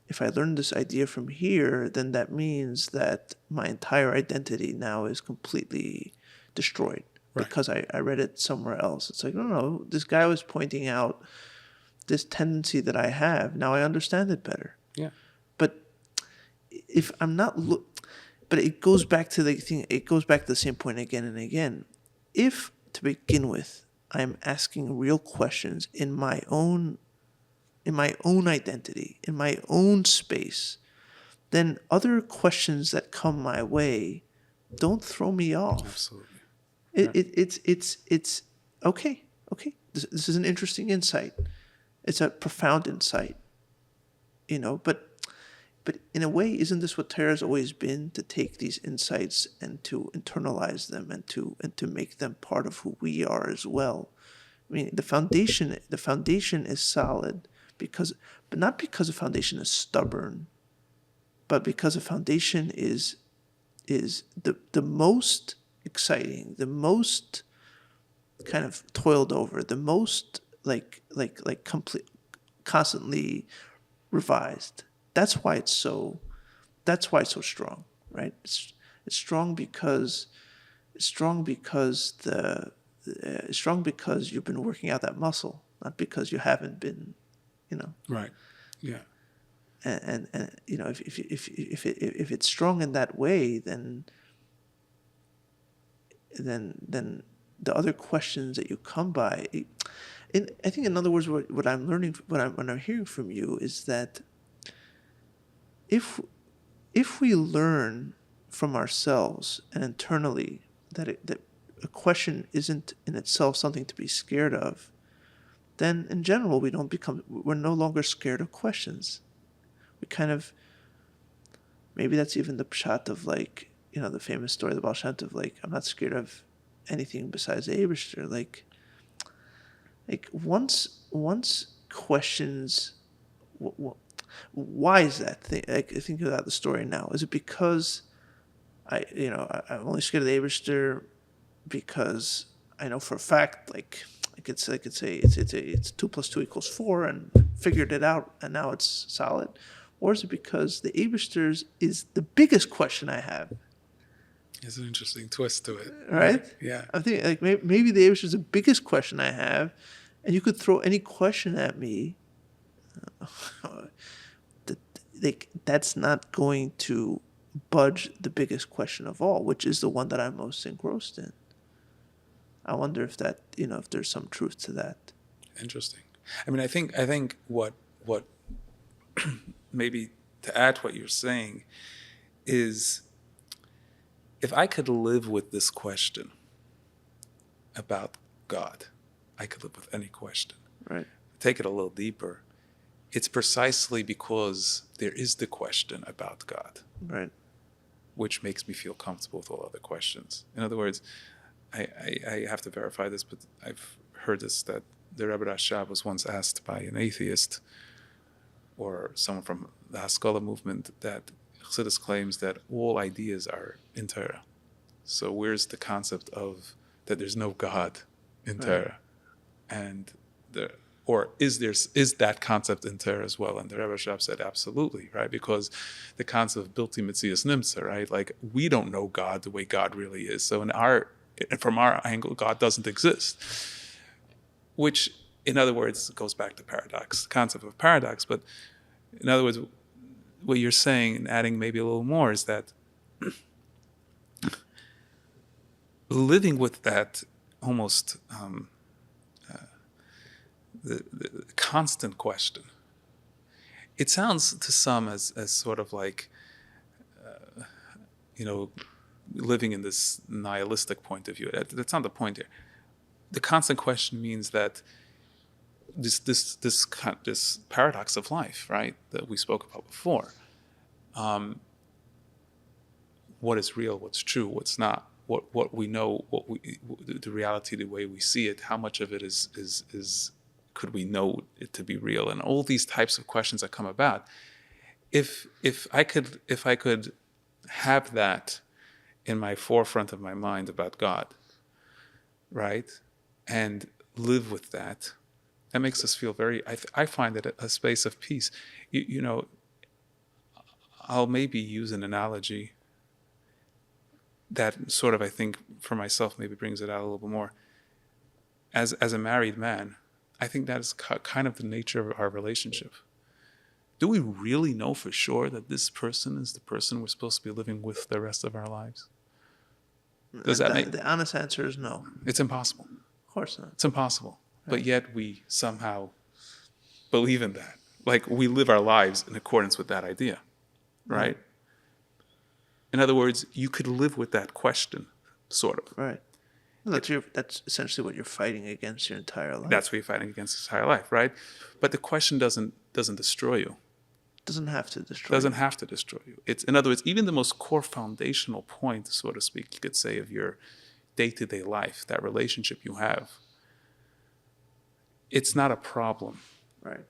if I learn this idea from here, then that means that my entire identity now is completely destroyed because I read it somewhere else. It's like, no, this guy was pointing out this tendency that I have. Now I understand it better. Yeah. But if I'm not... But it goes back to the thing. It goes back to the same point again and again. If, to begin with, I'm asking real questions in my own identity, in my own space, then other questions that come my way don't throw me off. Absolutely. It's okay. This is an interesting insight. It's a profound insight. But in a way, isn't this what Torah has always been? To take these insights and to internalize them and to make them part of who we are as well. I mean, the foundation is solid but not because the foundation is stubborn, but because the foundation is the most exciting, the most kind of toiled over, the most like complete, constantly revised. That's why it's so strong, right? It's strong because you've been working out that muscle, not because you haven't been, Right. Yeah. and if it's strong in that way, then the other questions that you come by, I think in other words, what I'm learning, what I'm hearing from you is that if we learn from ourselves and internally that a question isn't in itself something to be scared of, then in general we're no longer scared of questions. We kind of, maybe that's even the pshat of the famous story of the Baal Shem Tov, I'm not scared of anything besides the Eibishter. Once questions, why is that? Think about the story now. Is it because I'm only scared of the Eibishter because I know for a fact, I could say it's 2 + 2 = 4 and figured it out and now it's solid, or is it because the Eibishter's is the biggest question I have? There's an interesting twist to it, right? Yeah. I think maybe the Eibishter is the biggest question I have, and you could throw any question at me. That's not going to budge the biggest question of all, which is the one that I'm most engrossed in. I wonder if that, if there's some truth to that. Interesting. I mean, I think what maybe to add to what you're saying is, if I could live with this question about God, I could live with any question. Right. Take it a little deeper. It's precisely because there is the question about God, right, which makes me feel comfortable with all other questions. In other words, I have to verify this, but I've heard this, that the Rebbe Rashab was once asked by an atheist or someone from the Haskalah movement that Chassidus claims that all ideas are in Torah. So where's the concept of that there's no God in Torah? And is that concept in Torah as well? And the Rebbe Rashab said absolutely, right? Because the concept of Bilti Mitzias Nimsa, right? Like, we don't know God the way God really is. So from our angle, God doesn't exist. Which, in other words, goes back to paradox, the concept of paradox. But in other words, what you're saying, and adding maybe a little more, is that living with that almost the constant question. It sounds to some as sort of like, living in this nihilistic point of view. That's not the point here. The constant question means that this paradox of life, right, that we spoke about before. What is real? What's true? What's not? What we know? The reality, the way we see it. How much of it is could we know it to be real? And all these types of questions that come about. If I could have that in my forefront of my mind about God, right, and live with that, that makes us feel very. I find it a space of peace. I'll maybe use an analogy that sort of, I think, for myself, maybe brings it out a little bit more. As a married man, I think that is kind of the nature of our relationship. Do we really know for sure that this person is the person we're supposed to be living with the rest of our lives? The honest answer is no. It's impossible. Of course not. It's impossible. Right. But yet we somehow believe in that. Like, we live our lives in accordance with that idea, right? In other words, you could live with that question, sort of. Right. Well, that's essentially what you're fighting against your entire life. That's what you're fighting against your entire life, right? But the question doesn't destroy you. Doesn't have to destroy Doesn't have to destroy you. It's, in other words, even the most core foundational point, so to speak, you could say, of your day-to-day life, that relationship you have, it's not a problem. Right.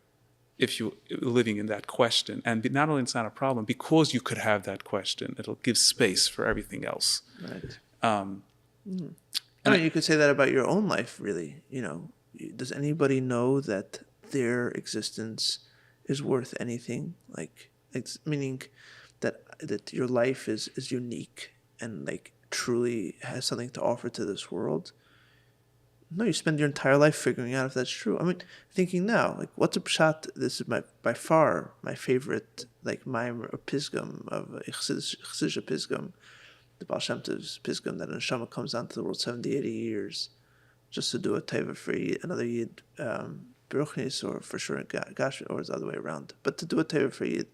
If you're living in that question. And not only it's not a problem, because you could have that question, it'll give space for everything else. Right. And you could say that about your own life, really. Does anybody know that their existence is worth anything? Meaning that your life is unique and truly has something to offer to this world. No, you spend your entire life figuring out if that's true. I mean, thinking now, like, what's a pshat? This is by far my favorite, like, maimer or pisgum of Chassidische pisgum, the Baal Shem Tov's pisgum, that an neshama comes down to the world 70, 80 years just to do a teva for another yid, Beruchnis, or for sure Gash, or it's the other way around. But to do a teva for yid,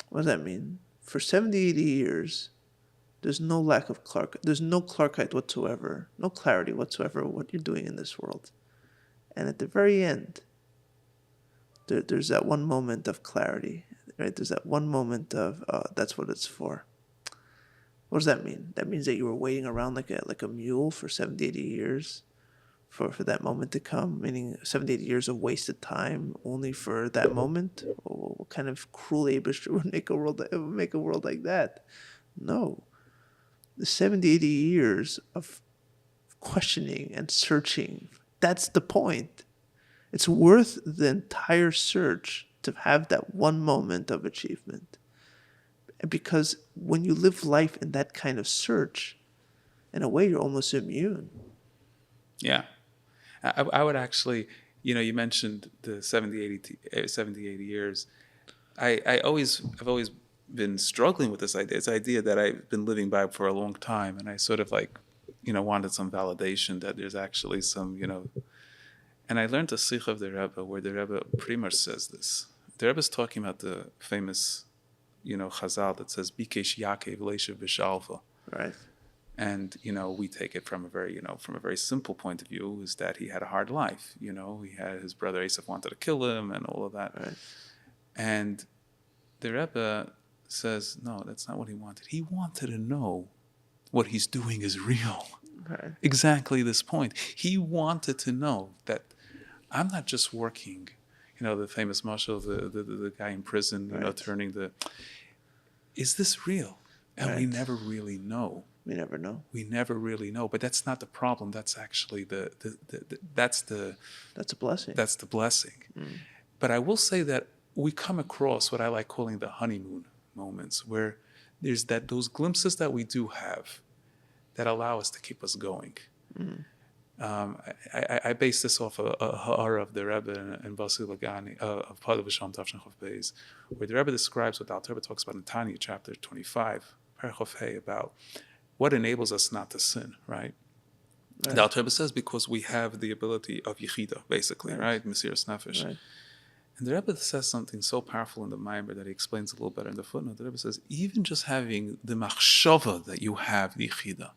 what does that mean? For 70, 80 years, there's no lack of there's no Clarkite whatsoever, no clarity whatsoever of what you're doing in this world. And at the very end, there's that one moment of clarity, right? There's that one moment of, that's what it's for. What does that mean? That means that you were waiting around like a mule for 70, 80 years for that moment to come, meaning 70, 80 years of wasted time only for that moment? What kind of cruel Abish would make a world like that? No. The 70, 80 years of questioning and searching, that's the point. It's worth the entire search to have that one moment of achievement. Because when you live life in that kind of search, in a way, you're almost immune. Yeah. I would actually, you mentioned the 70, 80 years. I've always been struggling with this idea. It's an idea that I've been living by for a long time, and I sort of wanted some validation that there's actually some, And I learned a sikh of the Rebbe where the Rebbe pretty much says this. The Rebbe is talking about the famous, Chazal that says Bikesh Yaakov Leishav B'Shalva. Right. And we take it from a very simple point of view, is that he had a hard life. He had his brother Asaph wanted to kill him and all of that. Right. And the Rebbe says, no, that's not what he wanted. He wanted to know what he's doing is real. Right. Exactly this point. He wanted to know that I'm not just working, the famous mashal, the guy in prison, right. turning is this real? And right. we never really know. We never know. We never really know. But that's not the problem. That's actually that's a blessing. That's the blessing. Mm. But I will say that we come across what I like calling the honeymoon moments, where there's those glimpses that we do have that allow us to keep us going. Mm. I base this off a ha'ara of the Rebbe and Basi Lagani of Padav V'Sham Tavshin Chof Beis, where the Rebbe describes what the Alter Rebbe talks about in Tanya, chapter 25, Parachof Hey, about what enables us not to sin, right? The Alter Rebbe says because we have the ability of yichida, basically, right? Mesiras Nefesh. Right. And the Rebbe says something so powerful in the Maimer that he explains a little better in the footnote. The Rebbe says, even just having the machshava that you have the yichida.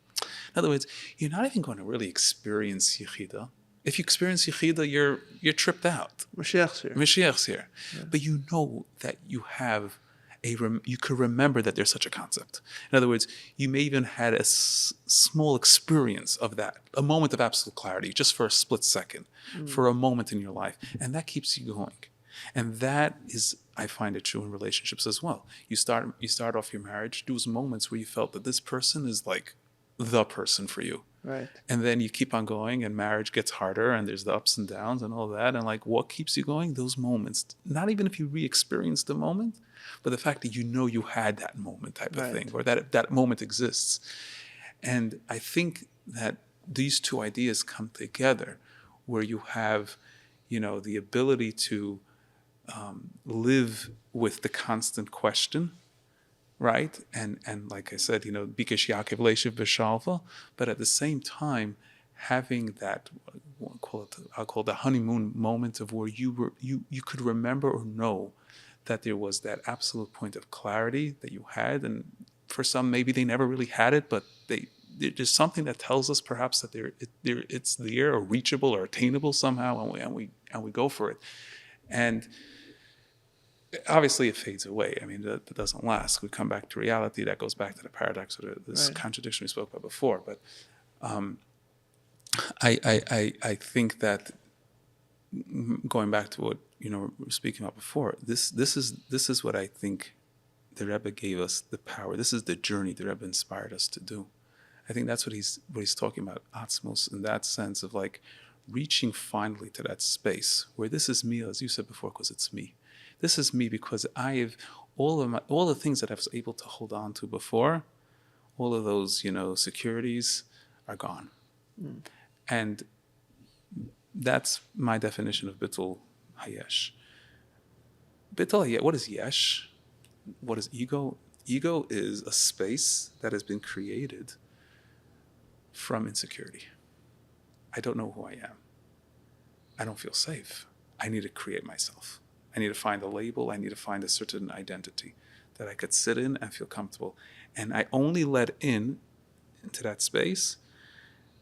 In other words, you're not even going to really experience yichida. If you experience yichida, you're tripped out. Mashiach's here. Yeah. But you know that you have you could remember that there's such a concept. In other words, you may even had a small experience of that, a moment of absolute clarity, just for a split second, for a moment in your life. And that keeps you going. And that is, I find it true in relationships as well. You start off your marriage, those moments where you felt that this person is like the person for you. Right. And then you keep on going and marriage gets harder and there's the ups and downs and all that. And what keeps you going? Those moments. Not even if you re-experience the moment, but the fact that you had that moment type of thing, or that moment exists. And I think that these two ideas come together where you have, the ability to live with the constant question, right? And like I said, Bikesh Yaakov Leishav B'Shalva, but at the same time, having that, I'll call it the honeymoon moment of where you could remember or know that there was that absolute point of clarity that you had, and for some maybe they never really had it, but there's something that tells us perhaps that it's there or reachable or attainable somehow, and we go for it, and obviously it fades away. I mean, that doesn't last. We come back to reality. That goes back to the paradox or this contradiction we spoke about before. But I think that going back to what we were speaking about before, this is what I think the Rebbe gave us the power. This is the journey the Rebbe inspired us to do. I think that's what he's talking about, Atzmus, in that sense of reaching finally to that space where this is me, as you said before, because it's me. This is me because I have all the things that I was able to hold on to before, all of those securities are gone. And That's my definition of Bittul Hayesh. Bittul Hayesh, what is Yesh? What is ego? Ego is a space that has been created from insecurity. I don't know who I am. I don't feel safe. I need to create myself. I need to find a label. I need to find a certain identity that I could sit in and feel comfortable. And I only let into that space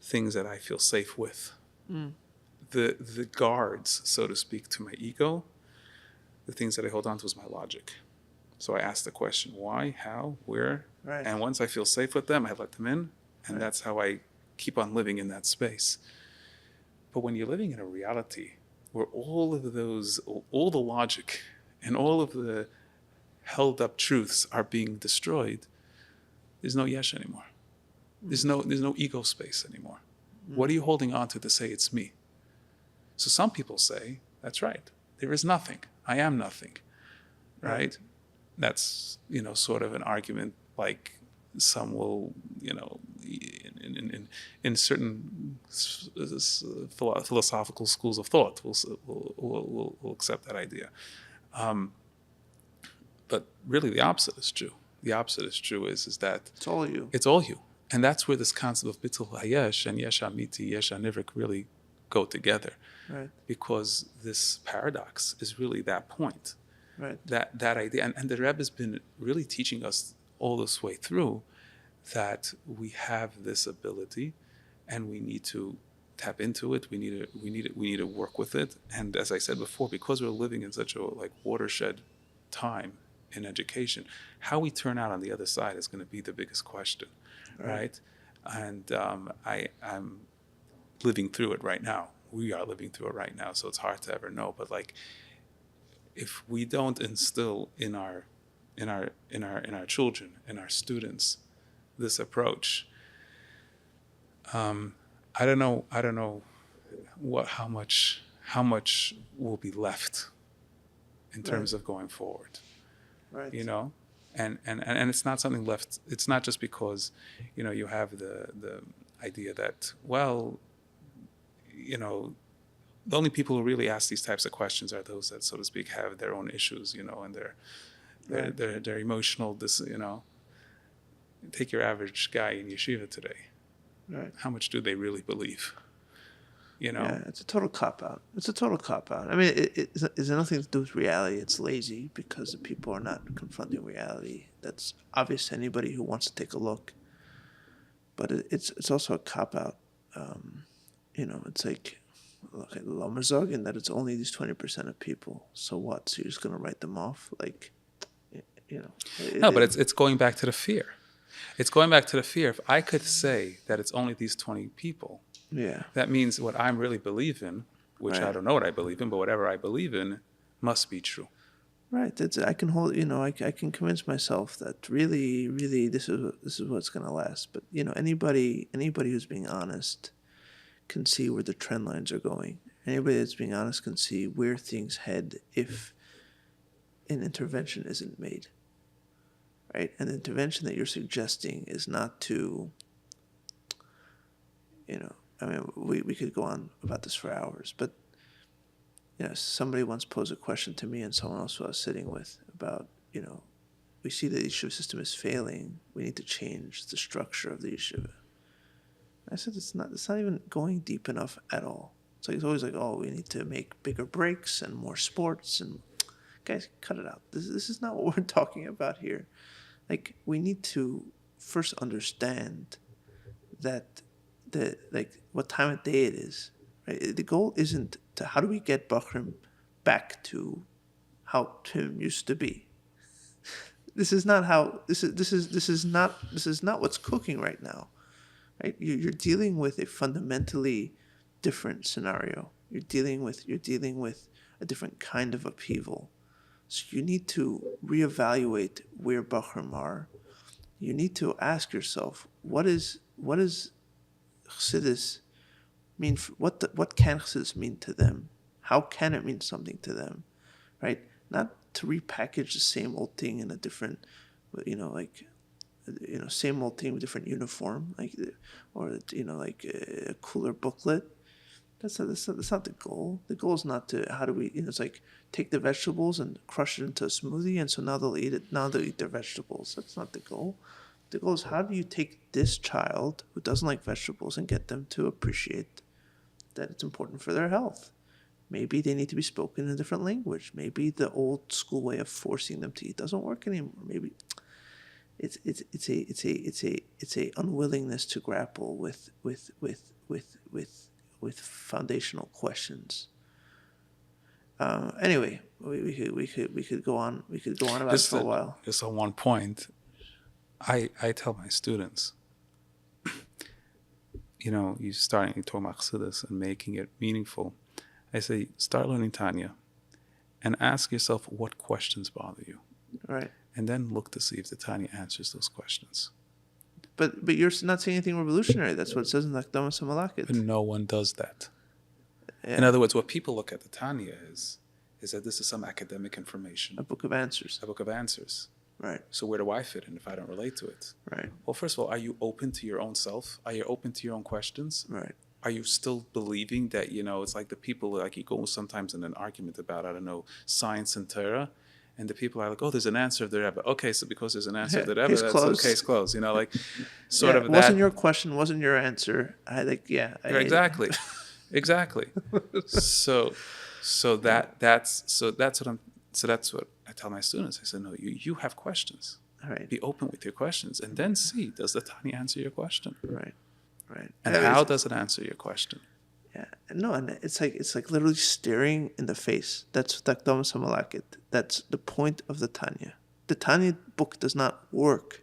things that I feel safe with. The guards, so to speak, to my ego, the things that I hold on to is my logic. So I ask the question, why, how, where? Right. And once I feel safe with them, I let them in. And that's how I keep on living in that space. But when you're living in a reality where all the logic and all of the held up truths are being destroyed, there's no yesh anymore. There's no ego space anymore. What are you holding on to say it's me? So some people say, that's right. There is nothing. I am nothing. Right? That's, sort of an argument like some will, in certain philosophical schools of thought will accept that idea. But really the opposite is true. The opposite is true is that it's all you. It's all you. And that's where this concept of Bittul Hayesh and Yesh Amiti, Yesh Anivrik really go together. Right. Because this paradox is really that point. Right. That idea. And the Rebbe has been really teaching us all this way through that we have this ability and we need to tap into it. We need to work with it. And as I said before, because we're living in such a watershed time in education, how we turn out on the other side is going to be the biggest question, right? And I'm living through it right now. We are living through it right now, so it's hard to ever know. But if we don't instill in our children, in our students, this approach, I don't know how much will be left in terms of going forward. Right. And it's not something left. It's not just because, you have the idea that, the only people who really ask these types of questions are those that, so to speak, have their own issues, and their emotional, take your average guy in yeshiva today. Right. How much do they really believe? Yeah, it's a total cop-out. I mean, it's nothing to do with reality. It's lazy because the people are not confronting reality. That's obvious to anybody who wants to take a look. But it's also a cop-out. It's like, look at Lomazog, and that it's only these 20% of people. So what? So you're just going to write them off? No, but it's going back to the fear. It's going back to the fear. If I could say that it's only these 20 people, that means what I really believe in, which I don't know what I believe in, but whatever I believe in must be true. Right. I can hold. I can convince myself that really, this is what's going to last. But anybody who's being honest can see where the trend lines are going. Anybody that's being honest can see where things head if an intervention isn't made. Right? And the intervention that you're suggesting is not to, we could go on about this for hours, but, somebody once posed a question to me and someone else who I was sitting with about, we see that the yeshiva system is failing. We need to change the structure of the yeshiva. I said, it's not even going deep enough at all. It's always like, we need to make bigger breaks and more sports. And guys, cut it out. This is not what we're talking about here. We need to first understand that what time of day it is. Right? The goal isn't to how do we get Bachrim back to how Tim used to be. This is not what's cooking right now. Right? You're dealing with a fundamentally different scenario. You're dealing with a different kind of upheaval. So you need to reevaluate where Bachrim are. You need to ask yourself, what does Chassidus mean? What can Chassidus mean to them? How can it mean something to them? Right? Not to repackage the same old thing in a different, same old thing with different uniform, or a cooler booklet. That's not the goal. The goal is not to, how do we, it's like take the vegetables and crush it into a smoothie, and so now they'll eat it. Now they'll eat their vegetables. That's not the goal. The goal is, how do you take this child who doesn't like vegetables and get them to appreciate that it's important for their health? Maybe they need to be spoken in a different language. Maybe the old school way of forcing them to eat doesn't work anymore. Maybe it's a unwillingness to grapple with foundational questions. Anyway, we could go on about it for a while. Just on one point, I tell my students, you talking about Chassidus and making it meaningful. I say, start learning Tanya and ask yourself what questions bother you. Right. And then look to see if the Tanya answers those questions. But you're not saying anything revolutionary. That's what it says in the Akdamas HaMalakit. But no one does that. Yeah. In other words, what people look at the Tanya is that this is some academic information. A book of answers. A book of answers. Right. So where do I fit in if I don't relate to it? Right. Well, first of all, are you open to your own self? Are you open to your own questions? Right. Are you still believing that, it's like the people, like you go sometimes in an argument about, science and Torah, and the people are like, oh, there's an answer of the Rebbe. Okay, so because there's an answer of the Rebbe, case that's closed. Case closed. Of that. Wasn't your question, wasn't your answer. Exactly. Exactly. So that's what I tell my students. I said, no, you have questions. All right. Be open with your questions, and then see, does the Tanya answer your question? Right. And how does it answer your question? Yeah. No, and it's like literally staring in the face. That's the Akdamas HaMalakit. That's the point of the Tanya. The Tanya book does not work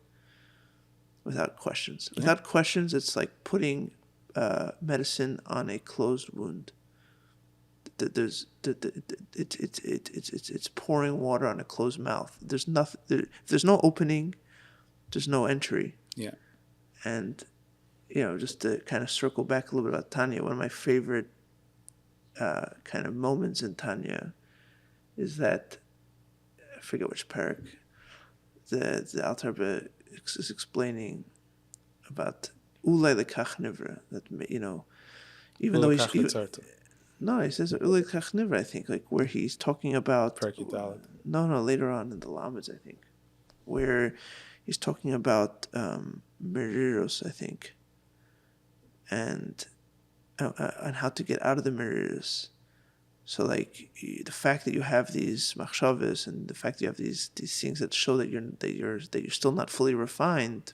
without questions. Without questions, it's like putting medicine on a closed wound. It's pouring water on a closed mouth. There's nothing. If there's no opening, there's no entry. Yeah. And just to kind of circle back a little bit about Tanya, one of my favorite kind of moments in Tanya is that, I forget which parak, the Alter Rebbe is explaining about ulai lekach nivra, that, even though he's... No, he says ulai lekach nivra, I think, like where he's talking about... No, later on in the Lamed, I think, where he's talking about meriros, I think, and how to get out of the meriros. So, like, the fact that you have these machshavas and the fact that you have these things that show that you're still not fully refined.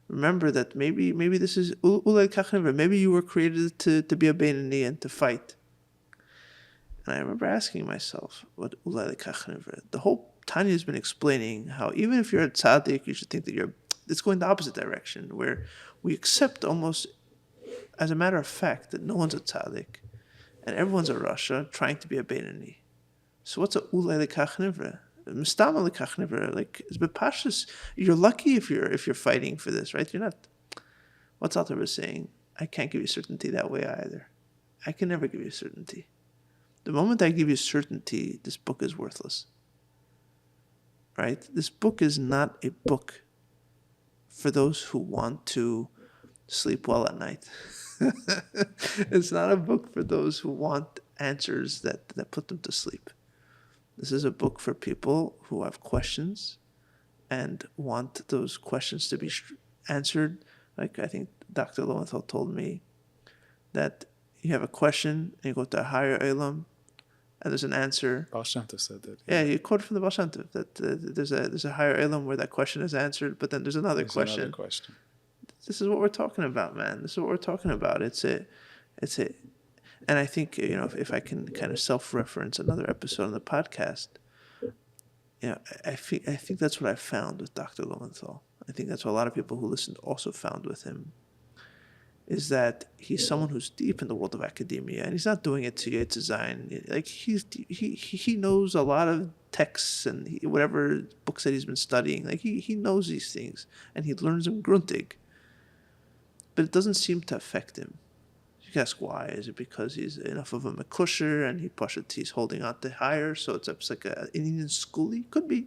Remember that maybe this is ulai kachnever. Maybe you were created to be a beinani and to fight. And I remember asking myself, what ulai kachnever? The whole Tanya has been explaining how even if you're a tzaddik, you should think that it's going the opposite direction, where we accept almost as a matter of fact that no one's a tzaddik and everyone's a rasha trying to be a beinani. So what's a ulai lekach nivra? Mistama lekach nivra, like it's bepashas. You're lucky if you're fighting for this, right? You're not. What's Alter Rebbe saying? I can't give you certainty that way either. I can never give you certainty. The moment I give you certainty, this book is worthless. Right? This book is not a book for those who want to sleep well at night. It's not a book for those who want answers that put them to sleep. This is a book for people who have questions and want those questions to be answered. Like I think Dr. Lowenthal told me that you have a question and you go to a higher Elam and there's an answer. Baal Shem Tov said that. Yeah, you quoted from the Baal Shem Tov that there's a higher Elam where that question is answered, but then there's another question. This is what we're talking about, man. This is what we're talking about. It's a, and I think, if I can kind of self-reference another episode on the podcast, I think that's what I found with Dr. Lowenthal. I think that's what a lot of people who listened also found with him, is that he's someone who's deep in the world of academia, and he's not doing it to design. Like he knows a lot of texts and whatever books that he's been studying. Like he knows these things, and he learns them gruntig. But it doesn't seem to affect him. You can ask why. Is it because he's enough of a mekusher and he's holding on to higher, so it's like an Indian schoolie? Could be.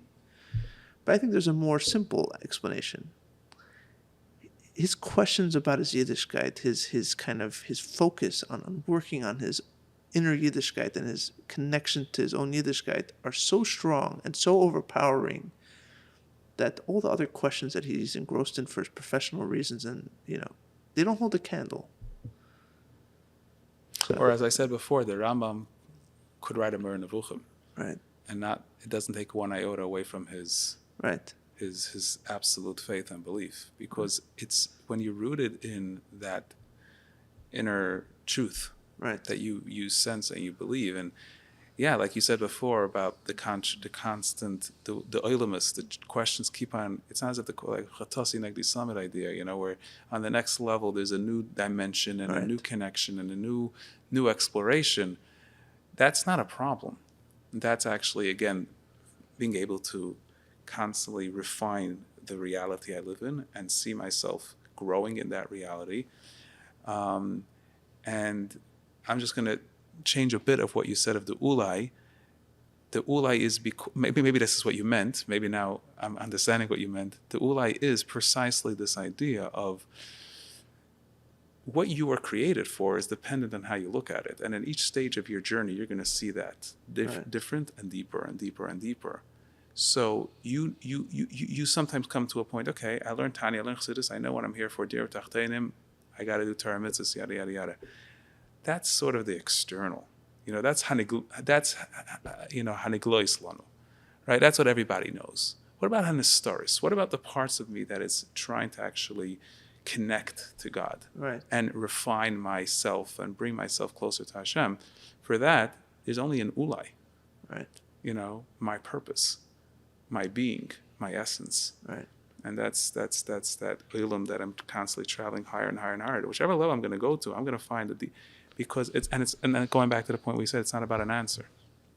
But I think there's a more simple explanation. his questions about his Yiddishkeit, his focus on working on his inner Yiddishkeit and his connection to his own Yiddishkeit are so strong and so overpowering that all the other questions that he's engrossed in for his professional reasons, and they don't hold a candle. So, or as I said before, the Rambam could write a Moreh Nevuchim, right, and it doesn't take one iota away from his right, his absolute faith and belief, because it's when you're rooted in that inner truth, right, that you sense and you believe. And yeah, like you said before about the constant, the oilamus, the questions keep on. It's not as if the like Chatasi Negdi Summit idea, where on the next level there's a new dimension and right, a new connection and a new exploration. That's not a problem. That's actually, again, being able to constantly refine the reality I live in and see myself growing in that reality. And I'm just going to change a bit of what you said of the ulai. The ulai is, maybe this is what you meant. Maybe now I'm understanding what you meant. The ulai is precisely this idea of what you are created for is dependent on how you look at it. And in each stage of your journey, you're going to see that different and deeper and deeper and deeper. So you sometimes come to a point, okay, I learned Tanya, I learned Chassidus, I know what I'm here for, Dir Tachtenim, I got to do Torah mitzvahs, yada, yada, yada. That's sort of the external. That's haniglois lanu, right? That's what everybody knows. What about hanestoris? What about the parts of me that is trying to actually connect to God, right, and refine myself and bring myself closer to Hashem? For that, there's only an ulai, right, my purpose, my being, my essence, right. And that's that ulam that I'm constantly traveling higher and higher and higher. Whichever level I'm going to go to, I'm going to find because and then going back to the point we said, it's not about an answer.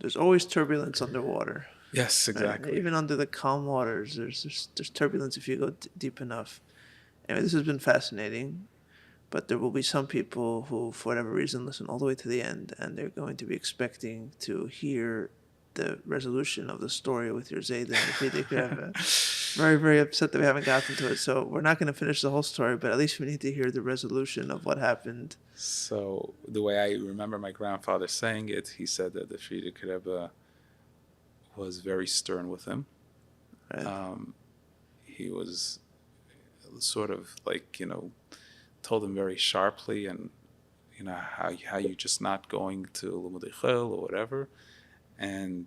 There's always turbulence underwater. Yes, exactly. Right? Even under the calm waters, there's turbulence if you go deep enough. Anyway, this has been fascinating, but there will be some people who, for whatever reason, listen all the way to the end, and they're going to be expecting to hear the resolution of the story with your Zayda and the Frierdiker Rebbe. Very, very upset that we haven't gotten to it. So we're not going to finish the whole story, but at least we need to hear the resolution of what happened. So the way I remember my grandfather saying it, he said that the Frierdiker Rebbe was very stern with him. Right. He was sort of like, told him very sharply, and how you just not going to Limudei Chil or whatever. And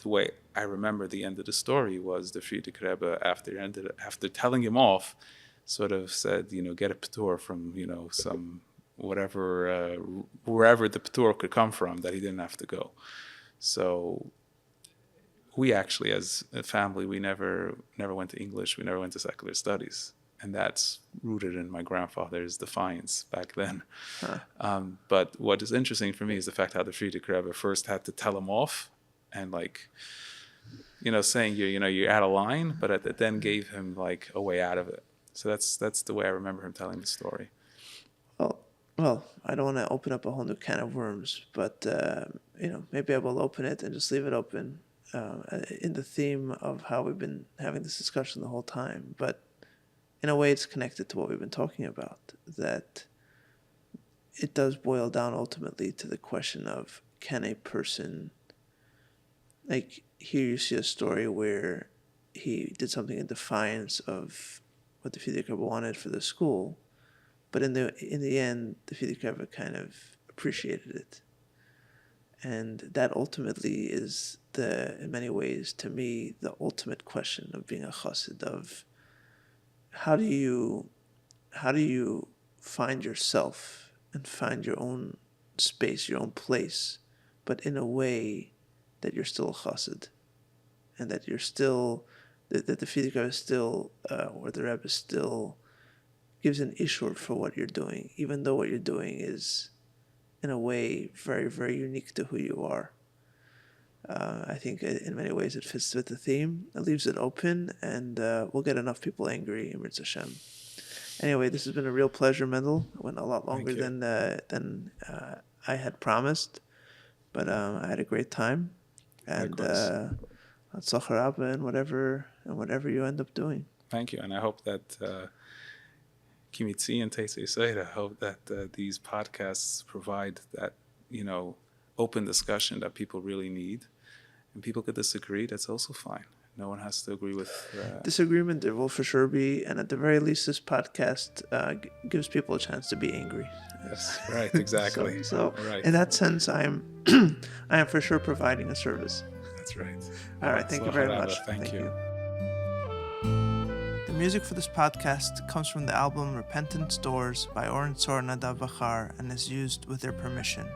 the way I remember the end of the story was the Frierdiker Rebbe, after telling him off, sort of said, get a p'tur from, some whatever, wherever the p'tur could come from, that he didn't have to go. So we actually, as a family, we never went to English, we never went to secular studies. And that's rooted in my grandfather's defiance back then. Huh. But what is interesting for me is the fact how the Frierdiker Rebbe first had to tell him off, and saying you're out of line, but it then gave him like a way out of it. So that's the way I remember him telling the story. Well, I don't want to open up a whole new can of worms, but maybe I will open it and just leave it open in the theme of how we've been having this discussion the whole time. But in a way, it's connected to what we've been talking about, that it does boil down ultimately to the question of, can a person, like here you see a story where he did something in defiance of what the Frierdiker Rebbe wanted for the school, but in the end, the Frierdiker Rebbe kind of appreciated it. And that ultimately is in many ways, to me, the ultimate question of being a chassid, of how do you find yourself and find your own space, your own place, but in a way that you're still a chassid, and that you're still, that the Frierdiker Rebbe still, or the Rebbe still gives an ishur for what you're doing, even though what you're doing is, in a way, very, very unique to who you are. I think in many ways it fits with the theme. It leaves it open, and we'll get enough people angry in Mirz Hashem. Anyway, this has been a real pleasure, Mendel. It went a lot longer than I had promised, but I had a great time. And Tzachar Abba and whatever you end up doing. Thank you, and I hope that Kimitzi and Teisei Seida. Hope that these podcasts provide that, open discussion that people really need. And people could disagree. That's also fine. No one has to agree with... Disagreement there will for sure be, and at the very least, this podcast gives people a chance to be angry. Yes, right, exactly. so right. In that sense, I am for sure providing a service. That's right. All right, thank you very much. Thank you. The music for this podcast comes from the album Repentance Doors by Oren Sor Nadav Vachar and is used with their permission.